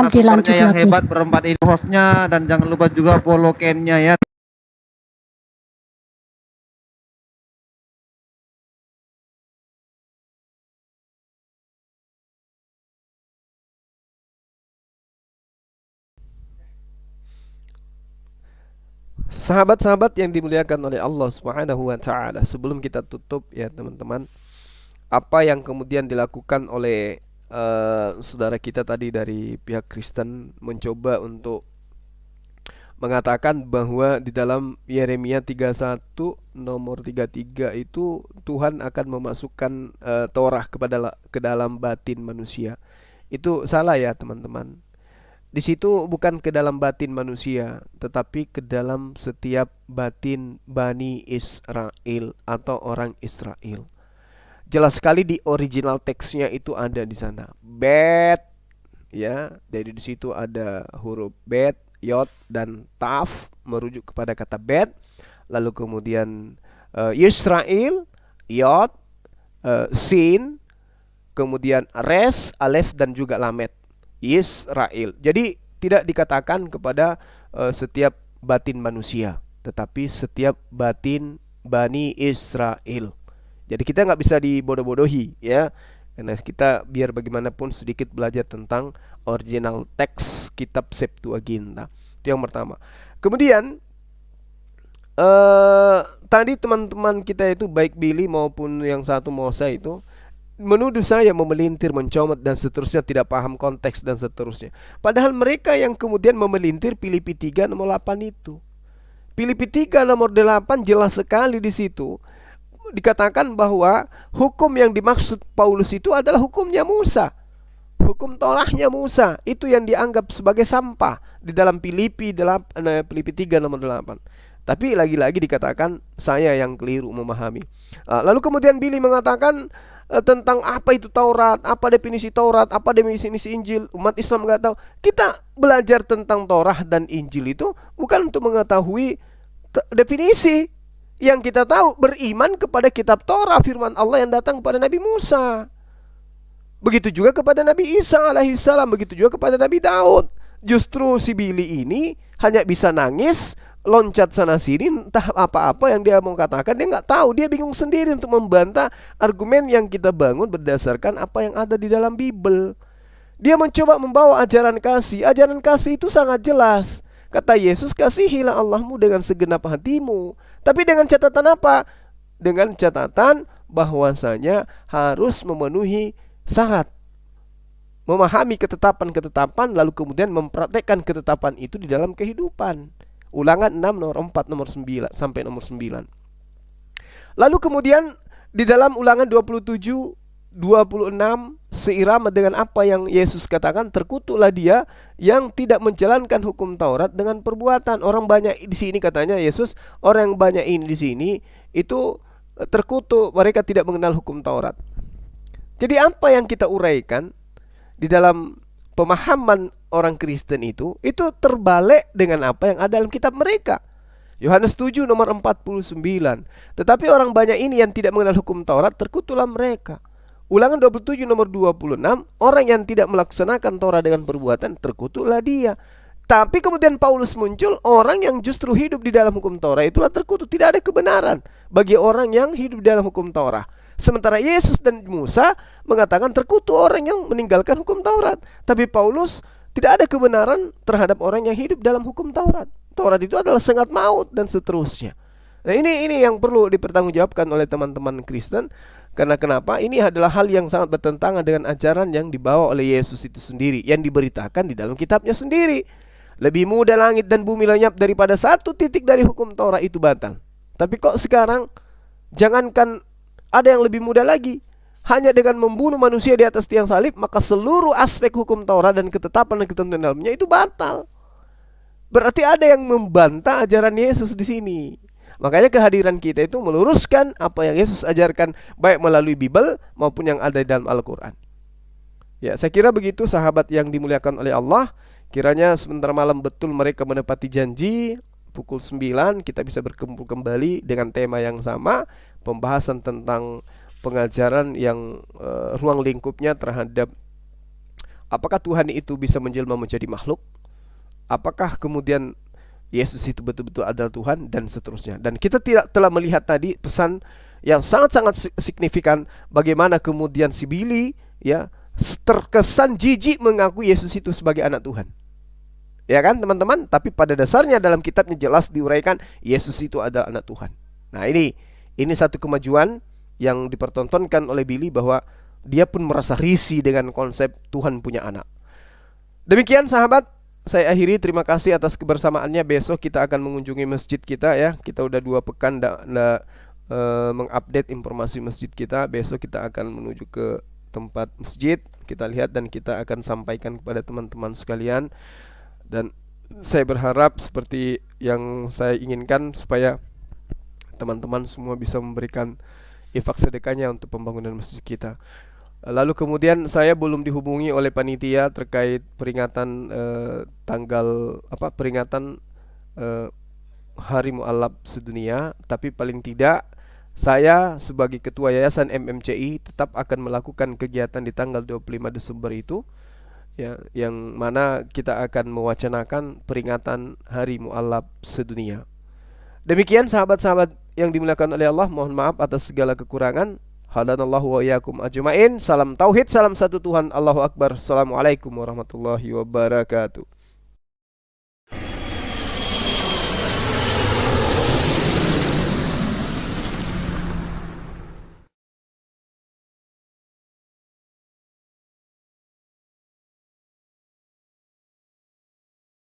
dilanjut narasumbernya yang lagi. hebat berempat ini, hostnya, dan jangan lupa juga follow Ken-nya ya. Sahabat-sahabat yang dimuliakan oleh Allah Subhanahu wa taala, sebelum kita tutup ya teman-teman, apa yang kemudian dilakukan oleh saudara kita tadi dari pihak Kristen mencoba untuk mengatakan bahwa di dalam Yeremia 31 nomor 33 itu Tuhan akan memasukkan Torah ke dalam batin manusia. Itu salah ya teman-teman. Di situ bukan ke dalam batin manusia, tetapi ke dalam setiap batin Bani Israel atau orang Israel. Jelas sekali di original teksnya itu ada di sana. Bet, ya, dari di situ ada huruf bet, yod dan taf merujuk kepada kata bet. Lalu kemudian Yisrael, yod, sin, kemudian res, alef dan juga lamet. Israel. Jadi tidak dikatakan kepada setiap batin manusia, tetapi setiap batin Bani Israel. Jadi kita nggak bisa dibodoh-bodohi ya, karena kita biar bagaimanapun sedikit belajar tentang original teks kitab Septuaginta. Itu yang pertama. Kemudian tadi teman-teman kita itu baik Billy maupun yang satu Mosa itu menuduh saya memelintir, mencomot dan seterusnya, tidak paham konteks dan seterusnya. Padahal mereka yang kemudian memelintir Filipi 3 nomor 8 itu. Filipi 3 nomor 8 jelas sekali di situ dikatakan bahwa hukum yang dimaksud Paulus itu adalah hukumnya Musa. Hukum Torahnya Musa itu yang dianggap sebagai sampah di dalam Filipi 3 nomor 8. Tapi lagi-lagi dikatakan saya yang keliru memahami. Lalu kemudian Billy mengatakan tentang apa itu Taurat, apa definisi Taurat, apa definisi Injil. Umat Islam nggak tahu. Kita belajar tentang Taurat dan Injil itu bukan untuk mengetahui definisi. Yang kita tahu beriman kepada kitab Taurat, firman Allah yang datang kepada Nabi Musa. Begitu juga kepada Nabi Isa alaihissalam, begitu juga kepada Nabi Daud. Justru si Billy ini hanya bisa nangis, loncat sana sini, entah apa-apa yang dia mau katakan, dia nggak tahu, dia bingung sendiri untuk membantah argumen yang kita bangun berdasarkan apa yang ada di dalam Bible. Dia mencoba membawa ajaran kasih itu sangat jelas. Kata Yesus, kasihilah Allahmu dengan segenap hatimu. Tapi dengan catatan apa? Dengan catatan bahwasanya harus memenuhi syarat, memahami ketetapan-ketetapan, lalu kemudian mempraktekkan ketetapan itu di dalam kehidupan. Ulangan 6 nomor 4 nomor 9 sampai nomor 9. Lalu kemudian di dalam Ulangan 27 26 seirama dengan apa yang Yesus katakan, terkutuklah dia yang tidak menjalankan hukum Taurat dengan perbuatan. Orang banyak di sini, katanya Yesus, orang yang banyak ini di sini itu terkutuk, mereka tidak mengenal hukum Taurat. Jadi apa yang kita uraikan di dalam pemahaman orang Kristen itu terbalik dengan apa yang ada dalam kitab mereka. Yohanes 7 nomor 49. Tetapi orang banyak ini yang tidak mengenal hukum Taurat, terkutuklah mereka. Ulangan 27 nomor 26, orang yang tidak melaksanakan Torah dengan perbuatan, terkutuklah dia. Tapi kemudian Paulus muncul, orang yang justru hidup di dalam hukum Torah itulah terkutuk. Tidak ada kebenaran bagi orang yang hidup di dalam hukum Torah. Sementara Yesus dan Musa mengatakan terkutuk orang yang meninggalkan hukum Taurat. Tapi Paulus, tidak ada kebenaran terhadap orang yang hidup dalam hukum Taurat. Taurat itu adalah sengat maut dan seterusnya. Nah ini yang perlu dipertanggungjawabkan oleh teman-teman Kristen. Karena kenapa? Ini adalah hal yang sangat bertentangan dengan ajaran yang dibawa oleh Yesus itu sendiri, yang diberitakan di dalam kitabnya sendiri. Lebih mudah langit dan bumi lenyap daripada satu titik dari hukum Taurat itu batal. Tapi kok sekarang Jangankan ada yang lebih mudah lagi, hanya dengan membunuh manusia di atas tiang salib, maka seluruh aspek hukum Taurat dan ketetapan dan ketentuan dalamnya itu batal. Berarti ada yang membantah ajaran Yesus di sini. Makanya kehadiran kita itu meluruskan apa yang Yesus ajarkan, baik melalui Bible maupun yang ada di dalam Al-Quran. Ya, saya kira begitu sahabat yang dimuliakan oleh Allah. Kiranya sebentar malam betul mereka menepati janji. Pukul 9 kita bisa berkumpul kembali dengan tema yang sama, pembahasan tentang pengajaran yang ruang lingkupnya terhadap apakah Tuhan itu bisa menjelma menjadi makhluk, apakah kemudian Yesus itu betul-betul adalah Tuhan, dan seterusnya. Dan kita telah melihat tadi pesan yang sangat-sangat signifikan, bagaimana kemudian si Billy ya terkesan jijik mengaku Yesus itu sebagai anak Tuhan. Ya kan teman-teman? Tapi pada dasarnya dalam kitabnya jelas diuraikan Yesus itu adalah anak Tuhan. Nah ini satu kemajuan yang dipertontonkan oleh Billy, bahwa dia pun merasa risih dengan konsep Tuhan punya anak. Demikian sahabat, saya akhiri. Terima kasih atas kebersamaannya. Besok kita akan mengunjungi masjid kita ya. Kita udah 2 pekan mengupdate informasi masjid kita. Besok kita akan menuju ke tempat masjid. Kita lihat dan kita akan sampaikan kepada teman-teman sekalian. Dan saya berharap seperti yang saya inginkan, supaya teman-teman semua bisa memberikan infak sedekahnya untuk pembangunan masjid kita. Lalu kemudian saya belum dihubungi oleh panitia terkait peringatan peringatan Hari Mu'alaf sedunia. Tapi paling tidak saya sebagai ketua Yayasan MMCI tetap akan melakukan kegiatan di tanggal 25 Desember itu ya, yang mana kita akan mewacanakan peringatan Hari Mu'alaf sedunia. Demikian sahabat-sahabat yang dimuliakan oleh Allah, mohon maaf atas segala kekurangan. Hadanallahu wa iyyakum ajmain. Salam tauhid, salam satu Tuhan, Allahu Akbar. Assalamualaikum warahmatullahi wabarakatuh.